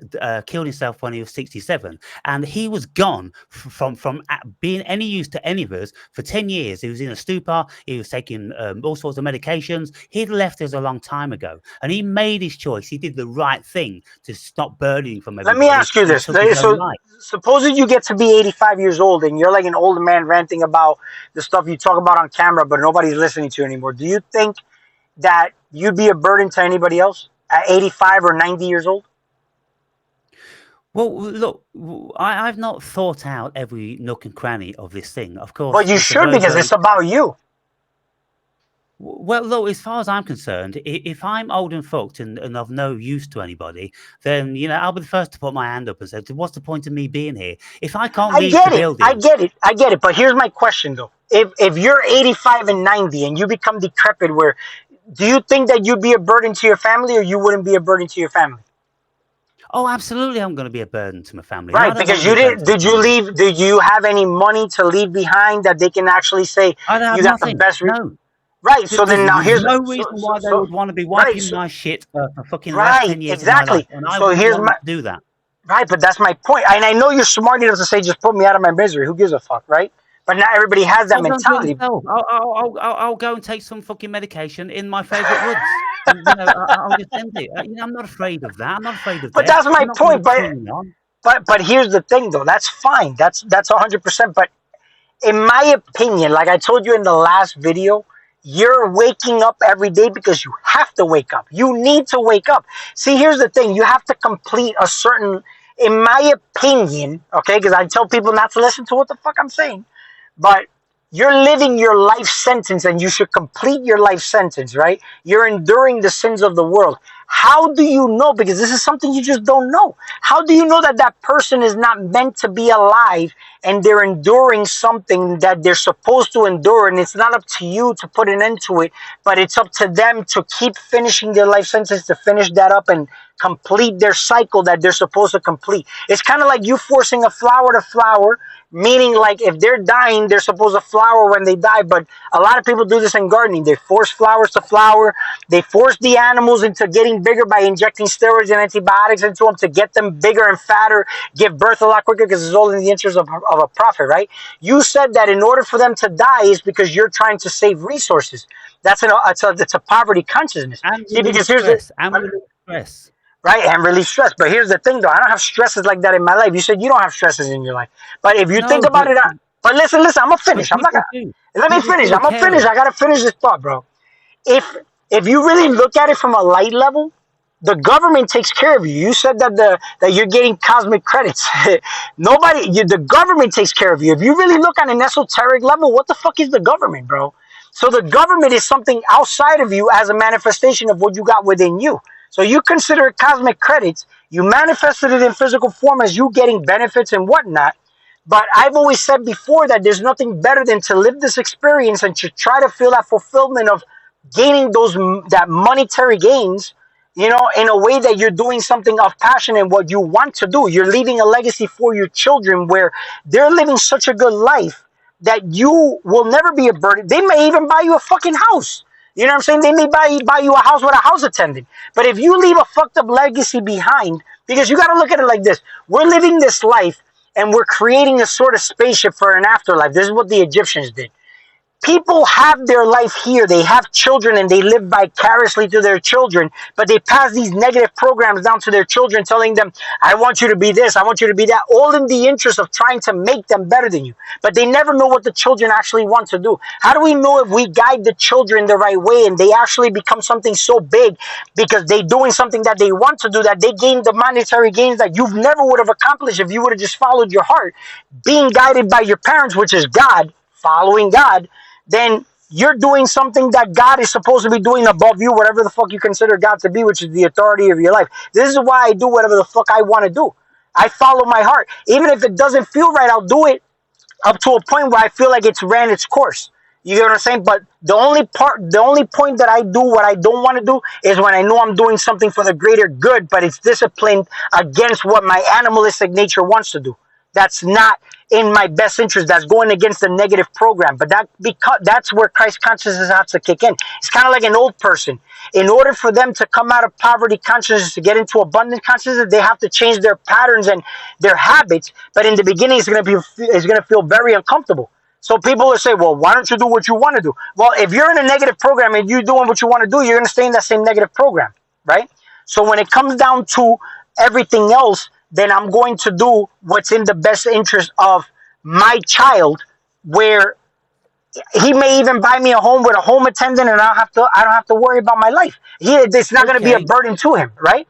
Speaker 1: killed himself when he was 67. And he was gone from being any use to any of us for 10 years. He was in a stupor. He was taking all sorts of medications. He'd left us a long time ago, and he made his choice. He did the right thing to stop burdening from everybody.
Speaker 2: Let me ask you this. So, supposing you get to be 85 years old, and you're like an old man ranting about the stuff you talk about on camera, but nobody's listening to you anymore. Do you think that you'd be a burden to anybody else at 85 or 90 years old?
Speaker 1: Well, look, I've not thought out every nook and cranny of this thing, of course.
Speaker 2: But you should, because it's about you.
Speaker 1: Well, look, as far as I'm concerned, if I'm old and fucked and of no use to anybody, then, I'll be the first to put my hand up and say, what's the point of me being here? If I can't leave the building...
Speaker 2: I get it. But here's my question, though. If you're 85 and 90 and you become decrepit, do you think that you'd be a burden to your family, or you wouldn't be a burden to your family?
Speaker 1: Oh, absolutely, I'm going to be a burden to my family.
Speaker 2: Right, because did you have any money to leave behind that they can actually say
Speaker 1: I don't have
Speaker 2: you got
Speaker 1: nothing.
Speaker 2: the best...
Speaker 1: No.
Speaker 2: Right, so then now here's
Speaker 1: no reason why they would want to be wiping my shit for fucking last 10 years
Speaker 2: exactly.
Speaker 1: Of my life, and I wouldn't want to do that.
Speaker 2: Right, but that's my point. And I know you're smart enough to say, just put me out of my misery. Who gives a fuck, right? But not everybody has that mentality.
Speaker 1: I'll go and take some fucking medication in my favourite woods. I'll just end it. I'm not afraid of that. I'm not afraid of that.
Speaker 2: But that's my point. But here's the thing, though. That's fine. That's 100%. But in my opinion, like I told you in the last video, you're waking up every day because you have to wake up. You need to wake up. See, here's the thing. You have to complete a certain, in my opinion, okay, because I tell people not to listen to what the fuck I'm saying, but you're living your life sentence, and you should complete your life sentence, right? You're enduring the sins of the world. How do you know? Because this is something you just don't know. How do you know that that person is not meant to be alive and they're enduring something that they're supposed to endure? And it's not up to you to put an end to it, but it's up to them to keep finishing their life sentence, to finish that up and complete their cycle that they're supposed to complete. It's kind of like you forcing a flower to flower, meaning like if they're dying, they're supposed to flower when they die. But a lot of people do this in gardening. They force flowers to flower. They force the animals into getting bigger by injecting steroids and antibiotics into them to get them bigger and fatter, give birth a lot quicker, because it's all in the interest of a profit, right? You said that in order for them to die is because you're trying to save resources. It's a poverty consciousness.
Speaker 1: And because here's stress.
Speaker 2: Right, and release stress. But here's the thing, though. I don't have stresses like that in my life. You said you don't have stresses in your life. But if you think about it... But listen, I'm going to finish. I'm not gonna, let me finish. I'm going to finish. I got to finish this thought, bro. If you really look at it from a light level, the government takes care of you. You said that you're getting cosmic credits. The government takes care of you. If you really look on an esoteric level, what the fuck is the government, bro? So the government is something outside of you as a manifestation of what you got within you. So you consider it cosmic credits. You manifested it in physical form as you getting benefits and whatnot. But I've always said before that there's nothing better than to live this experience and to try to feel that fulfillment of gaining those that monetary gains, in a way that you're doing something of passion and what you want to do. You're leaving a legacy for your children where they're living such a good life that you will never be a burden. They may even buy you a fucking house. You know what I'm saying? They may buy you a house with a house attendant. But if you leave a fucked up legacy behind, because you got to look at it like this: we're living this life and we're creating a sort of spaceship for an afterlife. This is what the Egyptians did. People have their life here. They have children and they live vicariously to their children, but they pass these negative programs down to their children, telling them, I want you to be this, I want you to be that, all in the interest of trying to make them better than you. But they never know what the children actually want to do. How do we know if we guide the children the right way and they actually become something so big because they're doing something that they want to do, that they gain the monetary gains that you never would have accomplished if you would have just followed your heart, being guided by your parents, which is God, following God? Then you're doing something that God is supposed to be doing above you, whatever the fuck you consider God to be, which is the authority of your life. This is why I do whatever the fuck I want to do. I follow my heart. Even if it doesn't feel right, I'll do it up to a point where I feel like it's ran its course. You get what I'm saying? But the only point that I do what I don't want to do is when I know I'm doing something for the greater good, but it's disciplined against what my animalistic nature wants to do. That's not in my best interest. That's going against the negative program. But that's where Christ consciousness has to kick in. It's kind of like an old person. In order for them to come out of poverty consciousness to get into abundant consciousness, they have to change their patterns and their habits. But in the beginning, it's going to feel very uncomfortable. So people will say, well, why don't you do what you want to do? Well, if you're in a negative program and you're doing what you want to do, you're going to stay in that same negative program, right? So when it comes down to everything else, then I'm going to do what's in the best interest of my child, where he may even buy me a home with a home attendant and I don't have to worry about my life. It's not going to be a
Speaker 1: Okay.
Speaker 2: burden to him, right?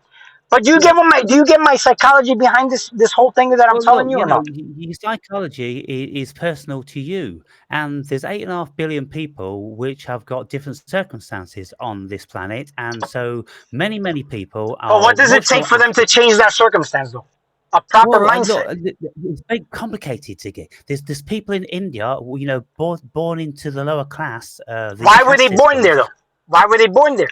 Speaker 2: But
Speaker 1: Yeah.
Speaker 2: do you get my psychology behind this whole thing that I'm
Speaker 1: Well,
Speaker 2: telling
Speaker 1: look,
Speaker 2: you or not?
Speaker 1: your psychology is personal to you, and there's 8.5 billion people which have got different circumstances on this planet, and so many people
Speaker 2: But
Speaker 1: are
Speaker 2: what does it
Speaker 1: much
Speaker 2: take
Speaker 1: more
Speaker 2: for them to change that circumstance, though? A proper
Speaker 1: well. Look,
Speaker 2: mindset.
Speaker 1: it's very complicated to get. There's people in India, born into the lower class, the
Speaker 2: Why were
Speaker 1: caste
Speaker 2: they born
Speaker 1: system.
Speaker 2: there, though? Why were they born there?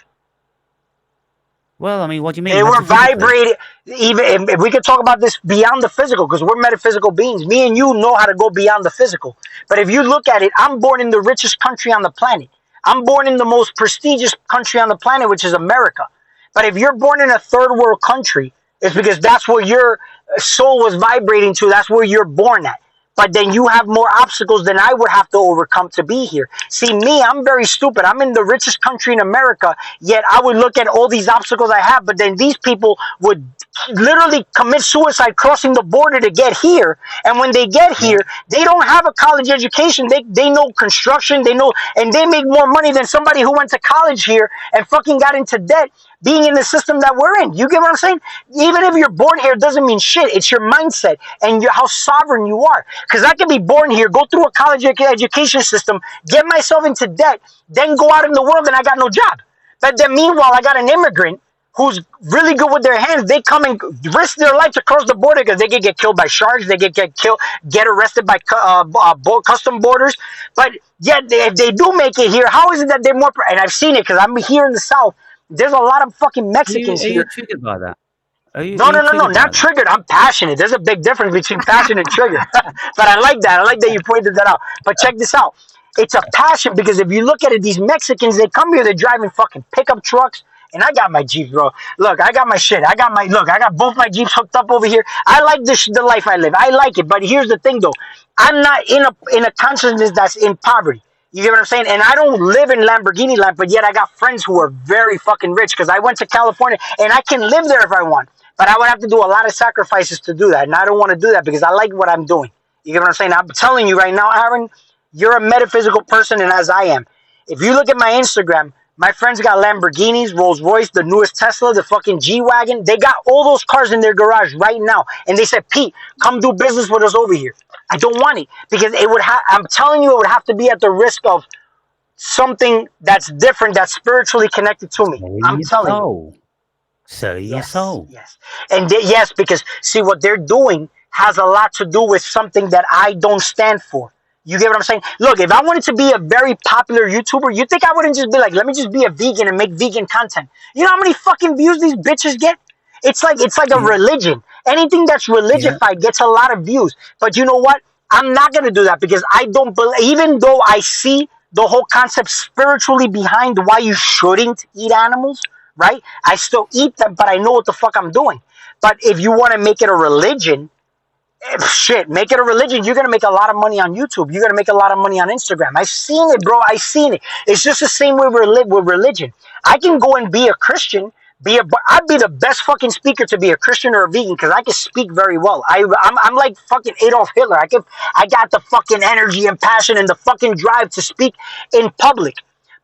Speaker 1: Well, I mean, what do you
Speaker 2: They
Speaker 1: mean
Speaker 2: were
Speaker 1: metaphysically?
Speaker 2: vibrated. Even if we could talk about this beyond the physical, because we're metaphysical beings. Me and you know how to go beyond the physical. But if you look at it, I'm born in the richest country on the planet. I'm born in the most prestigious country on the planet, which is America. But if you're born in a third world country, it's because that's where your soul was vibrating to. That's where you're born at. But then you have more obstacles than I would have to overcome to be here. See, me, I'm very stupid. I'm in the richest country in America, yet I would look at all these obstacles I have, but then these people would literally commit suicide crossing the border to get here. And when they get
Speaker 1: Yeah.
Speaker 2: here, they don't have a college education. They know construction, and they make more money than somebody who went to college here and fucking got into debt being in the system that we're in. You get what I'm saying? Even if you're born here, doesn't mean shit. It's your mindset and how sovereign you are. Because I can be born here, go through a college education system, get myself into debt, then go out in the world and I got no job. But then meanwhile, I got an immigrant who's really good with their hands. They come and risk their life to cross the border because they could get killed by sharks. They could get arrested by custom borders. But yet, if they do make it here, how is it that they're more? And I've seen it because I'm here in the South. There's a lot of fucking Mexicans
Speaker 1: Are you
Speaker 2: here.
Speaker 1: triggered by that?
Speaker 2: No,
Speaker 1: Are
Speaker 2: no,
Speaker 1: you
Speaker 2: no, no,
Speaker 1: triggered by
Speaker 2: not
Speaker 1: that?
Speaker 2: triggered. I'm passionate. There's a big difference between passion and trigger. But I like that. I like that you pointed that out. But check this out. It's a passion because if you look at it, these Mexicans, they come here, they're driving fucking pickup trucks. And I got my Jeep, bro. Look, I got my shit. I got both my Jeeps hooked up over here. I like the life I live. I like it. But here's the thing, though. I'm not in a consciousness that's in poverty. You get what I'm saying? And I don't live in Lamborghini land, but yet I got friends who are very fucking rich because I went to California and I can live there if I want. But I would have to do a lot of sacrifices to do that. And I don't want to do that because I like what I'm doing. You get what I'm saying? I'm telling you right now, Aaron, you're a metaphysical person, and as I am. If you look at my Instagram, my friends got Lamborghinis, Rolls Royce, the newest Tesla, the fucking G-Wagon. They got all those cars in their garage right now. And they said, Pete, come do business with us over here. I don't want it because I'm telling you, it would have to be at the risk of something that's different, that's spiritually connected to me.
Speaker 1: Selling
Speaker 2: I'm
Speaker 1: your
Speaker 2: telling you.
Speaker 1: soul. Selling your
Speaker 2: Yes,
Speaker 1: soul.
Speaker 2: yes. And yes, because see what they're doing, has a lot to do with something that I don't stand for. You get what I'm saying? Look, if I wanted to be a very popular YouTuber, you think I wouldn't just be like, let me just be a vegan and make vegan content? You know how many fucking views these bitches get? It's like a
Speaker 1: Yeah,
Speaker 2: religion. Anything that's
Speaker 1: yeah,
Speaker 2: religified gets a lot of views. But you know what? I'm not gonna do that because I don't believe. Even though I see the whole concept spiritually behind why you shouldn't eat animals, right? I still eat them, but I know what the fuck I'm doing. But if you want to make it a religion, shit, make it a religion. You're gonna make a lot of money on YouTube. You're gonna make a lot of money on Instagram. I've seen it, bro. I've seen it. It's just the same way with religion. I can go and be a Christian. I'd be the best fucking speaker to be a Christian or a vegan because I can speak very well. I'm like fucking Adolf Hitler. I got the fucking energy and passion and the fucking drive to speak in public.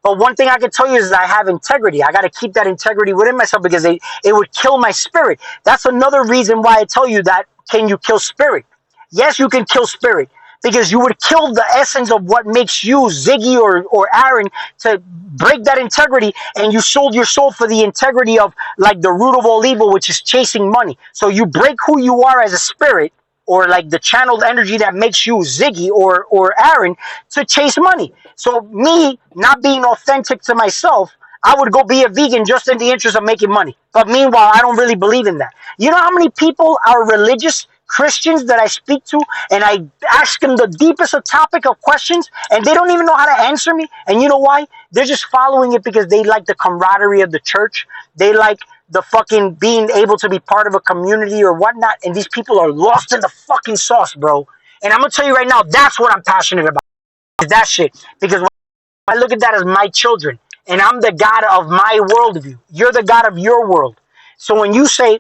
Speaker 2: But one thing I can tell you is that I have integrity. I got to keep that integrity within myself because it would kill my spirit. That's another reason why I tell you that can you kill spirit? Yes, you can kill spirit because you would kill the essence of what makes you Ziggy or Aaron to break that integrity, and you sold your soul for the integrity of like the root of all evil, which is chasing money. So you break who you are as a spirit or like the channeled energy that makes you Ziggy or Aaron to chase money. So me not being authentic to myself, I would go be a vegan just in the interest of making money. But meanwhile, I don't really believe in that. You know how many people are religious Christians that I speak to and I ask them the deepest of topic of questions and they don't even know how to answer me? And you know why? They're just following it because they like the camaraderie of the church. They like the fucking being able to be part of a community or whatnot. And these people are lost in the fucking sauce, bro. And I'm going to tell you right now, that's what I'm passionate about. Is that shit. Because I look at that as my children, and I'm the God of my worldview. You're the God of your world. So when you say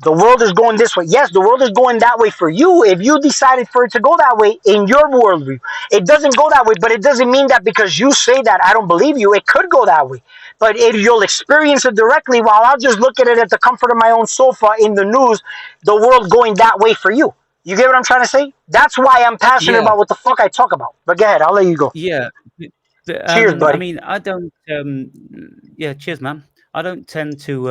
Speaker 2: the world is going this way, yes, the world is going that way for you. If you decided for it to go that way in your worldview, it doesn't go that way. But it doesn't mean that because you say that I don't believe you, it could go that way. But if you'll experience it directly, while I'll just look at it at the comfort of my own sofa in the news, the world going that way for you. You get what I'm trying to say? That's why I'm passionate
Speaker 1: yeah,
Speaker 2: about what the fuck I talk about. But go ahead, I'll let you go.
Speaker 1: yeah.
Speaker 2: Cheers,
Speaker 1: I
Speaker 2: buddy.
Speaker 1: mean, I don't. Yeah, cheers, man. I don't tend to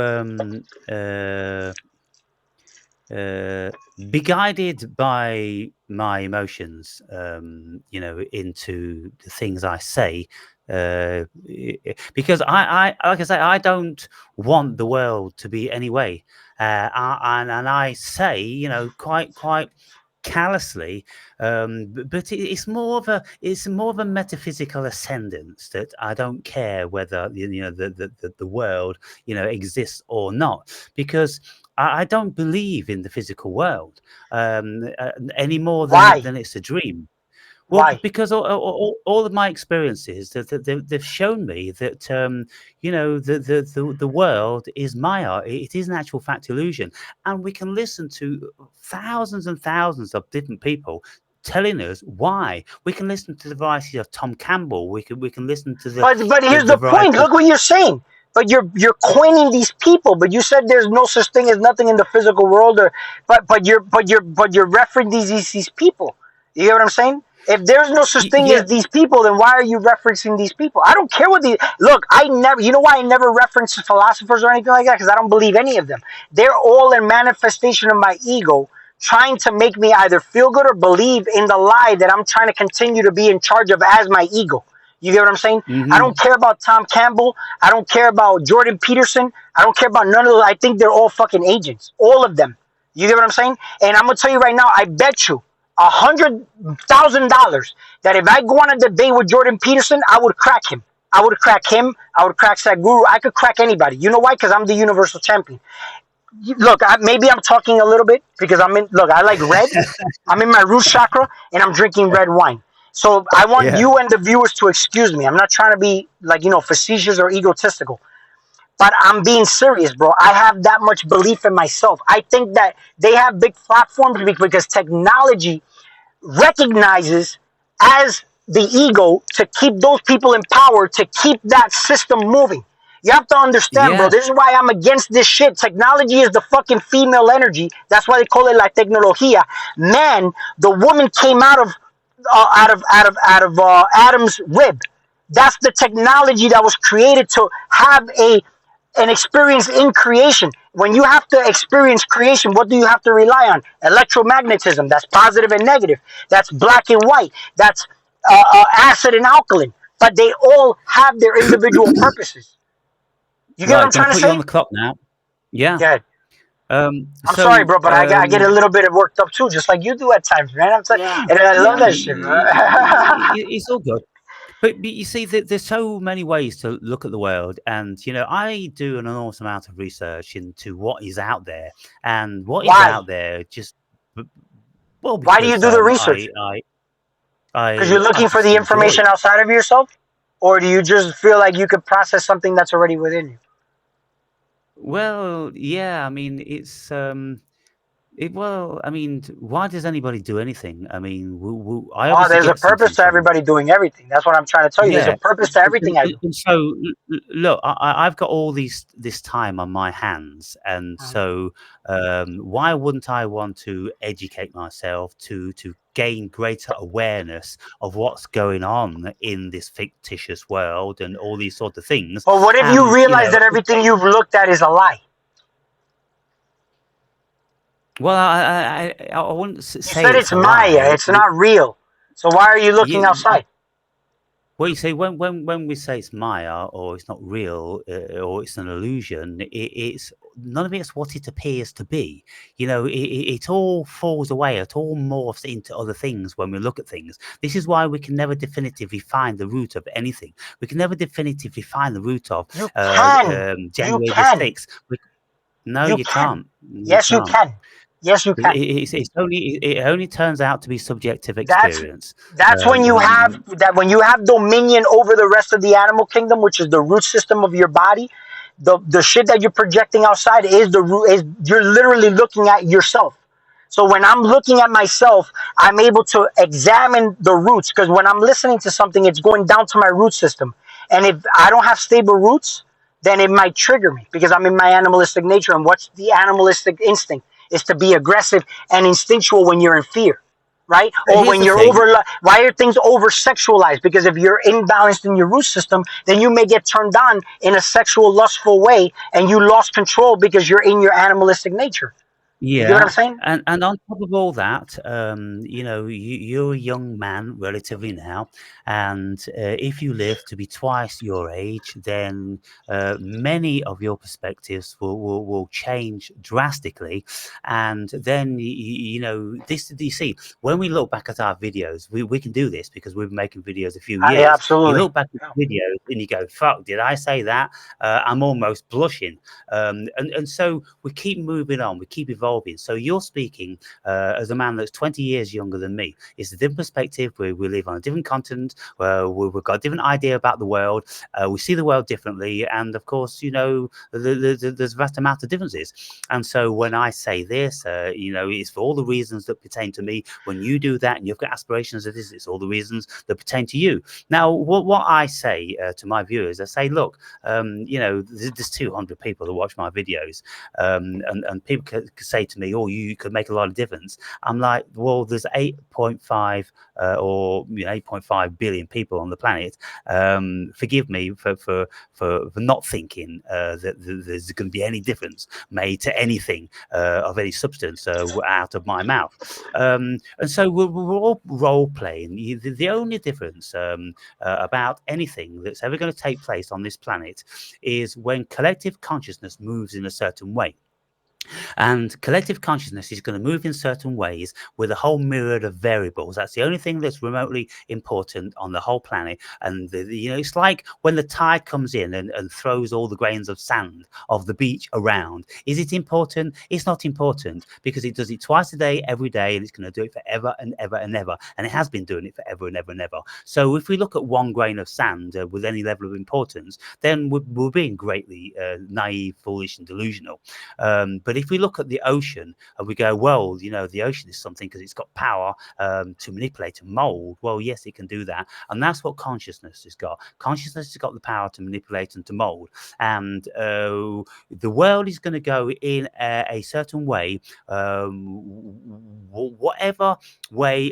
Speaker 1: be guided by my emotions, into the things I say, because like I say, I don't want the world to be any way, and I say, quite callously, but it's more of a metaphysical ascendance that I don't care whether the world exists or not, because I don't believe in the physical world, any more
Speaker 2: Why?
Speaker 1: than it's a dream. Well,
Speaker 2: Why?
Speaker 1: because all of my experiences they've shown me that the world is Maya. It is an actual fact illusion, and we can listen to thousands and thousands of different people telling us why. We can listen to the varieties of Tom Campbell. We can listen to
Speaker 2: But here's
Speaker 1: the
Speaker 2: the point.
Speaker 1: variety of
Speaker 2: Look what you're saying. But you're coining these people. But you said there's no such thing as nothing in the physical world. Or but you're referencing these people. You get what I'm saying? If there's no such thing
Speaker 1: yeah.
Speaker 2: as these people, then why are you referencing these people? I don't care what these look. I never. You know why I never reference philosophers or anything like that? Because I don't believe any of them. They're all a manifestation of my ego, trying to make me either feel good or believe in the lie that I'm trying to continue to be in charge of as my ego. You get what I'm saying? I don't
Speaker 1: Hmm.
Speaker 2: care about Tom Campbell. I don't care about Jordan Peterson. I don't care about none of those. I think they're all fucking agents. All of them. You get what I'm saying? And I'm gonna tell you right now, I bet you $100,000 that if I go on a debate with Jordan Peterson, I would crack him. I would crack him. I would crack Sadhguru. I could crack anybody. You know why? Because I'm the universal champion. Look, maybe I'm talking a little bit because I'm in. Look, I like red. I'm in my root chakra and I'm drinking red wine. So I want
Speaker 1: Yeah.
Speaker 2: you and the viewers to excuse me. I'm not trying to be like, facetious or egotistical, but I'm being serious, bro. I have that much belief in myself. I think that they have big platforms because technology recognizes as the ego to keep those people in power, to keep that system moving. You have to understand, bro.
Speaker 1: Yeah.
Speaker 2: This is why I'm against this shit. Technology is the fucking female energy. That's why they call it la tecnología. Man, the woman came out of Adam's rib. That's the technology that was created to have an experience in creation. when you have to experience creation, what do you have to rely on? Electromagnetism. That's positive and negative. That's black and white. That's acid and alkaline. But they all have their individual purposes. You get what I'm
Speaker 1: Right, going
Speaker 2: trying
Speaker 1: to
Speaker 2: to
Speaker 1: put you on
Speaker 2: say?
Speaker 1: the clock now. Yeah.
Speaker 2: Yeah. I'm sorry,
Speaker 1: So,
Speaker 2: bro, but I get a little bit worked up too, just like you do at times, man.
Speaker 3: Yeah,
Speaker 2: And I love
Speaker 1: yeah,
Speaker 2: that shit, bro.
Speaker 1: it's all good. But you see, there's so many ways to look at the world, and I do an enormous amount of research into what is out there, and what is
Speaker 2: Why?
Speaker 1: out there just well
Speaker 2: Why do you
Speaker 1: because
Speaker 2: do the
Speaker 1: I
Speaker 2: research?
Speaker 1: I
Speaker 2: Because you're
Speaker 1: I
Speaker 2: looking for
Speaker 1: just
Speaker 2: the
Speaker 1: enjoy
Speaker 2: information
Speaker 1: it.
Speaker 2: outside of yourself, or do you just feel like you could process something that's already within you?
Speaker 1: Well, yeah, I mean well, I mean, why does anybody do anything? I mean, I
Speaker 2: Oh,
Speaker 1: obviously
Speaker 2: there's a
Speaker 1: get
Speaker 2: purpose
Speaker 1: something
Speaker 2: to
Speaker 1: from.
Speaker 2: everybody doing everything. That's what I'm trying to tell you. There's a
Speaker 1: Yeah,
Speaker 2: purpose to everything I do.
Speaker 1: and so look, I've got all this time on my hands, and
Speaker 2: Mhm.
Speaker 1: so why wouldn't I want to educate myself to gain greater awareness of what's going on in this fictitious world and all these sort of things?
Speaker 2: But what if you
Speaker 1: And
Speaker 2: realize that everything you've looked at is a lie?
Speaker 1: well, I wouldn't
Speaker 2: You
Speaker 1: say
Speaker 2: said
Speaker 1: it's
Speaker 2: it's
Speaker 1: a lie.
Speaker 2: Maya. It's not real. So why are you looking
Speaker 1: You,
Speaker 2: outside?
Speaker 1: Well, you see, when we say it's Maya or it's not real or it's an illusion, it's none of it's what it appears to be. It all falls away. It all morphs into other things when we look at things. This is why we can never definitively find the root of anything. We can never definitively find the root of
Speaker 2: You can. You
Speaker 1: January the
Speaker 2: can.
Speaker 1: 6th. No,
Speaker 2: You
Speaker 1: you
Speaker 2: can.
Speaker 1: can't. You
Speaker 2: Yes, you
Speaker 1: can't.
Speaker 2: can. Yes, you can.
Speaker 1: It only turns out to be subjective
Speaker 2: That's
Speaker 1: experience.
Speaker 2: that's when you have
Speaker 1: Um,
Speaker 2: that when you have dominion over the rest of the animal kingdom, which is the root system of your body. The shit that you're projecting outside is the root. Is you're literally looking at yourself. So when I'm looking at myself, I'm able to examine the roots because when I'm listening to something, it's going down to my root system. And if I don't have stable roots, then it might trigger me because I'm in my animalistic nature. And what's the animalistic instinct? Is to be aggressive and instinctual when you're in fear, right? Or
Speaker 1: Here's
Speaker 2: when
Speaker 1: the
Speaker 2: you're
Speaker 1: thing.
Speaker 2: over. Why are things over sexualized? Because if you're imbalanced in your root system, then you may get turned on in a sexual, lustful way, and you lost control because you're in your animalistic nature. You get what I'm
Speaker 1: Yeah,
Speaker 2: saying?
Speaker 1: and on top of all that, you're a young man relatively now, and if you live to be twice your age, then many of your perspectives will change drastically, and then this. You see, when we look back at our videos, we can do this because we've been making videos a few
Speaker 2: Yeah,
Speaker 1: years. You
Speaker 2: absolutely.
Speaker 1: look back at the videos and you go, "Fuck, did I say that?" I'm almost blushing. And so we keep moving on, we keep evolving. So you're speaking as a man that's 20 years younger than me. It's a different perspective. We live on a different continent. We've got a different idea about the world. We see the world differently, and of course, there's a vast amount of differences. And so when I say this, it's for all the reasons that pertain to me. When you do that, and you've got aspirations of this, it's all the reasons that pertain to you. Now, what I say to my viewers, I say, look, there's 200 people that watch my videos, and people could say to me, "Oh, you could make a lot of difference." I'm like, well, there's 8.5 or 8.5 billion people on the planet. Forgive me for not thinking that there's going to be any difference made to anything of any substance out of my mouth. And so we're all role playing. The only difference about anything that's ever going to take place on this planet is when collective consciousness moves in a certain way. And collective consciousness is going to move in certain ways with a whole myriad of variables. That's the only thing that's remotely important on the whole planet. And it's like when the tide comes in and throws all the grains of sand of the beach around. Is it important? It's not important because it does it twice a day, every day, and it's going to do it forever and ever and ever. And it has been doing it forever and ever and ever. So if we look at one grain of sand with any level of importance, then we're being greatly naive, foolish, and delusional. But But if we look at the ocean and we go, well, the ocean is something because it's got power to manipulate and mold. Well, yes, it can do that. And that's what consciousness has got. Consciousness has got the power to manipulate and to mold. And the world is going to go in a certain way, whatever way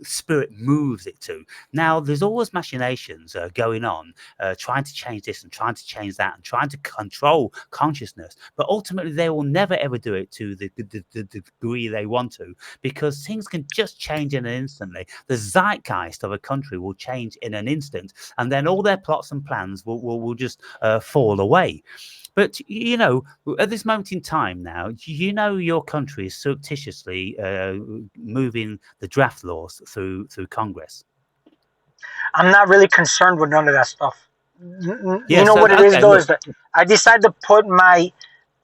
Speaker 1: spirit moves it to. Now, there's always machinations going on, trying to change this and trying to change that and trying to control consciousness. But ultimately, they will never ever do it to the degree they want to, because things can just change in an instantly. The zeitgeist of a country will change in an instant, and then all their plots and plans will just fall away. But at this moment in time now, your country is surreptitiously moving the draft laws through Congress.
Speaker 2: I'm not really concerned with none of that stuff. You
Speaker 1: Yeah.
Speaker 2: know
Speaker 1: So
Speaker 2: what it is
Speaker 1: okay,
Speaker 2: though,
Speaker 1: look.
Speaker 2: is that I decide to put my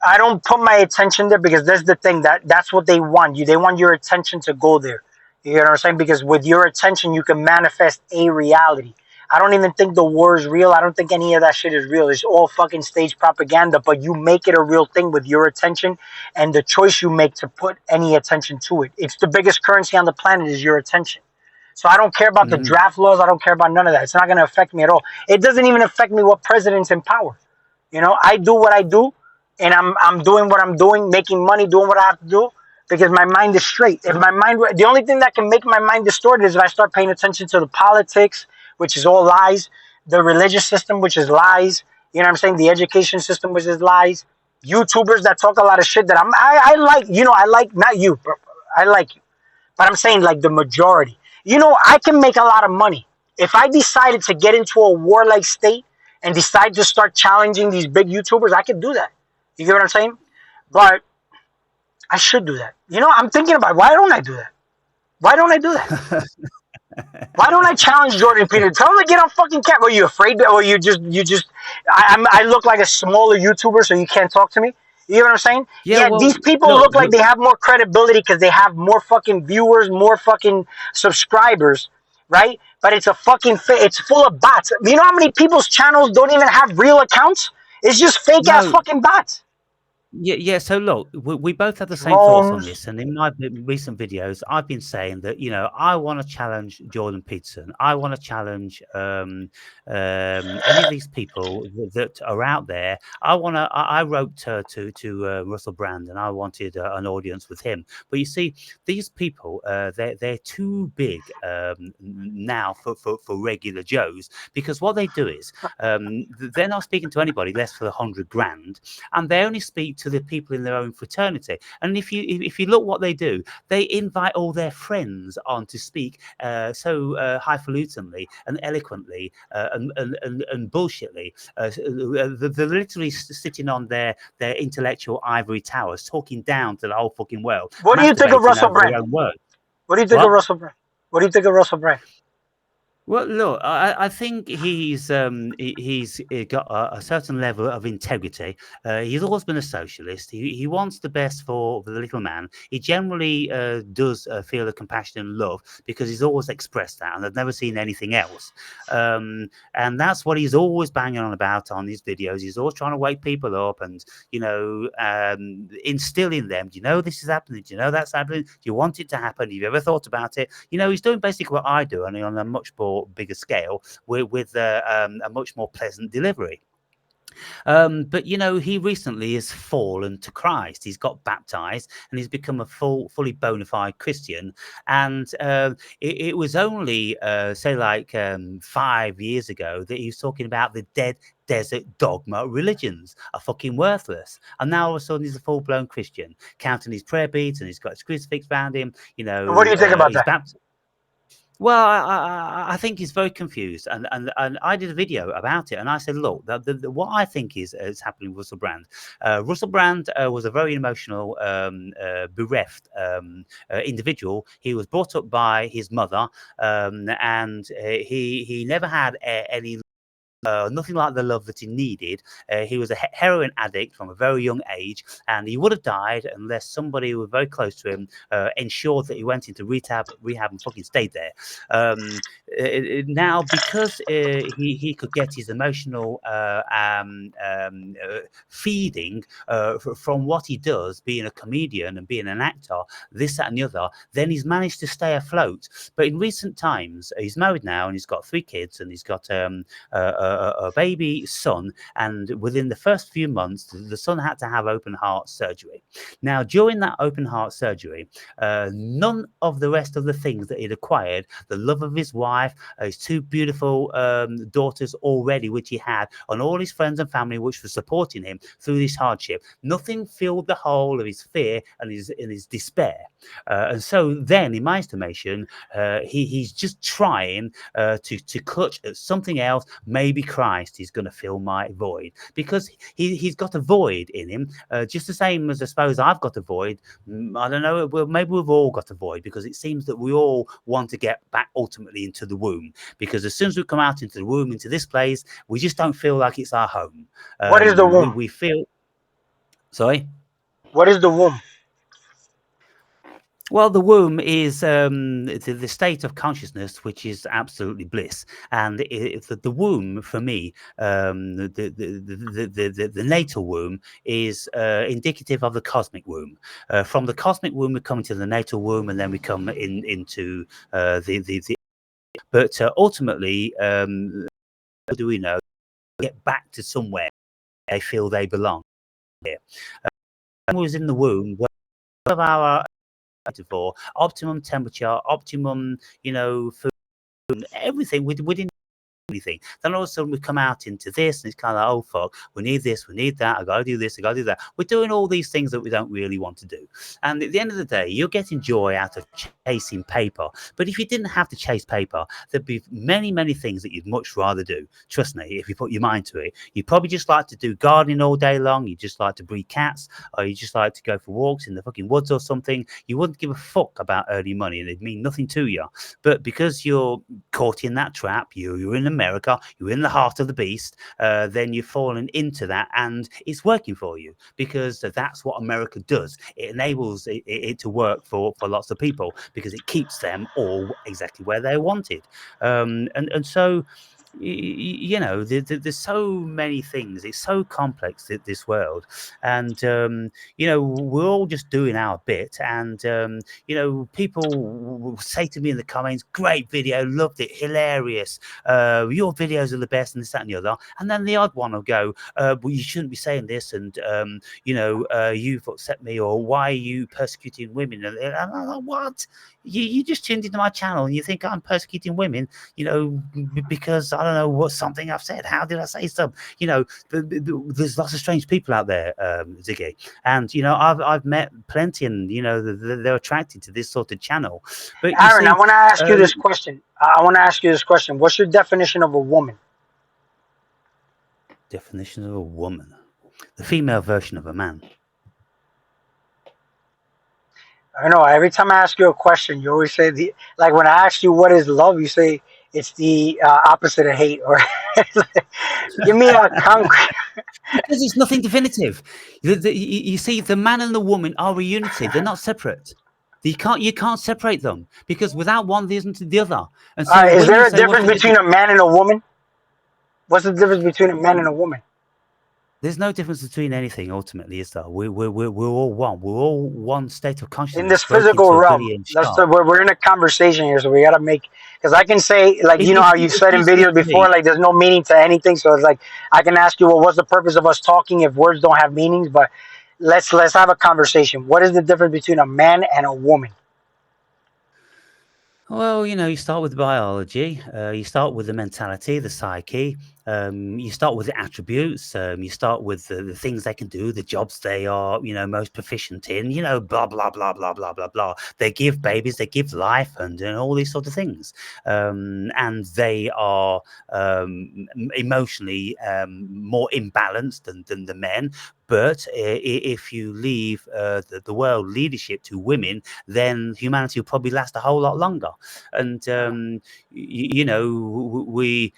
Speaker 2: I don't put my attention there because that's the thing, that's what they want. They want your attention to go there. You know what I'm saying? Because with your attention you can manifest a reality. I don't even think the war is real. I don't think any of that shit is real. It's all fucking stage propaganda, but you make it a real thing with your attention and the choice you make to put any attention to it. It's the biggest currency on the planet is your attention. So I don't care about the
Speaker 1: Mhm.
Speaker 2: draft laws. I don't care about none of that. It's not going to affect me at all. It doesn't even affect me what president's in power. I do what I do, and I'm doing what I'm doing, making money, doing what I have to do because my mind is straight. If my mind, the only thing that can make my mind distorted is if I start paying attention to the politics, which is all lies, the religious system, which is lies. You know what I'm saying? The education system, which is lies. YouTubers that talk a lot of shit that I like. I like not you, but I like you. But I'm saying like the majority. I can make a lot of money. If I decided to get into a warlike state and decide to start challenging these big YouTubers, I could do that. You get what I'm saying? But I should do that. I'm thinking about why don't I do that? Why don't I do that? Why don't I challenge Jordan Peterson? Tell him to get on fucking camera. Are you afraid? Or you just? I look like a smaller YouTuber, so you can't talk to me. You know what I'm saying?
Speaker 1: Yeah.
Speaker 2: Yeah,
Speaker 1: Well,
Speaker 2: these people
Speaker 1: look.
Speaker 2: look like they have more credibility because they have more fucking viewers, more fucking subscribers, right? But it's a fucking it's full of bots. You know how many people's channels don't even have real accounts? It's just fake ass
Speaker 1: No.
Speaker 2: fucking bots.
Speaker 1: Yeah. So look, we both have the same thoughts on
Speaker 2: Drones.
Speaker 1: this, and in my recent videos, I've been saying that I want to challenge Jordan Peterson. I want to challenge any of these people that are out there. I wrote to Russell Brand, and I wanted an audience with him. But you see, these people, they're too big now for regular Joes, because what they do is they're not speaking to anybody less for 100 grand, and they only speak to the people in their own fraternity. And if you look what they do, they invite all their friends on to speak so highfalutinly and eloquently and bullshitly. They're literally sitting on their intellectual ivory towers, talking down to the whole fucking world,
Speaker 2: What do you think of
Speaker 1: masturbating
Speaker 2: Russell
Speaker 1: over their
Speaker 2: Brand?
Speaker 1: own words.
Speaker 2: What do you think of
Speaker 1: What?
Speaker 2: Russell Brand? What do you think of Russell Brand?
Speaker 1: Well, look, I think he's got a certain level of integrity. He's always been a socialist. He wants the best for the little man. He generally does feel a compassion and love, because he's always expressed that, and I've never seen anything else. And that's what he's always banging on about on his videos. He's always trying to wake people up and instill in them. Do you know this is happening? Do you know that's happening? Do you want it to happen? Have you ever thought about it? He's doing basically what I do, only on a much more bigger scale, with a much more pleasant delivery. But he recently has fallen to Christ. He's got baptized and he's become a fully bona fide Christian. And it was only say like 5 years ago that he was talking about the dead desert dogma religions are fucking worthless. And now all of a sudden he's a full-blown Christian, counting his prayer beads, and he's got his crucifix around him.
Speaker 2: And what do you think about
Speaker 1: He's
Speaker 2: that?
Speaker 1: baptized. Well, I think he's very confused, and I did a video about it, and I said, look, what I think is happening with Russell Brand. Russell Brand was a very emotional, bereft individual. He was brought up by his mother, and he never had any nothing like the love that he needed. He was a heroin addict from a very young age, and he would have died unless somebody who was very close to him ensured that he went into rehab and fucking stayed there. Now, because he could get his emotional feeding from what he does, being a comedian and being an actor, this, that, and the other, then he's managed to stay afloat. But in recent times, he's married now and he's got 3 kids and he's got a baby son. And within the first few months, the son had to have open heart surgery. Now, during that open heart surgery, none of the rest of the things that he'd acquired, the love of his wife, his 2 beautiful daughters already, which he had, and all his friends and family, which were supporting him through this hardship, nothing filled the hole of his fear and his despair. And so then, in my estimation, he's just trying to clutch at something else. Maybe Christ is going to fill my void, because he's got a void in him, just the same as I suppose I've got a void. I don't know. Well, maybe we've all got a void, because it seems that we all want to get back ultimately into the womb. Because as soon as we come out into the womb, into this place, we just don't feel like it's our home.
Speaker 2: What is the womb?
Speaker 1: We feel. Sorry.
Speaker 2: What is the womb?
Speaker 1: Well, the womb is the state of consciousness, which is absolutely bliss. And the womb, for me, the natal womb is indicative of the cosmic womb. From the cosmic womb, we come into the natal womb, and then we come into the. But ultimately, how do we know? Get back to somewhere they feel they belong. Here, was in the womb. One of our for optimum temperature, optimum, food, everything. We didn't anything. Then all of a sudden we come out into this, and it's kind of like, oh fuck, we need this, we need that. I gotta do this, I gotta do that. We're doing all these things that we don't really want to do. And at the end of the day, you're getting joy out of chasing paper. But if you didn't have to chase paper, there'd be many, many things that you'd much rather do. Trust me, if you put your mind to it, you'd probably just like to do gardening all day long. You just like to breed cats, or you just like to go for walks in the fucking woods or something. You wouldn't give a fuck about earning money, and it'd mean nothing to you. But because you're caught in that trap, you're in America, you're in the heart of the beast, then you're falling into that, and it's working for you, because that's what America does. It enables it to work for lots of people, because it keeps them all exactly where they're wanted. And so, there's so many things. It's so complex, this world, and we're all just doing our bit. And people will say to me in the comments, "Great video, loved it, hilarious. Your videos are the best," and this, that, and the other. And then the odd one will go, "Well, you shouldn't be saying this," and you've upset me, or "Why are you persecuting women?" And I'm like, what? You just tuned into my channel and you think I'm persecuting women, because I don't know what something I've said. How did I say something? There's lots of strange people out there, Ziggy, and I've met plenty, and they're attracted to this sort of channel. But you
Speaker 2: Aaron, I
Speaker 1: see,
Speaker 2: want to ask you this question. I want to ask you this question. What's your definition of a woman?
Speaker 1: definition of a woman: the female version of a man.
Speaker 2: I know. Every time I ask you a question, you always say like when I ask you what is love, you say it's the opposite of hate. Or give me a concrete.
Speaker 1: Because it's nothing definitive. You see, the man and the woman are a unity. They're not separate. You can't separate them, because without one, there isn't the other. And so,
Speaker 2: Is
Speaker 1: when
Speaker 2: there
Speaker 1: you
Speaker 2: a
Speaker 1: say
Speaker 2: difference between a man and a woman? What's the difference between a man and a woman?
Speaker 1: there's no difference between anything. Ultimately, is there? We're all one. We're all one state of
Speaker 2: In
Speaker 1: consciousness
Speaker 2: this
Speaker 1: broke
Speaker 2: physical
Speaker 1: into a
Speaker 2: realm,
Speaker 1: billion shards.
Speaker 2: we're in a conversation here, so we gotta make. Because I can say, like, you know how you
Speaker 1: If
Speaker 2: said in
Speaker 1: you said
Speaker 2: videos
Speaker 1: to
Speaker 2: before,
Speaker 1: me,
Speaker 2: like there's no meaning to anything. So it's like I can ask you, well, what's the purpose of us talking if words don't have meanings? But let's have a conversation. What is the difference between a man and a woman?
Speaker 1: well, you start with biology, you start with the mentality, the psyche, you start with the attributes, you start with the things they can do, the jobs they are, most proficient in, blah, blah, blah, blah, blah, blah, blah. They give babies, they give life, and all these sort of things. And they are emotionally more imbalanced than the men. But if you leave the world leadership to women, then humanity will probably last a whole lot longer. And we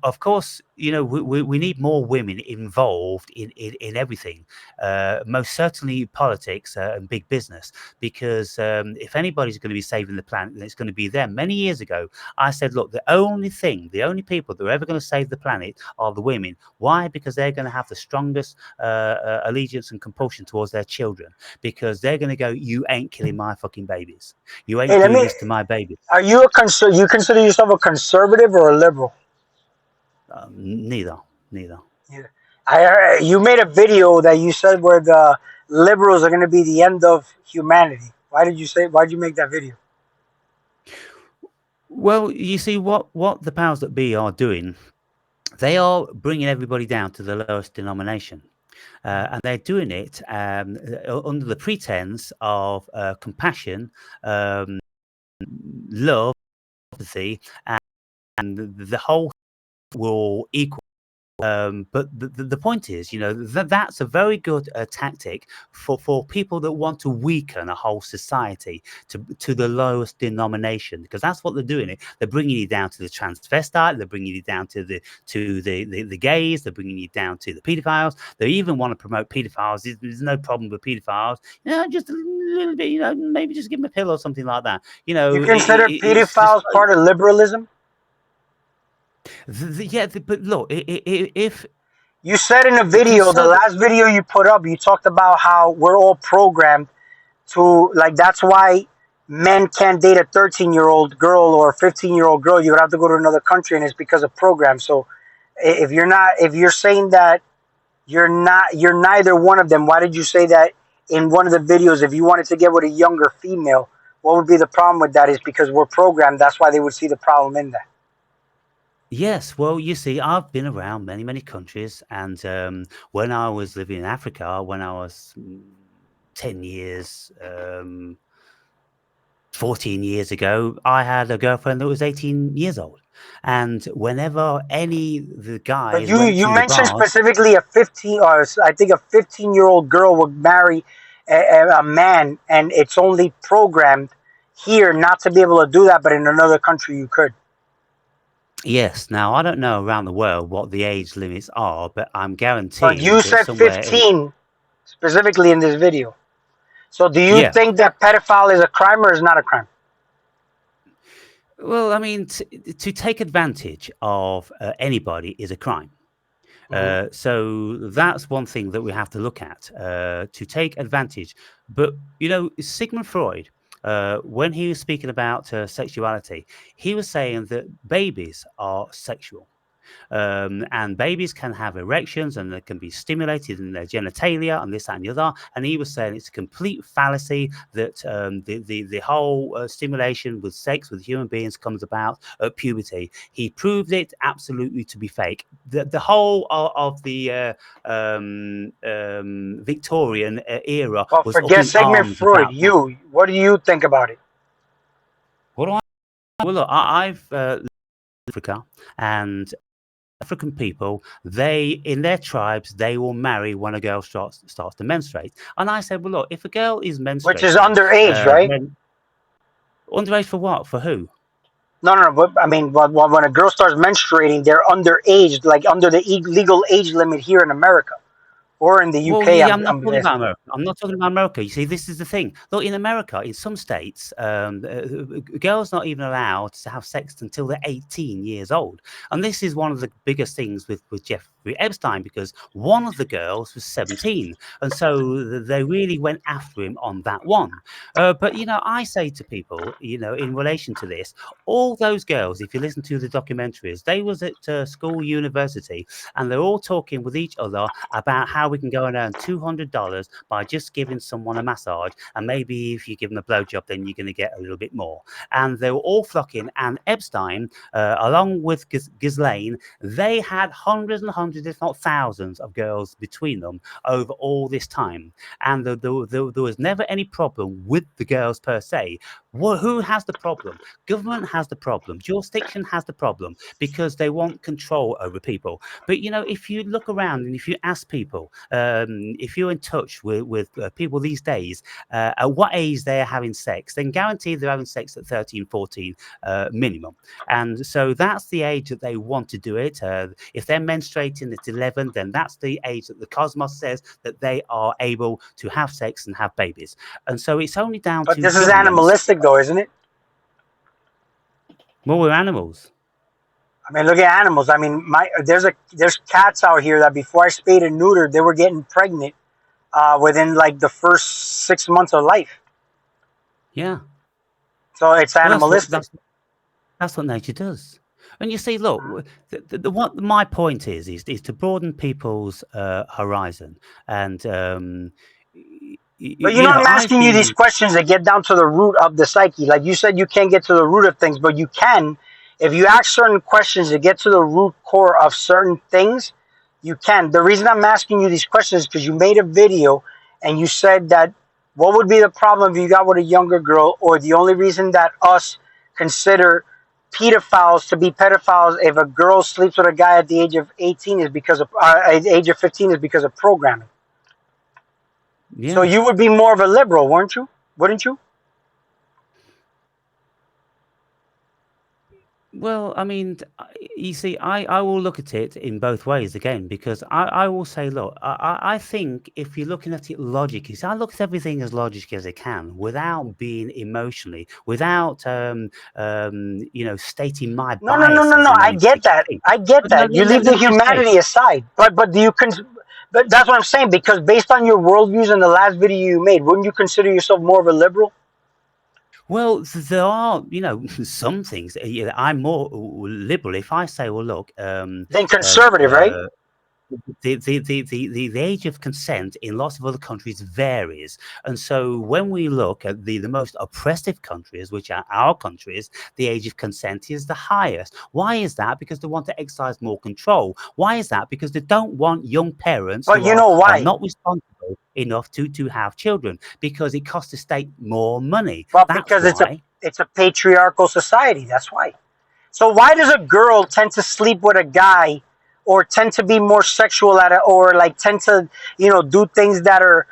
Speaker 1: Of course, we need more women involved in everything, most certainly politics and big business, because if anybody's going to be saving the planet, then it's going to be them. Many years ago, I said, look, the only people that are ever going to save the planet are the women. Why? Because they're going to have the strongest allegiance and compulsion towards their children, because they're going to go, you ain't killing my fucking babies. You
Speaker 2: Hey,
Speaker 1: ain't
Speaker 2: let
Speaker 1: doing
Speaker 2: me.
Speaker 1: this to my babies.
Speaker 2: Are you you consider yourself a conservative or a liberal?
Speaker 1: Neither, neither.
Speaker 2: Yeah. You made a video that you said where the liberals are going to be the end of humanity. Why did you say? Why did you make that video?
Speaker 1: Well, you see, what the powers that be are doing, they are bringing everybody down to the lowest denomination. And they're doing it under the pretense of compassion, um, love, empathy, and the whole will equal. But the point is, that's a very good tactic for people that want to weaken a whole society to the lowest denomination, because that's what they're doing. They're bringing you down to the transvestite. They're bringing you down to the gays. They're bringing you down to the pedophiles. They even want to promote pedophiles. There's no problem with pedophiles. Just a little bit. Maybe just give them a pill or something like that.
Speaker 2: You consider
Speaker 1: It's just
Speaker 2: pedophiles part of liberalism?
Speaker 1: yeah. But look, if
Speaker 2: You said in a
Speaker 1: the
Speaker 2: video, the
Speaker 1: conservative.
Speaker 2: last video you put up, you talked about how we're all programmed to, like, that's why men can't date a 13-year-old girl or a 15-year-old girl. You would have to go to another country, and it's because of programs. So if you're saying that you're neither one of them, why did you say that in one of the videos? If you wanted to get with a younger female, what would be the problem with that? Is because we're programmed. That's why they would see the problem in that.
Speaker 1: Yes, well, you see, I've been around many, many countries, and when I was living in Africa, when I was 10 years, 14 years ago, I had a girlfriend that was 18 years old. And whenever any the
Speaker 2: But
Speaker 1: guys went
Speaker 2: you
Speaker 1: to the
Speaker 2: mentioned
Speaker 1: bars,
Speaker 2: specifically a 15, or I think a 15-year-old girl would marry a man, and it's only programmed here not to be able to do that, but in another country you could.
Speaker 1: yes, now I don't know around the world what the age limits are, but I'm
Speaker 2: But
Speaker 1: guaranteeing
Speaker 2: you
Speaker 1: that
Speaker 2: said
Speaker 1: somewhere,
Speaker 2: 15 specifically in this video. So do you
Speaker 1: yeah.
Speaker 2: think that pedophile is a crime or is not a crime?
Speaker 1: Well, I mean, to take advantage of anybody is a crime.
Speaker 2: Hmm.
Speaker 1: So that's one thing that we have to look at, to take advantage. But, Sigmund Freud, when he was speaking about sexuality, he was saying that babies are sexual. And babies can have erections and they can be stimulated in their genitalia and this, that, and the other. And he was saying it's a complete fallacy that the whole stimulation with sex with human beings comes about at puberty. He proved it absolutely to be fake. The whole of the Victorian era
Speaker 2: Well,
Speaker 1: was up
Speaker 2: forget
Speaker 1: in
Speaker 2: Sigmund
Speaker 1: arms
Speaker 2: Freud.
Speaker 1: about that.
Speaker 2: What do you think about it?
Speaker 1: What do I? Well, look, I've lived in Africa, and African people, they in their tribes, they will marry when a girl starts to menstruate. And I said, well, look, if a girl is
Speaker 2: Which is
Speaker 1: menstruating,
Speaker 2: underage, right?
Speaker 1: then underage for what? For who?
Speaker 2: No, no, no. But I mean, when a girl starts menstruating, they're underage, like under the legal age limit here in America or in the
Speaker 1: Well,
Speaker 2: UK.
Speaker 1: yeah, I'm not
Speaker 2: I'm
Speaker 1: talking about
Speaker 2: guessing.
Speaker 1: America. I'm not talking about America. You see, this is the thing. Look, in America, in some states, girls not even allowed to have sex until they're 18 years old. And this is one of the biggest things with Jeffrey Epstein, because one of the girls was 17. And so they really went after him on that one. But, I say to people, in relation to this, all those girls, if you listen to the documentaries, they was at school, university, and they're all talking with each other about how we can go and earn $200 by just giving someone a massage, and maybe if you give them a blowjob, then you're going to get a little bit more. And they were all flocking, and Epstein, along with Ghislaine, they had hundreds and hundreds hundreds, if not thousands, of girls between them over all this time, and there was never any problem with the girls per se. Who has the problem? Government has the problem. Jurisdiction has the problem because they want control over people. But if you look around and if you ask people, if you're in touch with people these days, at what age they are having sex, then guaranteed they're having sex at 13, 14 minimum. And so that's the age that they want to do it. If they're menstruating at 11, then that's the age that the cosmos says that they are able to have sex and have babies. And so it's only down
Speaker 2: But
Speaker 1: to
Speaker 2: this is
Speaker 1: governments.
Speaker 2: animalistic, though, isn't it?
Speaker 1: Well, we're animals.
Speaker 2: I mean, look at animals. I mean, there's cats out here that before I spayed and neutered, they were getting pregnant within like the first 6 months of life.
Speaker 1: Yeah.
Speaker 2: So it's
Speaker 1: Well,
Speaker 2: animalistic.
Speaker 1: that's what nature does. And you see, look, what my point is to broaden people's horizon. And
Speaker 2: But I'm asking you these questions that get down to the root of the psyche. Like you said, you can't get to the root of things, but you can. If you ask certain questions to get to the root core of certain things, you can. The reason I'm asking you these questions is because you made a video and you said that what would be the problem if you got with a younger girl, or the only reason that us consider pedophiles to be pedophiles if a girl sleeps with a guy at the age of 18 is because of at the age of 15 is because of programming.
Speaker 1: Yeah.
Speaker 2: So you would be more of a liberal, wouldn't you?
Speaker 1: Well, I mean, you see, I will look at it in both ways again, because I will say, look, I think if you're looking at it logically, I look at everything as logic as I can without being emotionally, without, stating my
Speaker 2: No.
Speaker 1: biases in
Speaker 2: I
Speaker 1: any
Speaker 2: get that.
Speaker 1: way.
Speaker 2: I get
Speaker 1: But no,
Speaker 2: that. You leave
Speaker 1: let
Speaker 2: the
Speaker 1: me just say,
Speaker 2: humanity aside. But do you but that's what I'm saying, because based on your worldviews in the last video you made, wouldn't you consider yourself more of a liberal?
Speaker 1: well, there are, some things. I'm more liberal if I say, well, look,
Speaker 2: Then conservative, right?
Speaker 1: the age of consent in lots of other countries varies. And so when we look at the most oppressive countries, which are our countries, the age of consent is the highest. Why is that? Because they want to exercise more control. Why is that? Because they don't want young parents
Speaker 2: But
Speaker 1: who
Speaker 2: you know
Speaker 1: are
Speaker 2: why?
Speaker 1: not responsible enough to have children, because it costs the state more money.
Speaker 2: But
Speaker 1: That's
Speaker 2: because
Speaker 1: why.
Speaker 2: it's a patriarchal society. That's why. So why does a girl tend to sleep with a guy, or tend to be more sexual or like tend to do things that are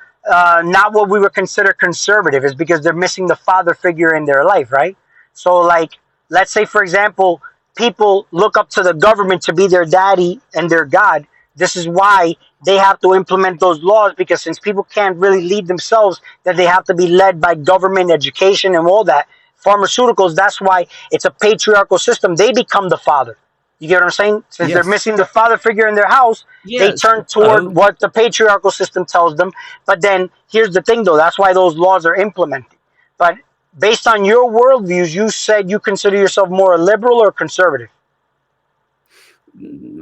Speaker 2: not what we would consider conservative? Is because they're missing the father figure in their life, right? So like, let's say for example, people look up to the government to be their daddy and their god. This is why they have to implement those laws, because since people can't really lead themselves, that they have to be led by government, education, and all that. Pharmaceuticals, that's why it's a patriarchal system. They become the father. You get what I'm saying? Since they're
Speaker 1: Yes.
Speaker 2: missing the father figure in their house, they
Speaker 1: Yes.
Speaker 2: turn toward what the patriarchal system tells them. But then here's the thing, though. That's why those laws are implemented. But based on your worldviews, you said you consider yourself more a liberal or conservative.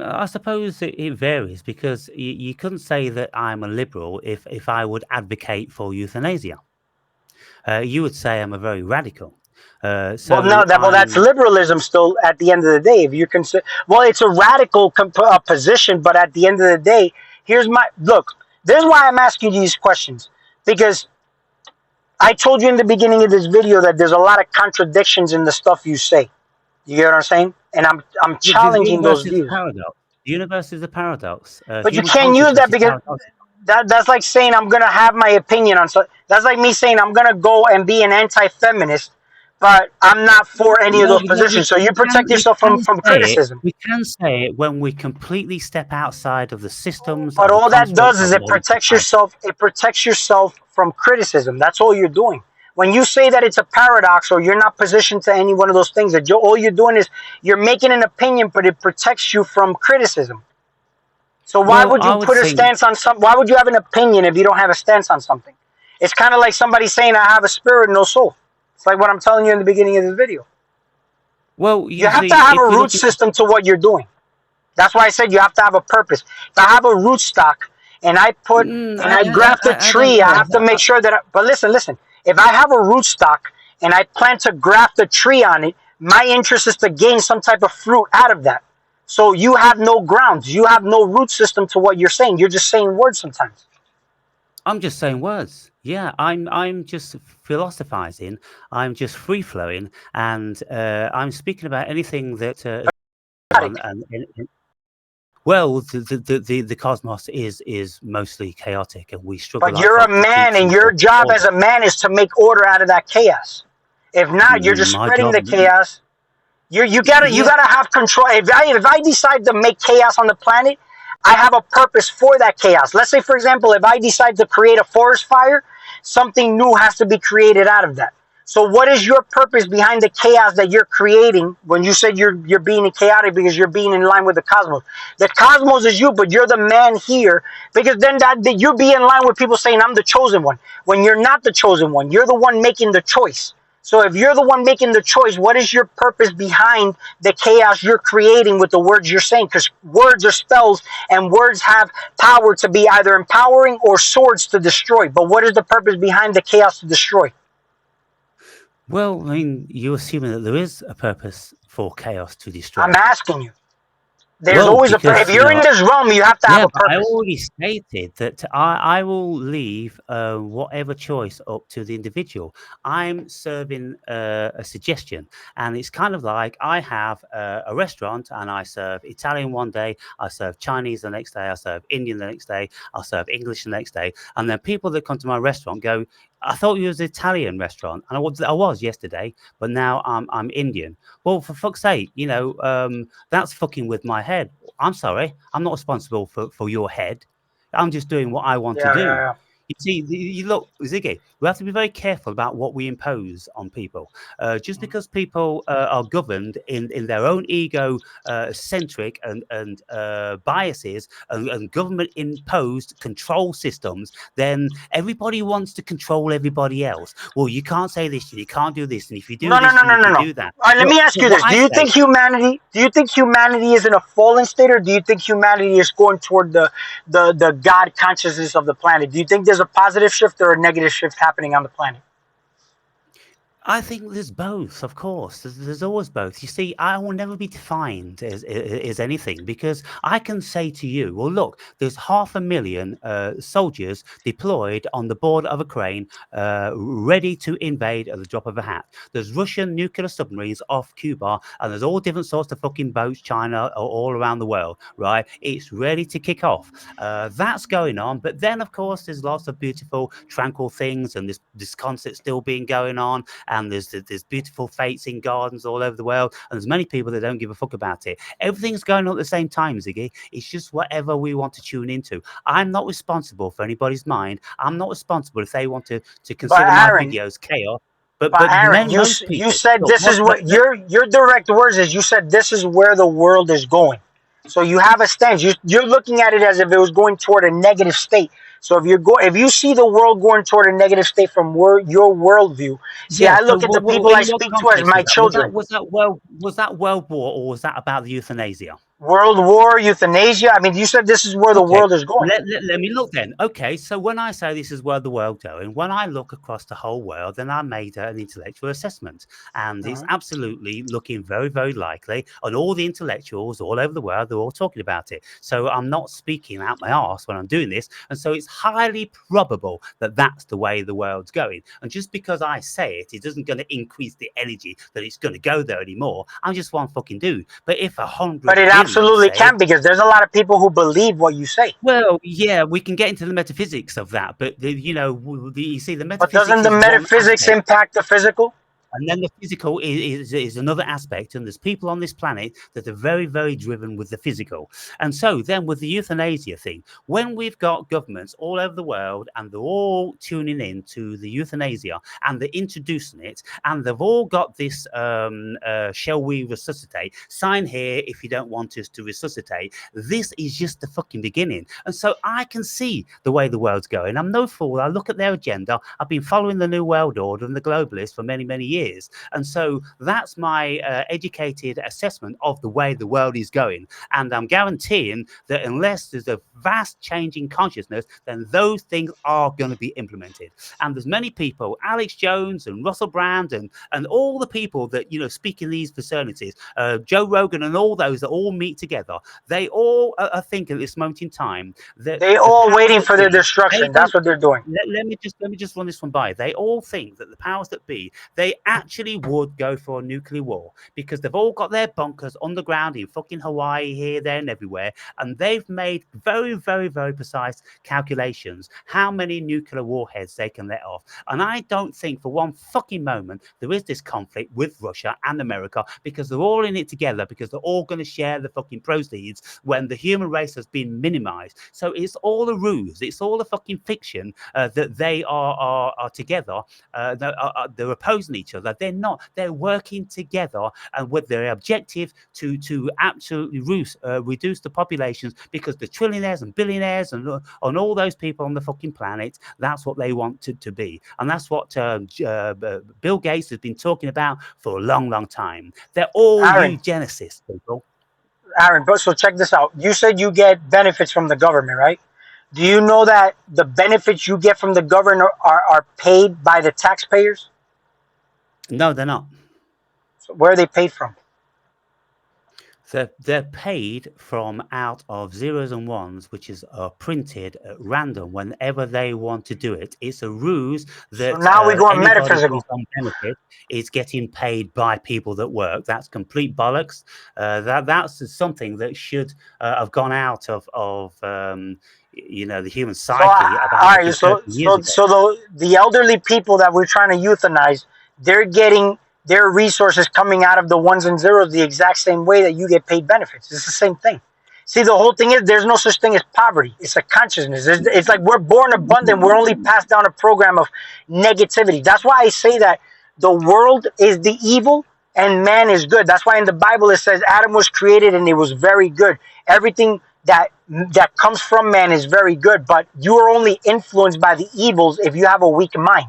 Speaker 1: I suppose it varies, because you couldn't say that I'm a liberal if I would advocate for euthanasia. You would say I'm a very radical. So
Speaker 2: that's liberalism still at the end of the day. If you consider, well, it's a radical position, but at the end of the day, this is why I'm asking you these questions, because I told you in the beginning of this video that there's a lot of contradictions in the stuff you say. You get what I'm saying? And I'm challenging those views.
Speaker 1: The universe is a paradox.
Speaker 2: But you can't use that, because that's like saying I'm gonna have my opinion on something. That's like me saying I'm gonna go and be an anti-feminist, but I'm not for any of those positions. So you protect yourself from criticism.
Speaker 1: We can say it when we completely step outside of the systems.
Speaker 2: But all that does is it protects yourself. It protects yourself from criticism. That's all you're doing. When you say that it's a paradox, or you're not positioned to any one of those things, that all you're doing is you're making an opinion, but it protects you from criticism. So why would you put a stance on something? Why would you have an opinion if you don't have a stance on something? It's kind of like somebody saying I have a spirit, no soul. It's like what I'm telling you in the beginning of this video.
Speaker 1: Well,
Speaker 2: you have to have a root system to what you're doing. That's why I said you have to have a purpose. If I have a root stock and I graft a tree, I have to make sure that. But listen. If I have a root stock and I plan to graft a tree on it, my interest is to gain some type of fruit out of that. So you have no grounds. You have no root system to what you're saying. You're just saying words sometimes.
Speaker 1: I'm just saying words. Yeah, I'm just philosophizing. I'm just free flowing, and I'm speaking about anything that on and well, the cosmos is mostly chaotic, and we struggle
Speaker 2: But
Speaker 1: like
Speaker 2: you're a
Speaker 1: fuck to keep
Speaker 2: man, and
Speaker 1: some
Speaker 2: your
Speaker 1: sort of
Speaker 2: job as
Speaker 1: order.
Speaker 2: a man is to make order out of that chaos. If not, you're just
Speaker 1: My
Speaker 2: spreading
Speaker 1: job,
Speaker 2: the chaos. You
Speaker 1: yeah.
Speaker 2: gotta have control. If I decide to make chaos on the planet, I have a purpose for that chaos. Let's say, for example, if I decide to create a forest fire, something new has to be created out of that. So, what is your purpose behind the chaos that you're creating? When you said you're being chaotic because you're being in line with the cosmos. The cosmos is you, but you're the man here. Because then that you be in line with people saying I'm the chosen one. When you're not the chosen one, you're the one making the choice. So if you're the one making the choice, what is your purpose behind the chaos you're creating with the words you're saying? Because words are spells, and words have power to be either empowering or swords to destroy. But what is the purpose behind the chaos to destroy?
Speaker 1: Well, I mean, you're assuming that there is a purpose for chaos to
Speaker 2: I'm
Speaker 1: destroy.
Speaker 2: asking you. There's
Speaker 1: Well,
Speaker 2: always a if
Speaker 1: because
Speaker 2: you're in this realm, you have to have
Speaker 1: yeah,
Speaker 2: a
Speaker 1: but I
Speaker 2: purpose.
Speaker 1: already stated that I will leave whatever choice up to the individual. I'm serving a suggestion, and it's kind of like I have a restaurant and I serve Italian one day, I serve Chinese the next day, I serve Indian the next day, I serve English the next day, and then people that come to my restaurant go, I thought you was an Italian restaurant, and I was yesterday, but now I'm Indian. Well, for fuck's sake, that's fucking with my head. I'm sorry, I'm not responsible for your head. I'm just doing what I want to
Speaker 2: Yeah,
Speaker 1: do.
Speaker 2: yeah,
Speaker 1: You see, you look, Ziggy, we have to be very careful about what we impose on people. Just
Speaker 2: yeah.
Speaker 1: because people are governed in their own ego centric and biases and government imposed control systems, then everybody wants to control everybody else. Well, you can't say this, and you can't do this, and if you do
Speaker 2: No, no,
Speaker 1: this,
Speaker 2: no,
Speaker 1: and
Speaker 2: no,
Speaker 1: if
Speaker 2: no,
Speaker 1: you
Speaker 2: no.
Speaker 1: do that.
Speaker 2: All right, let me ask
Speaker 1: But
Speaker 2: you
Speaker 1: what
Speaker 2: this:
Speaker 1: I say,
Speaker 2: Do you think humanity is in a fallen state, or do you think humanity is going toward the God consciousness of the planet? Do you think there's a positive shift or a negative shift happening on the planet?
Speaker 1: I think there's both, of course. There's always both. You see, I will never be defined as anything because I can say to you, well, look, there's 500,000 soldiers deployed on the board of a crane, ready to invade at the drop of a hat. There's Russian nuclear submarines off Cuba, and there's all different sorts of fucking boats, China, all around the world, right? It's ready to kick off. That's going on. But then, of course, there's lots of beautiful, tranquil things, and this concert still being going on, and there's beautiful fates in gardens all over the world, and there's many people that don't give a fuck about it. Everything's going on at the same time, Ziggy. It's just whatever we want to tune into. I'm not responsible for anybody's mind. I'm not responsible if they want to
Speaker 2: But
Speaker 1: consider my
Speaker 2: Aaron,
Speaker 1: videos chaos. But
Speaker 2: but
Speaker 1: but
Speaker 2: Aaron,
Speaker 1: most
Speaker 2: you
Speaker 1: people
Speaker 2: said
Speaker 1: look
Speaker 2: this is what your direct words is. You said this is where the world is going. So you have a stance. You're looking at it as if it was going toward a negative state. So if you see the world going toward a negative state from your worldview, see,
Speaker 1: yeah.
Speaker 2: I
Speaker 1: So
Speaker 2: look at the people I
Speaker 1: in what
Speaker 2: speak to as
Speaker 1: context
Speaker 2: my
Speaker 1: was that? Was that
Speaker 2: children.
Speaker 1: was that world was that World War, or was that about the euthanasia?
Speaker 2: World war, euthanasia. I mean, you said this is where the
Speaker 1: Okay,
Speaker 2: world is going.
Speaker 1: let me look then. Okay, so when I say this is where the world going, when I look across the whole world, then I made an intellectual assessment, and it's
Speaker 2: Uh-huh.
Speaker 1: absolutely looking very, very likely, and all the intellectuals all over the world, they're all talking about it. So I'm not speaking out my arse when I'm doing this, and so it's highly probable that that's the way the world's going. And just because I say it, it isn't going to increase the energy that it's going to go there anymore. I'm just one fucking dude. But if
Speaker 2: But
Speaker 1: 100
Speaker 2: it
Speaker 1: billion
Speaker 2: absolutely
Speaker 1: say it,
Speaker 2: can because there's a lot of people who believe what you say.
Speaker 1: well, yeah, we can get into the metaphysics of that, but you see, the
Speaker 2: But doesn't
Speaker 1: metaphysics
Speaker 2: the
Speaker 1: is one
Speaker 2: metaphysics
Speaker 1: aspect.
Speaker 2: impact the physical?
Speaker 1: And then the physical is another aspect, and there's people on this planet that are very, very driven with the physical. And so then with the euthanasia thing, when we've got governments all over the world and they're all tuning in to the euthanasia and they're introducing it, and they've all got this shall we resuscitate? Sign here if you don't want us to resuscitate. This is just the fucking beginning. And so I can see the way the world's going. I'm no fool. I look at their agenda. I've been following the New World Order and the globalists for many, many years. is. And so that's my educated assessment of the way the world is going. And I'm guaranteeing that unless there's a vast change in consciousness, then those things are going to be implemented. And there's many people, Alex Jones and Russell Brand and all the people that, speak in these fraternities, Joe Rogan and all those that all meet together, they all are thinking at this moment in time that
Speaker 2: They
Speaker 1: the
Speaker 2: all
Speaker 1: powers
Speaker 2: waiting
Speaker 1: that
Speaker 2: for their
Speaker 1: be, they
Speaker 2: destruction.
Speaker 1: don't
Speaker 2: That's what they're doing.
Speaker 1: let me just run this one by. They all think that the powers that be, they actually would go for a nuclear war because they've all got their bunkers underground in fucking Hawaii, here, there, and everywhere, and they've made very, very, very precise calculations how many nuclear warheads they can let off. And I don't think for one fucking moment there is this conflict with Russia and America because they're all in it together because they're all going to share the fucking proceeds when the human race has been minimized. So it's all a ruse. It's all a fucking fiction that they are together. They're opposing each other. They're not. They're working together and with their objective to absolutely reduce the populations because the trillionaires and billionaires and all those people on the fucking planet, that's what they want to be. And that's what Bill Gates has been talking about for a long, long time. They're all
Speaker 2: Aaron,
Speaker 1: eugenicists, people.
Speaker 2: Aaron, but so check this out. You said you get benefits from the government, right? Do you know that the benefits you get from the government are paid by the taxpayers?
Speaker 1: No, they're not.
Speaker 2: So where are they paid from?
Speaker 1: They're paid from out of zeros and ones, which is printed at random whenever they want to do it. It's a ruse
Speaker 2: So
Speaker 1: that
Speaker 2: now we go on
Speaker 1: anybody who's
Speaker 2: metaphysical.
Speaker 1: on benefit is getting paid by people that work. That's complete bollocks. That's something that should have gone out of the human
Speaker 2: So,
Speaker 1: psyche
Speaker 2: all
Speaker 1: about
Speaker 2: right.
Speaker 1: fucking 30 years ago.
Speaker 2: So the elderly people that we're trying to euthanize, they're getting their resources coming out of the ones and zeros the exact same way that you get paid benefits. It's the same thing. See, the whole thing is there's no such thing as poverty. It's a consciousness. It's like we're born abundant. We're only passed down a program of negativity. That's why I say that the world is the evil and man is good. That's why in the Bible it says Adam was created and it was very good. Everything that comes from man is very good, but you are only influenced by the evils if you have a weak mind,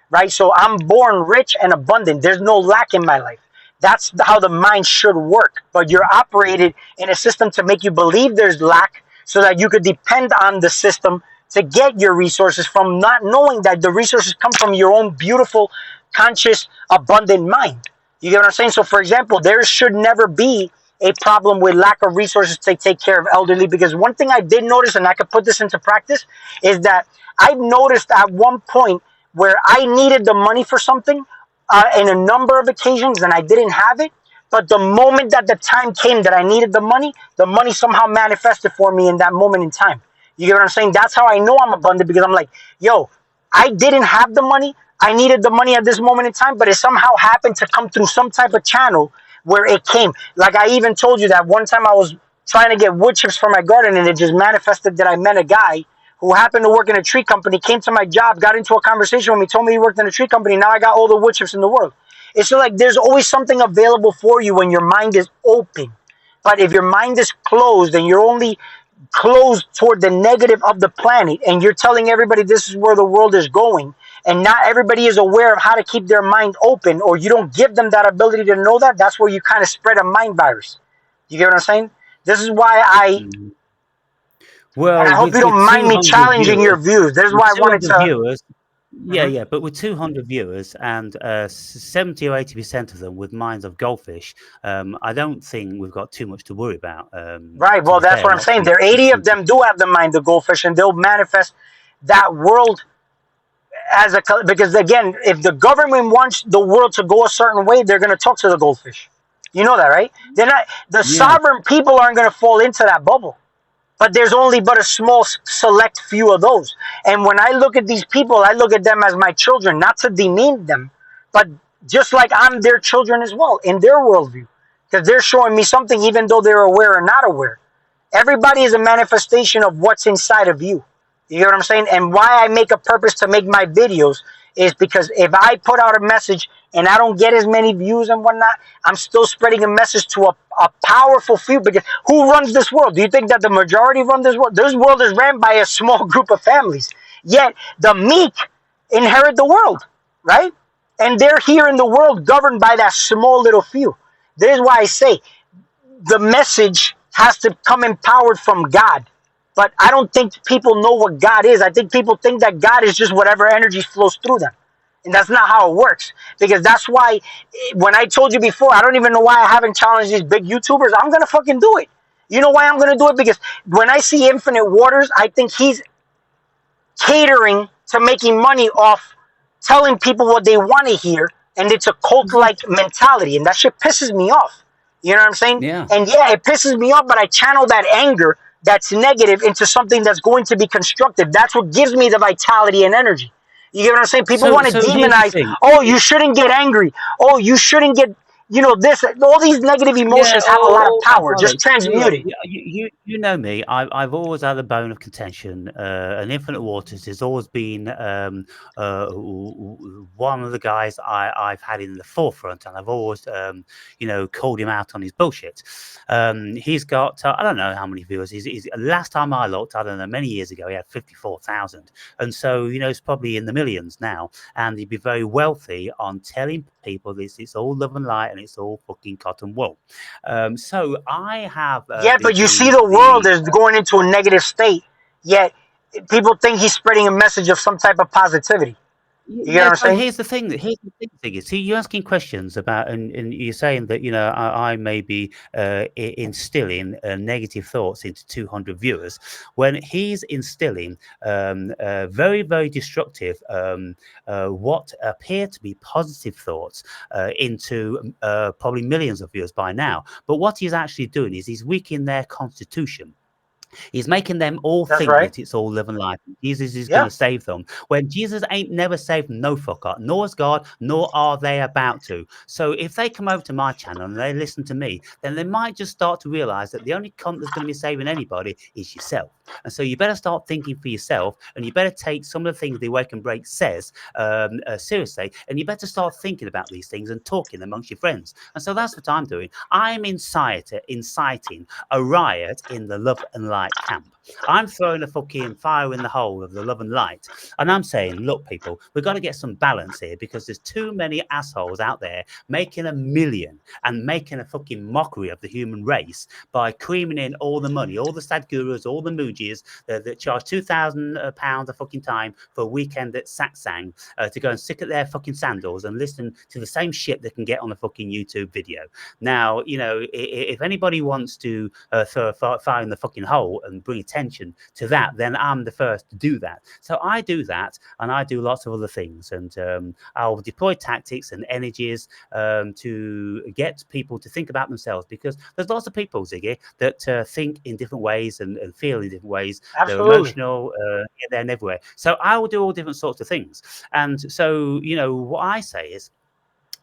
Speaker 2: right? So I'm born rich and abundant. There's no lack in my life. That's how the mind should work. But you're operated in a system to make you believe there's lack so that you could depend on the system to get your resources from not knowing that the resources come from your own beautiful, conscious, abundant mind. You get what I'm saying? So, for example, there should never be a problem with lack of resources to take care of elderly, because one thing I did notice, and I could put this into practice, is that I've noticed at one point where I needed the money for something in a number of occasions and I didn't have it. But the moment that the time came that I needed the money somehow manifested for me in that moment in time. You get what I'm saying? That's how I know I'm abundant, because I'm like, yo, I didn't have the money. I needed the money at this moment in time, but it somehow happened to come through some type of channel where it came. Like I even told you that one time I was trying to get wood chips for my garden and it just manifested that I met a guy who happened to work in a tree company, came to my job, got into a conversation with me, told me he worked in a tree company. Now I got all the wood chips in the world. It's like there's always something available for you when your mind is open. But if your mind is closed and you're only closed toward the negative of the planet and you're telling everybody this is where the world is going, and not everybody is aware of how to keep their mind open, or you don't give them that ability to know that, that's where you kind of spread a mind virus. You get what I'm saying? This is why
Speaker 1: Well,
Speaker 2: and I hope you don't mind me challenging your views. This is why I wanted to.
Speaker 1: Viewers, yeah, but with 200 viewers and 70 or 80% of them with minds of goldfish, I don't think we've got too much to worry about.
Speaker 2: Right. Well, that's what I'm saying. There, 80 of them do have the mind of goldfish, and they'll manifest that world as a, because again, if the government wants the world to go a certain way, they're going to talk to the goldfish. You know that, right? They're not. The sovereign people aren't going to fall into that bubble. But there's only but a small select few of those. And when I look at these people, I look at them as my children, not to demean them, but just like I'm their children as well in their worldview. Because they're showing me something even though they're aware or not aware. Everybody is a manifestation of what's inside of you. You get what I'm saying? And why I make a purpose to make my videos is because if I put out a message and I don't get as many views and whatnot, I'm still spreading a message to a powerful few. Because who runs this world? Do you think that the majority run this world? This world is ran by a small group of families. Yet the meek inherit the world, right? And they're here in the world governed by that small little few. This is why I say the message has to come empowered from God. But I don't think people know what God is. I think people think that God is just whatever energy flows through them. And that's not how it works. Because that's why, when I told you before, I don't even know why I haven't challenged these big YouTubers. I'm going to fucking do it. You know why I'm going to do it? Because when I see Infinite Waters, I think he's catering to making money off telling people what they want to hear, and it's a cult like
Speaker 1: Exactly.
Speaker 2: mentality, and that shit pisses me off. You know what I'm saying?
Speaker 1: Yeah.
Speaker 2: And yeah, it pisses me off, but I channel that anger that's negative into something that's going to be constructive. That's what gives me the vitality and energy. You get what I'm saying? People
Speaker 1: So
Speaker 2: want to
Speaker 1: so here's the
Speaker 2: demonize,
Speaker 1: thing.
Speaker 2: oh, you shouldn't get angry. Oh, you shouldn't get, this. All these negative
Speaker 1: Yeah,
Speaker 2: emotions have a lot of
Speaker 1: all that
Speaker 2: power. Just
Speaker 1: bollocks.
Speaker 2: transmute
Speaker 1: Look,
Speaker 2: it.
Speaker 1: you know me. I've always had a bone of contention. And Infinite Waters has always been one of the guys I've had in the forefront, and I've always called him out on his bullshit. He's got I don't know how many viewers. He's last time I looked, I don't know, many years ago, he had 54,000, and so it's probably in the millions now. And he'd be very wealthy on telling people this. It's all love and light, and it's all fucking cotton wool. So I have
Speaker 2: Yeah,
Speaker 1: been
Speaker 2: but you see
Speaker 1: doing
Speaker 2: the world
Speaker 1: the
Speaker 2: is going into a negative state, yet people think he's spreading a message of some type of positivity. You get what
Speaker 1: Yeah,
Speaker 2: I'm
Speaker 1: so
Speaker 2: saying?
Speaker 1: here's the thing. Here's the thing, Ziggy. See, you're asking questions about, and you're saying that I may be instilling negative thoughts into 200 viewers when he's instilling very, very destructive, what appear to be positive thoughts into probably millions of viewers by now. But what he's actually doing is he's weakening their constitution. He's making them all
Speaker 2: That's
Speaker 1: think
Speaker 2: right.
Speaker 1: that it's all love and life. Jesus is going
Speaker 2: Yeah,
Speaker 1: to save them. When Jesus ain't never saved no fucker, nor is God, nor are they about to. So if they come over to my channel and they listen to me, then they might just start to realize that the only cunt that's going to be saving anybody is yourself. And so you better start thinking for yourself, and you better take some of the things the Wake and Break says seriously, and you better start thinking about these things and talking amongst your friends. And so that's what I'm doing. I'm inciting a riot in the love and light camp. I'm throwing a fucking fire in the hole of the love and light. And I'm saying, look, people, we've got to get some balance here because there's too many assholes out there making a million and making a fucking mockery of the human race by creaming in all the money, all the Sadhgurus, all the Mujis that charge £2,000 a fucking time for a weekend at Satsang to go and stick at their fucking sandals and listen to the same shit they can get on a fucking YouTube video. Now, if anybody wants to throw a fire in the fucking hole and bring attention to that, then I'm the first to do that. So I do that, and I do lots of other things, and I'll deploy tactics and energies to get people to think about themselves, because there's lots of people, Ziggy, that think in different ways and feel in different ways. They're
Speaker 2: absolutely.
Speaker 1: emotional, they're everywhere. So I will do all different sorts of things. And so, what I say is,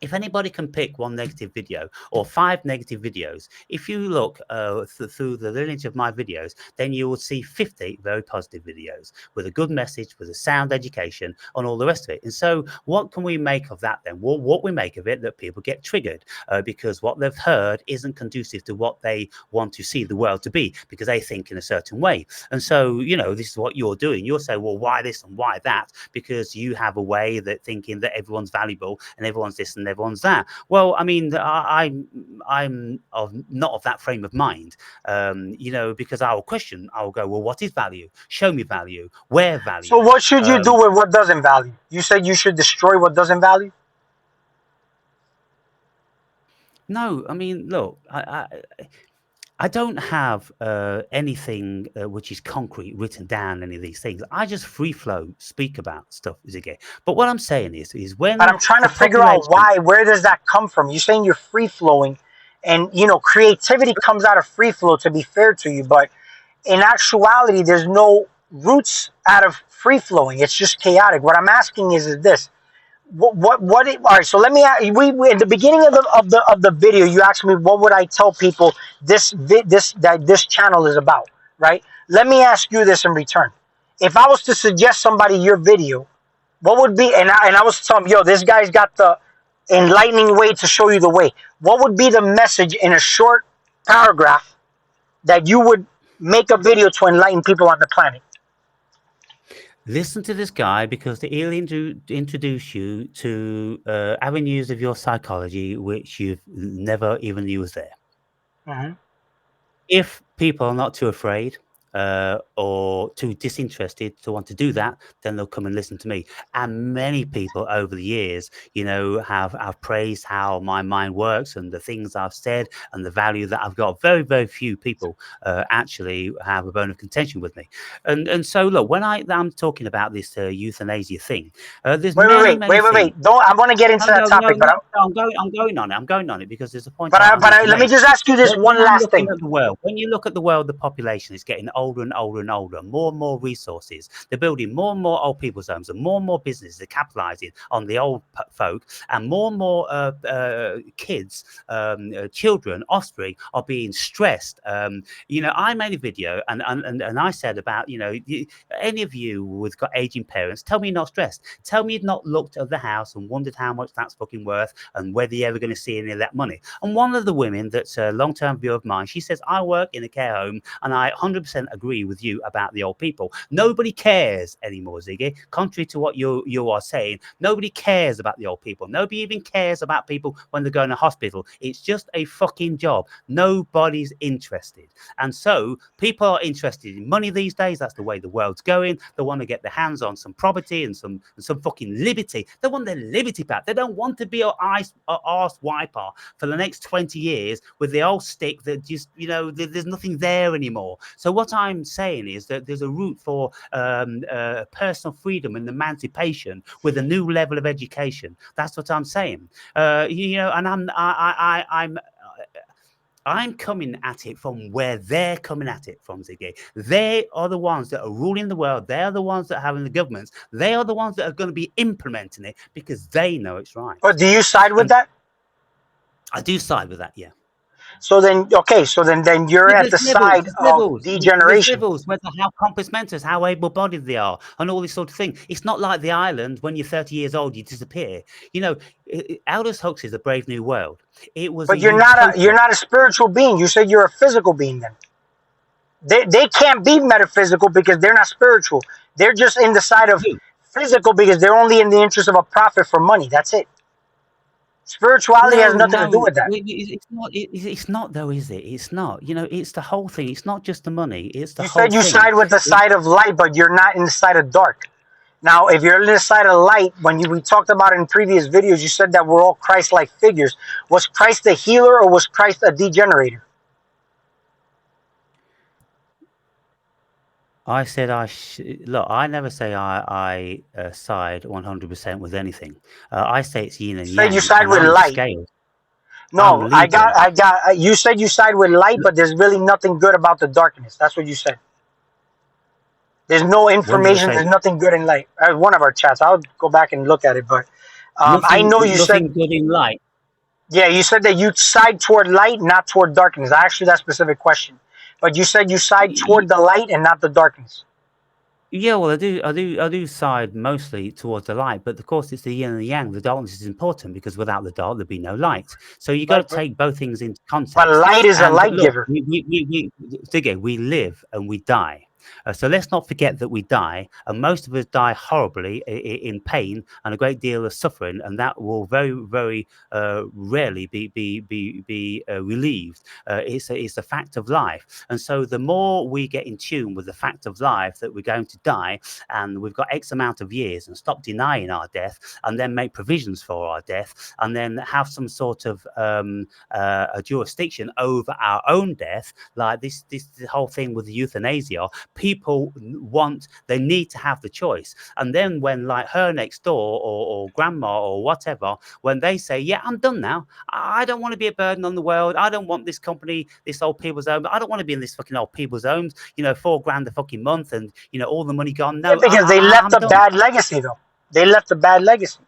Speaker 1: if anybody can pick one negative video or 5 negative videos, if you look through the lineage of my videos, then you will see 50 very positive videos with a good message, with a sound education, and all the rest of it. And so what can we make of that then? Well, what we make of it, that people get triggered because what they've heard isn't conducive to what they want to see the world to be, because they think in a certain way. And so, this is what you're doing. You'll say, well, why this and why that? Because you have a way that thinking that everyone's valuable and everyone's this and everyone's that. Well, I mean, I'm not of that frame of mind, because I will go, well, what is value? Show me value. Where
Speaker 2: So
Speaker 1: value?
Speaker 2: what should you do with what doesn't value? You said you should destroy what doesn't value.
Speaker 1: No, I mean, look, I don't have anything which is concrete written down, any of these things. I just free flow speak about stuff, Ziggy. But what I'm saying is
Speaker 2: But
Speaker 1: when
Speaker 2: I'm trying
Speaker 1: the
Speaker 2: to figure out
Speaker 1: population,
Speaker 2: why. Where does that come from? You're saying you're free flowing, and creativity comes out of free flow. To be fair to you, but in actuality, there's no roots out of free flowing. It's just chaotic. What I'm asking is this: all right, so let me we at the beginning of the video, you asked me what would I tell people this channel is about, right? Let me ask you this in return. If I was to suggest somebody your video, what would be, and I was telling them, yo, this guy's got the enlightening way to show you the way. What would be the message in a short paragraph that you would make a video to enlighten people on the planet?
Speaker 1: Listen to this guy because he'll introduce you to avenues of your psychology which you've never even knew was there.
Speaker 2: Mm-hmm.
Speaker 1: If people are not too afraid or too disinterested to want to do that, then they'll come and listen to me. And many people over the years, have praised how my mind works and the things I've said and the value that I've got. Very, very few people actually have a bone of contention with me. And so, look, when I'm talking about this euthanasia thing, there's
Speaker 2: Wait, wait,
Speaker 1: many,
Speaker 2: wait,
Speaker 1: many
Speaker 2: wait, wait,
Speaker 1: things.
Speaker 2: wait. Don't. I want to get into
Speaker 1: No,
Speaker 2: that
Speaker 1: no, no,
Speaker 2: topic,
Speaker 1: no, no, I'm going on it. I'm going on it because there's a point I
Speaker 2: but
Speaker 1: need to
Speaker 2: let me
Speaker 1: make.
Speaker 2: just ask you this
Speaker 1: When
Speaker 2: one
Speaker 1: I'm
Speaker 2: last
Speaker 1: looking
Speaker 2: thing.
Speaker 1: at the world, when you look at the world, the population is getting older and older and older, more and more resources. They're building more and more old people's homes and more businesses. They're capitalizing on the old folk, and more kids, children, offspring are being stressed. I made a video and I said about, any of you with got aging parents, tell me you're not stressed. Tell me you've not looked at the house and wondered how much that's fucking worth and whether you're ever going to see any of that money. And one of the women that's a long-term viewer of mine, she says, I work in a care home and I 100% agree with you about the old people. Nobody cares anymore, Ziggy. Contrary to what you are saying, nobody cares about the old people. Nobody even cares about people when they're going to hospital. It's just a fucking job. Nobody's interested. And so people are interested in money these days. That's the way the world's going. They want to get their hands on some property and some fucking liberty. They want their liberty back. They don't want to be an arse wiper for the next 20 years with the old stick that just, there's nothing there anymore. So what I'm saying is that there's a route for personal freedom and emancipation with a new level of education. That's what I'm saying. And I'm coming at it from where they're coming at it from, Ziggy. They are the ones that are ruling the world. They are the ones that are having the governments. They are the ones that are going to be implementing it because they know it's right.
Speaker 2: But do you side with
Speaker 1: And
Speaker 2: that?
Speaker 1: I do side with that, yeah.
Speaker 2: So then, okay, so then you're at the
Speaker 1: There's levels,
Speaker 2: side of
Speaker 1: there's
Speaker 2: degeneration.
Speaker 1: levels, whether how compass mentis, how able-bodied they are, and all this sort of thing. It's not like the island when you're 30 years old, you disappear. Aldous Huxley's A Brave New World. It was a
Speaker 2: But you're
Speaker 1: utopia.
Speaker 2: not a spiritual being. You said you're a physical being. Then they can't be metaphysical because they're not spiritual. They're just in the side of
Speaker 1: You.
Speaker 2: physical because they're only in the interest of a profit for money. That's it. Spirituality has
Speaker 1: No,
Speaker 2: nothing to do
Speaker 1: no,
Speaker 2: with that.
Speaker 1: it's not. It's not though, is it? It's not. It's the whole thing. It's not just the money. It's the
Speaker 2: You
Speaker 1: whole
Speaker 2: said you
Speaker 1: thing.
Speaker 2: side with the
Speaker 1: It,
Speaker 2: side of light, but you're not in the side of dark. Now, if you're in the side of light, we talked about it in previous videos, you said that we're all Christ-like figures. Was Christ a healer or was Christ a degenerator?
Speaker 1: I said look. I never say I side 100% with anything. I say it's yin
Speaker 2: You
Speaker 1: and
Speaker 2: said you
Speaker 1: yang,
Speaker 2: side
Speaker 1: and
Speaker 2: with
Speaker 1: I'm the
Speaker 2: light.
Speaker 1: scale. I'm
Speaker 2: No,
Speaker 1: Libra.
Speaker 2: you said you side with light, but there's really nothing good about the darkness. That's what you said. There's no
Speaker 1: When did I
Speaker 2: information.
Speaker 1: say
Speaker 2: There's
Speaker 1: that?
Speaker 2: nothing good in light. One of our chats. I'll go back and look at it. But I
Speaker 1: Nothing,
Speaker 2: know you said,
Speaker 1: nothing good in light.
Speaker 2: yeah, you said that you side toward light, not toward darkness. I asked you that specific question. But you said you side toward the light and not the darkness.
Speaker 1: Yeah, well, I do side mostly towards the light, but of course it's the yin and the yang. The darkness is important because without the dark there'd be no light. So you got
Speaker 2: But,
Speaker 1: to take both things into
Speaker 2: but
Speaker 1: context.
Speaker 2: light is a
Speaker 1: And
Speaker 2: light
Speaker 1: look,
Speaker 2: giver.
Speaker 1: we live and we die. So let's not forget that we die, and most of us die horribly in pain and a great deal of suffering, and that will very, very rarely be relieved. It's a fact of life, and so the more we get in tune with the fact of life that we're going to die, and we've got X amount of years, and stop denying our death, and then make provisions for our death, and then have some sort of a jurisdiction over our own death, like this the whole thing with the euthanasia. People they need to have the choice. And then when like her next door or grandma or whatever, when they say, yeah, I'm done now, I don't want to be a burden on the world, I don't want this company, this old people's home, I don't want to be in this fucking old people's homes, $4 grand a fucking month and all the money gone.
Speaker 2: Yeah,
Speaker 1: No,
Speaker 2: because they left
Speaker 1: I'm
Speaker 2: a
Speaker 1: done.
Speaker 2: bad legacy, though. They left a bad legacy.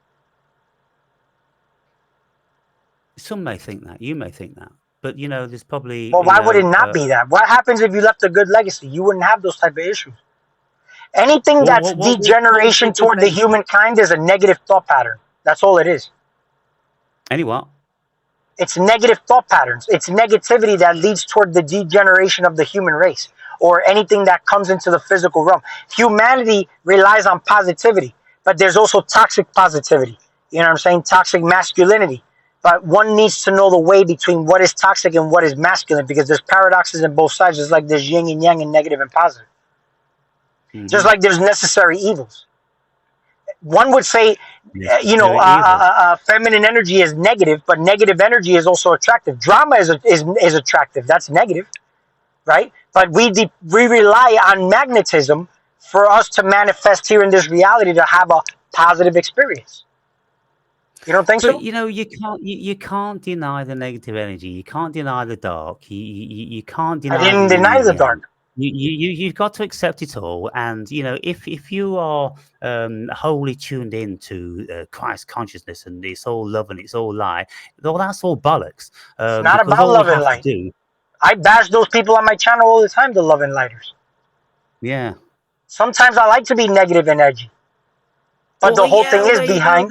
Speaker 1: Some may think that, you may think that, but there's probably
Speaker 2: Well, why would it not be that? What happens if you left a good legacy? You wouldn't have those type of issues. Anything
Speaker 1: well,
Speaker 2: that's
Speaker 1: what would be a
Speaker 2: degeneration
Speaker 1: good
Speaker 2: toward the
Speaker 1: legacy?
Speaker 2: humankind is a negative thought pattern. That's all it is.
Speaker 1: Any what?
Speaker 2: It's negative thought patterns. It's negativity that leads toward the degeneration of the human race or anything that comes into the physical realm. Humanity relies on positivity, but there's also toxic positivity. You know what I'm saying? Toxic masculinity. But one needs to know the way between what is toxic and what is masculine, because there's paradoxes in both sides, just like there's yin and yang and negative and positive. Just like there's necessary evils. One would say, feminine energy is negative, but negative energy is also attractive. Drama is attractive. That's negative, right? But we rely on magnetism for us to manifest here in this reality to have a positive experience. You don't think so?
Speaker 1: But you can't deny the negative energy. You can't deny the dark. You can't deny.
Speaker 2: I didn't deny the dark.
Speaker 1: You've got to accept it all, and if you are wholly tuned into Christ consciousness and it's all love and it's all light, well, that's all bollocks.
Speaker 2: It's not about love and light. I bash those people on my channel all the time, the love and lighters.
Speaker 1: Yeah.
Speaker 2: Sometimes I like to be negative and edgy. But the whole thing is behind.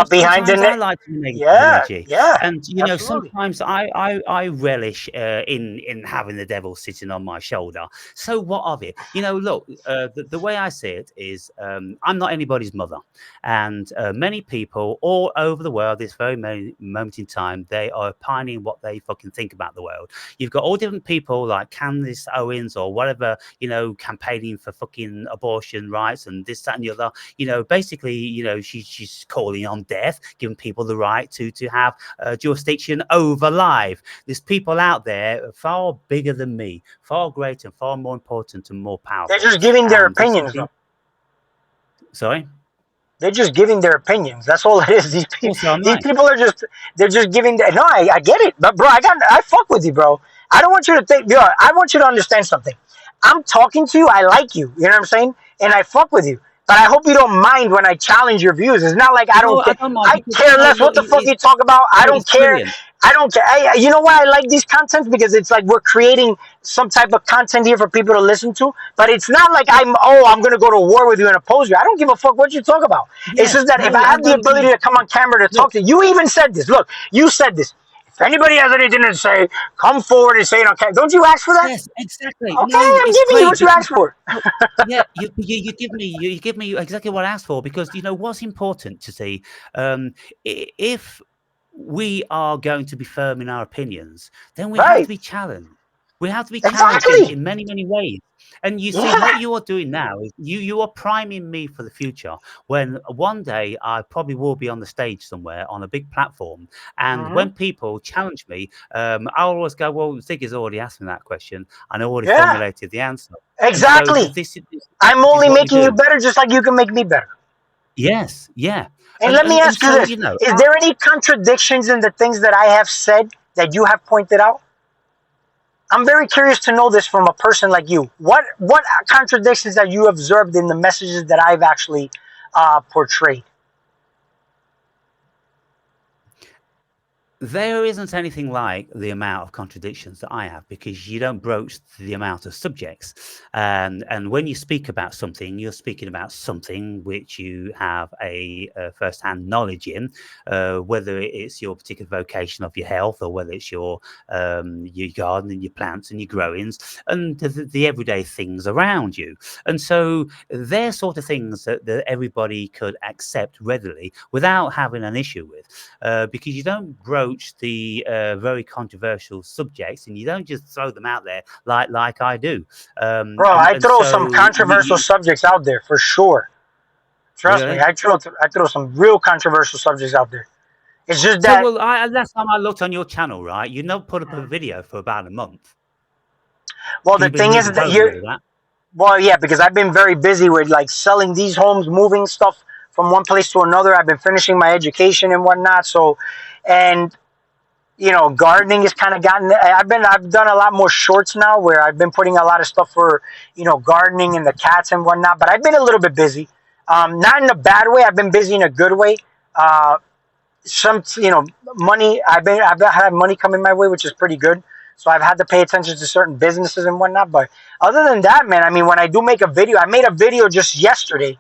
Speaker 2: Behind the
Speaker 1: like energy.
Speaker 2: Yeah.
Speaker 1: And sometimes I relish in having the devil sitting on my shoulder. So what of it? Look, the way I see it is, I'm not anybody's mother, and many people all over the world, this very moment in time, they are opining what they fucking think about the world. You've got all different people like Candace Owens or whatever, campaigning for fucking abortion rights and this, that, and the other. Basically, she's calling on death, giving people the right to have jurisdiction over life. There's people out there far bigger than me, far greater, and far more important and more powerful.
Speaker 2: They're just giving their opinions, though.
Speaker 1: Sorry?
Speaker 2: They're just giving their opinions. That's all it is. These people are they're just giving no, I get it. But bro, I fuck with you, bro. I don't want you to think, I want you to understand something. I'm talking to you, I like you. You know what I'm saying? And I fuck with you. But I hope you don't mind when I challenge your views. It's not like I care less what the fuck you talk about. I don't care. Brilliant. I don't care. You know why I like these contents? Because it's like we're creating some type of content here for people to listen to. But it's not like I'm going to go to war with you and oppose you. I don't give a fuck what you talk about. Yeah, it's just that if I have the ability to come on camera to talk to you, even said this. Look, you said this. If anybody has anything to say, come forward and say it on camera. Don't you ask for that?
Speaker 1: Yes, exactly.
Speaker 2: Okay, I'm giving you what you asked for.
Speaker 1: Yeah, you give me exactly what I asked for, because what's important to see. If we are going to be firm in our opinions, then we have to be challenged. We have to be challenged in many, many ways. And you see, what you are doing now is you are priming me for the future, when one day I probably will be on the stage somewhere on a big platform. And when people challenge me, I'll always go, well, Ziggy's already asked me that question and I already formulated the answer.
Speaker 2: Exactly. So I'm only making you better, just like you can make me better.
Speaker 1: Yes. Yeah.
Speaker 2: And let me ask you this. Is there any contradictions in the things that I have said that you have pointed out? I'm very curious to know this from a person like you. What contradictions have you observed in the messages that I've actually portrayed?
Speaker 1: There isn't anything like the amount of contradictions that I have, because you don't broach the amount of subjects. And when you speak about something, you're speaking about something which you have a first-hand knowledge in, whether it's your particular vocation of your health, or whether it's your garden and your plants and your growings and the everyday things around you. And so they're sort of things that everybody could accept readily without having an issue with, because you don't broach the very controversial subjects, and you don't just throw them out there like I do.
Speaker 2: Bro, I throw some controversial subjects out there for sure. Trust me, I throw some real controversial subjects out there. It's just that.
Speaker 1: Last time I looked on your channel, right, you never put up a video for about a month.
Speaker 2: Well, the thing is that well, yeah, because I've been very busy with like selling these homes, moving stuff from one place to another. I've been finishing my education and whatnot. So, and gardening has kind of gotten. I've done a lot more shorts now, where I've been putting a lot of stuff for gardening and the cats and whatnot. But I've been a little bit busy, not in a bad way. I've been busy in a good way. Money. I've had money coming my way, which is pretty good. So I've had to pay attention to certain businesses and whatnot. But other than that, man, I mean, when I do make a video, I made a video just yesterday.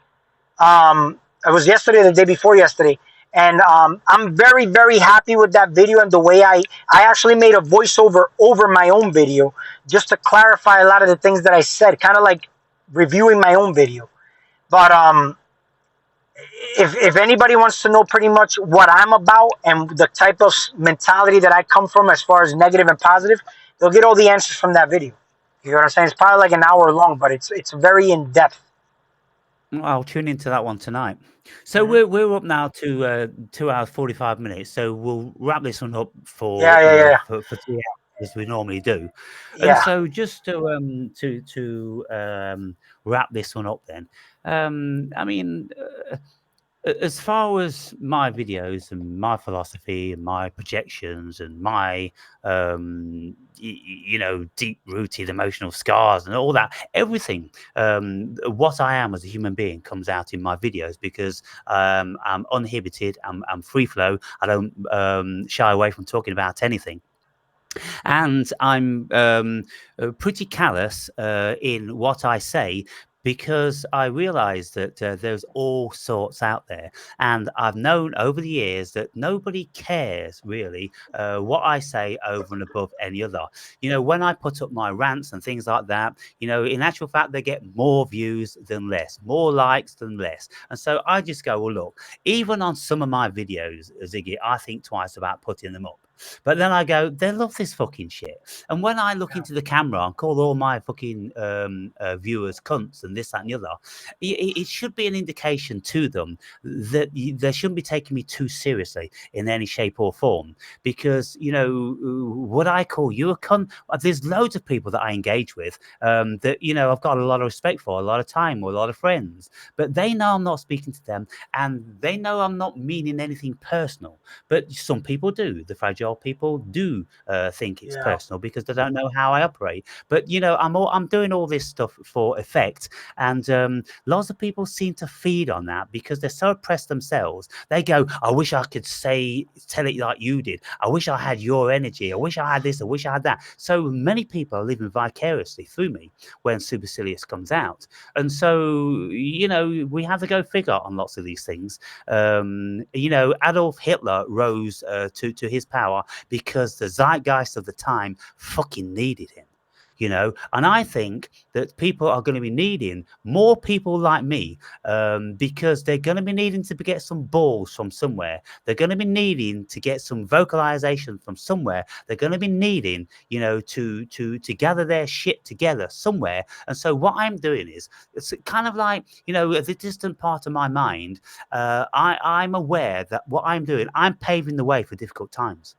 Speaker 2: It was yesterday, the day before yesterday. And I'm very, very happy with that video and the way I actually made a voiceover over my own video just to clarify a lot of the things that I said, kind of like reviewing my own video. But if anybody wants to know pretty much what I'm about and the type of mentality that I come from as far as negative and positive, they'll get all the answers from that video. You know what I'm saying? It's probably like an hour long, but it's very in depth.
Speaker 1: I'll tune into that one tonight. So
Speaker 2: Mm-hmm.
Speaker 1: we're up now to 2 hours 45 minutes. So we'll wrap this one up for
Speaker 2: Yeah.
Speaker 1: for 3 hours as we normally do. And
Speaker 2: Yeah.
Speaker 1: so just to wrap this one up, then, I mean, as far as my videos and my philosophy and my projections and my deep rooted emotional scars and all that, everything, what I am as a human being comes out in my videos because I'm uninhibited, I'm free flow, I don't shy away from talking about anything. And I'm pretty callous in what I say because I realize that there's all sorts out there. And I've known over the years that nobody cares really what I say over and above any other. When I put up my rants and things like that, in actual fact, they get more views than less, more likes than less. And so I just go, well, look, even on some of my videos, Ziggy, I think twice about putting them up. But then I go, they love this fucking shit. And when I look into the camera and call all my fucking viewers cunts and this, that, and the other, it should be an indication to them that they shouldn't be taking me too seriously in any shape or form. Because, would I call you a cunt? There's loads of people that I engage with that, I've got a lot of respect for, a lot of time, or a lot of friends. But they know I'm not speaking to them, and they know I'm not meaning anything personal. But some people do. The fragile people do think it's personal because they don't know how I operate. But I'm doing all this stuff for effect, and lots of people seem to feed on that because they're so oppressed themselves. They go, "I wish I could tell it like you did. I wish I had your energy. I wish I had this. I wish I had that." So many people are living vicariously through me when Supercilious comes out, and so we have to go figure on lots of these things. Adolf Hitler rose to his power because the zeitgeist of the time fucking needed him. And I think that people are going to be needing more people like me because they're going to be needing to get some balls from somewhere. They're going to be needing to get some vocalization from somewhere. They're going to be needing, to gather their shit together somewhere. And so what I'm doing is, it's kind of like, the distant part of my mind, I'm aware that what I'm doing, I'm paving the way for difficult times.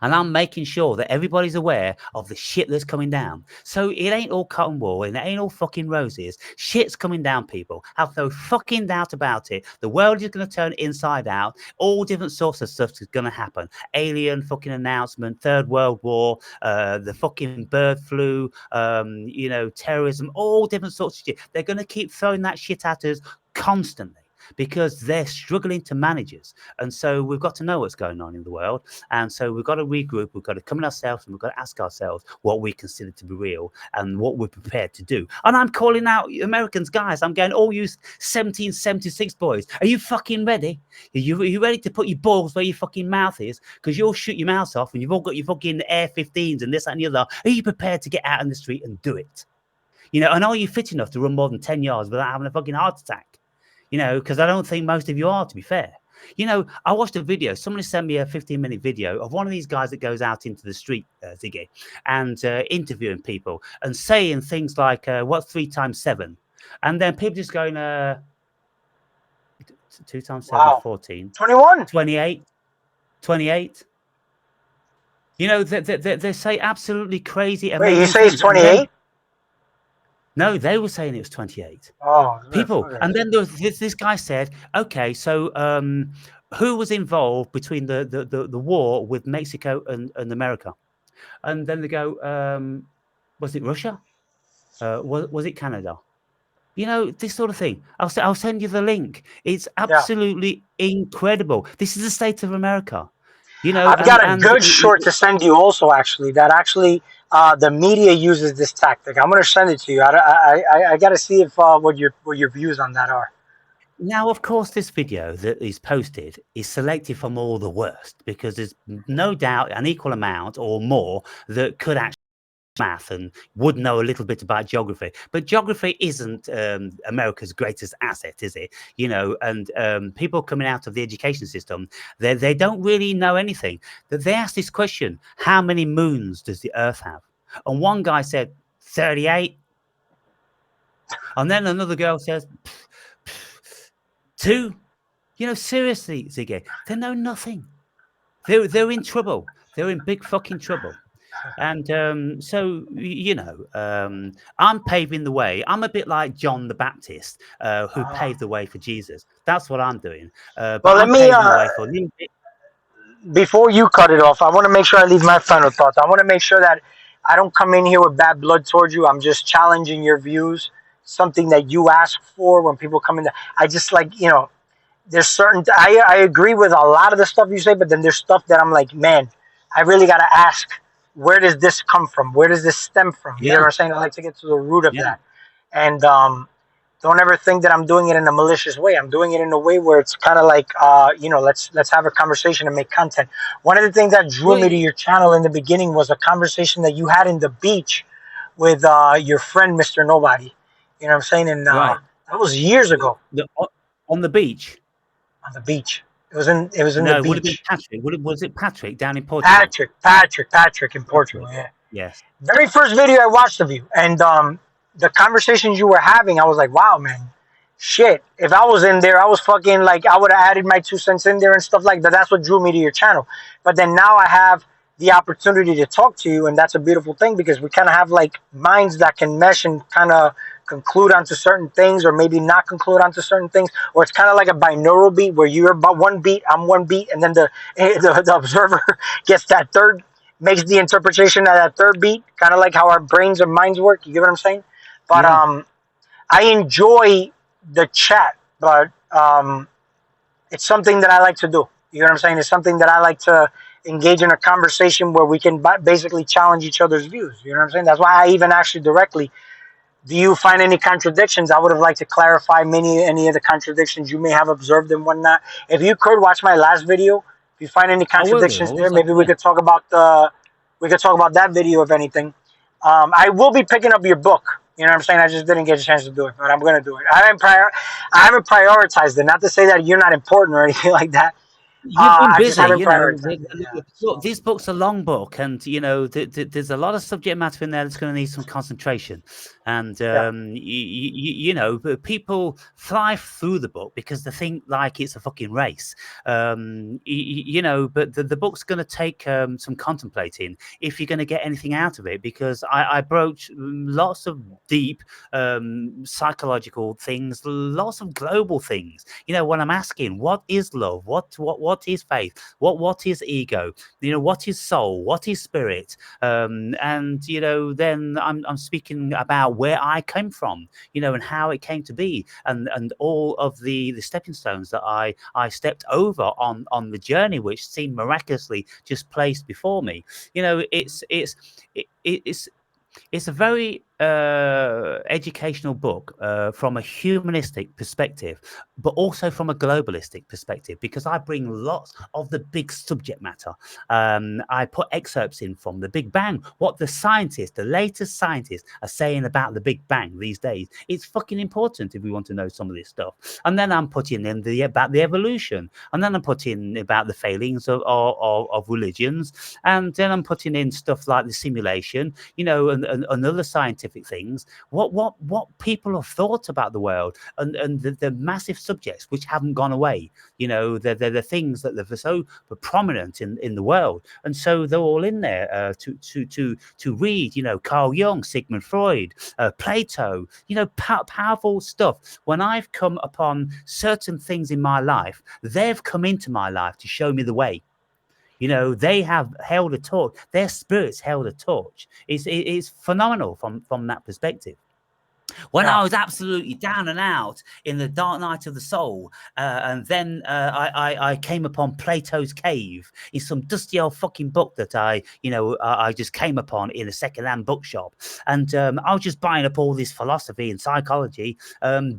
Speaker 1: And I'm making sure that everybody's aware of the shit that's coming down. So it ain't all cotton wool and it ain't all fucking roses. Shit's coming down, people. Have no fucking doubt about it. The world is going to turn inside out. All different sorts of stuff is going to happen. Alien fucking announcement, Third World War, the fucking bird flu, terrorism, all different sorts of shit. They're going to keep throwing that shit at us constantly, because they're struggling to manage us. And so we've got to know what's going on in the world. And so we've got to regroup, we've got to come in ourselves, and we've got to ask ourselves what we consider to be real and what we're prepared to do. And I'm calling out Americans, guys. I'm going, all you 1776 boys, are you fucking ready? Are you ready to put your balls where your fucking mouth is? Because you'll shoot your mouth off and you've all got your fucking Air-15s and this, that, and the other. Are you prepared to get out in the street and do it? And are you fit enough to run more than 10 yards without having a fucking heart attack? Because I don't think most of you are, to be fair. I watched a video. Somebody sent me a 15-minute video of one of these guys that goes out into the street, Ziggy, and interviewing people and saying things like, what's 3 times 7? And then people just going, 2 times 7,
Speaker 2: Wow.
Speaker 1: 14.
Speaker 2: 21.
Speaker 1: 28. 28. They say absolutely crazy, amazing
Speaker 2: Wait, you say it's
Speaker 1: things. And then,
Speaker 2: 28?
Speaker 1: no, they were saying it was 28.
Speaker 2: Oh,
Speaker 1: People.
Speaker 2: okay.
Speaker 1: And then there was this guy said, okay, so who was involved between the war with Mexico and America? And then they go, was it Russia? Was it Canada? This sort of thing. I'll send you the link. It's absolutely incredible. This is the state of America.
Speaker 2: I've got a good short to send you also, actually, that actually the media uses this tactic. I'm going to send it to you. I got to see if what your views on that are.
Speaker 1: Now, of course, this video that is posted is selected from all the worst because there's no doubt an equal amount or more that could actually math and would know a little bit about geography, but geography isn't America's greatest asset, is it? And people coming out of the education system, they don't really know anything. That they asked this question: how many moons does the Earth have? And one guy said 38, and then another girl says 2. Seriously, Ziggy, they know nothing. They're in trouble. They're in big fucking trouble. And so, I'm paving the way. I'm a bit like John the Baptist, who paved the way for Jesus. That's what I'm doing. But
Speaker 2: Well, let
Speaker 1: I'm
Speaker 2: me
Speaker 1: paving the way for new.
Speaker 2: before you cut it off, I want to make sure I leave my final thoughts. I want to make sure that I don't come in here with bad blood towards you. I'm just challenging your views, something that you ask for when people come in. I just like, there's certain, I agree with a lot of the stuff you say, but then there's stuff that I'm like, man, I really got to ask, where does this come from? Where does this stem from? You know what
Speaker 1: Yeah,
Speaker 2: I'm saying? I like to get to the root of
Speaker 1: yeah.
Speaker 2: that. And don't ever think that I'm doing it in a malicious way. I'm doing it in a way where it's kind of like, let's have a conversation and make content. One of the things that drew me to
Speaker 1: Well,
Speaker 2: your channel in the beginning was a conversation that you had in the beach with your friend, Mr. Nobody. You know what I'm saying? And
Speaker 1: right.
Speaker 2: that was years ago
Speaker 1: On the beach.
Speaker 2: on the beach. It was in the
Speaker 1: No, it would have been
Speaker 2: beach.
Speaker 1: Patrick. Was it Patrick down in Portugal?
Speaker 2: Patrick in Portugal.
Speaker 1: Patrick.
Speaker 2: Yeah.
Speaker 1: Yes.
Speaker 2: Very first video I watched of you, and the conversations you were having, I was like, wow, man, shit. If I was in there, I was fucking like, I would have added my 2 cents in there and stuff like that. That's what drew me to your channel. But then now I have the opportunity to talk to you, and that's a beautiful thing because we kind of have like minds that can mesh and kind of conclude onto certain things, or maybe not conclude onto certain things, or it's kind of like a binaural beat where you're about one beat, I'm one beat, and then the observer gets that third, makes the interpretation of that third beat, kind of like how our brains and minds work. You get what I'm saying? But
Speaker 1: Yeah.
Speaker 2: I enjoy the chat, but it's something that I like to do. You know what I'm saying? It's something that I like to engage in a conversation where we can basically challenge each other's views. You know what I'm saying? That's why I even asked you directly, do you find any contradictions? I would have liked to clarify any of the contradictions you may have observed and whatnot. If you could watch my last video, if you find any
Speaker 1: I will do. I
Speaker 2: contradictions
Speaker 1: will.
Speaker 2: there, maybe
Speaker 1: Yeah.
Speaker 2: we could talk about that video if anything. I will be picking up your book. You know what I'm saying? I just didn't get a chance to do it, but I'm gonna do it. I haven't prioritized it. Not to say that you're not important or anything like that.
Speaker 1: You've been
Speaker 2: I just
Speaker 1: busy,
Speaker 2: haven't prioritized it. Yeah.
Speaker 1: look,
Speaker 2: So
Speaker 1: this book's a long book, and there's a lot of subject matter in there that's going to need some concentration. And
Speaker 2: yeah.
Speaker 1: but people fly through the book because they think like it's a fucking race. But the book's going to take some contemplating if you're going to get anything out of it, because I broach lots of deep psychological things, lots of global things. When I'm asking, what is love? What is faith? What is ego? What is soul? What is spirit? And then I'm speaking about where I came from, and how it came to be, and all of the stepping stones that I stepped over on the journey, which seemed miraculously just placed before me. It's a very educational book from a humanistic perspective, but also from a globalistic perspective, because I bring lots of the big subject matter. I put excerpts in from the Big Bang, what the latest scientists are saying about the Big Bang these days. It's fucking important if we want to know some of this stuff. And then I'm putting in about the evolution, and then I'm putting about the failings of religions, and then I'm putting in stuff like the simulation, and other scientific things, what people have thought about the world, and the massive subjects which haven't gone away. They're the things that are so prominent in the world, and so they're all in there to read. Carl Jung, Sigmund Freud, Plato. Powerful stuff. When I've come upon certain things in my life, they've come into my life to show me the way. They have held a torch. Their spirits held a torch. It's phenomenal from that perspective. When
Speaker 2: Yeah.
Speaker 1: I was absolutely down and out in the dark night of the soul, and then I came upon Plato's Cave in some dusty old fucking book that I just came upon in a second-hand bookshop, and I was just buying up all this philosophy and psychology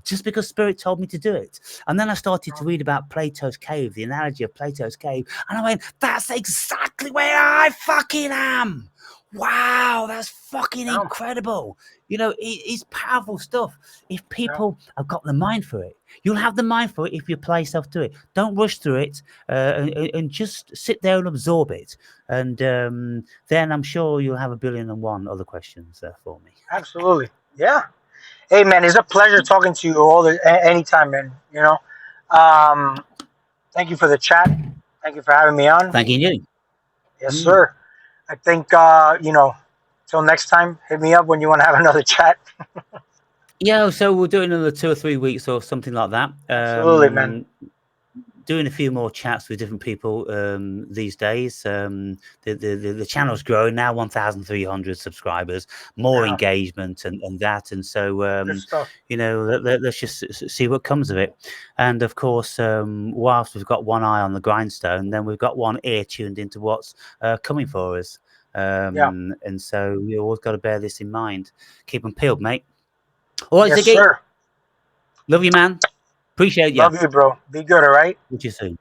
Speaker 1: just because Spirit told me to do it. And then I started to read about Plato's Cave, the analogy of Plato's Cave, and I went, "That's exactly where I fucking am." Wow, that's fucking
Speaker 2: Yeah.
Speaker 1: incredible. It's powerful stuff. If
Speaker 2: Yeah.
Speaker 1: people have got the mind for it, you'll have the mind for it if you apply yourself to it. Don't rush through it, and just sit there and absorb it. And then I'm sure you'll have 1,000,000,001 other questions for me.
Speaker 2: Absolutely. Yeah. Hey, man, it's a pleasure talking to you anytime, man. Thank you for the chat. Thank you for having me on.
Speaker 1: Thanking you.
Speaker 2: Yes,
Speaker 1: Mm.
Speaker 2: sir. I think till next time, hit me up when you want to have another chat.
Speaker 1: Yeah, so we'll do another 2 or 3 weeks or something like that.
Speaker 2: Absolutely, man.
Speaker 1: Doing a few more chats with different people these days. The channel's growing now, 1,300 subscribers, more
Speaker 2: Yeah.
Speaker 1: engagement and that. And so,
Speaker 2: Good stuff.
Speaker 1: let's just see what comes of it. And of course, whilst we've got one eye on the grindstone, then we've got one ear tuned into what's coming for us.
Speaker 2: Yeah.
Speaker 1: And so you always got to bear this in mind. Keep them peeled, mate. All right,
Speaker 2: Yes,
Speaker 1: Ziggy.
Speaker 2: sir.
Speaker 1: Love you, man. Appreciate you.
Speaker 2: Love you, bro. Be good, all right?
Speaker 1: See you soon.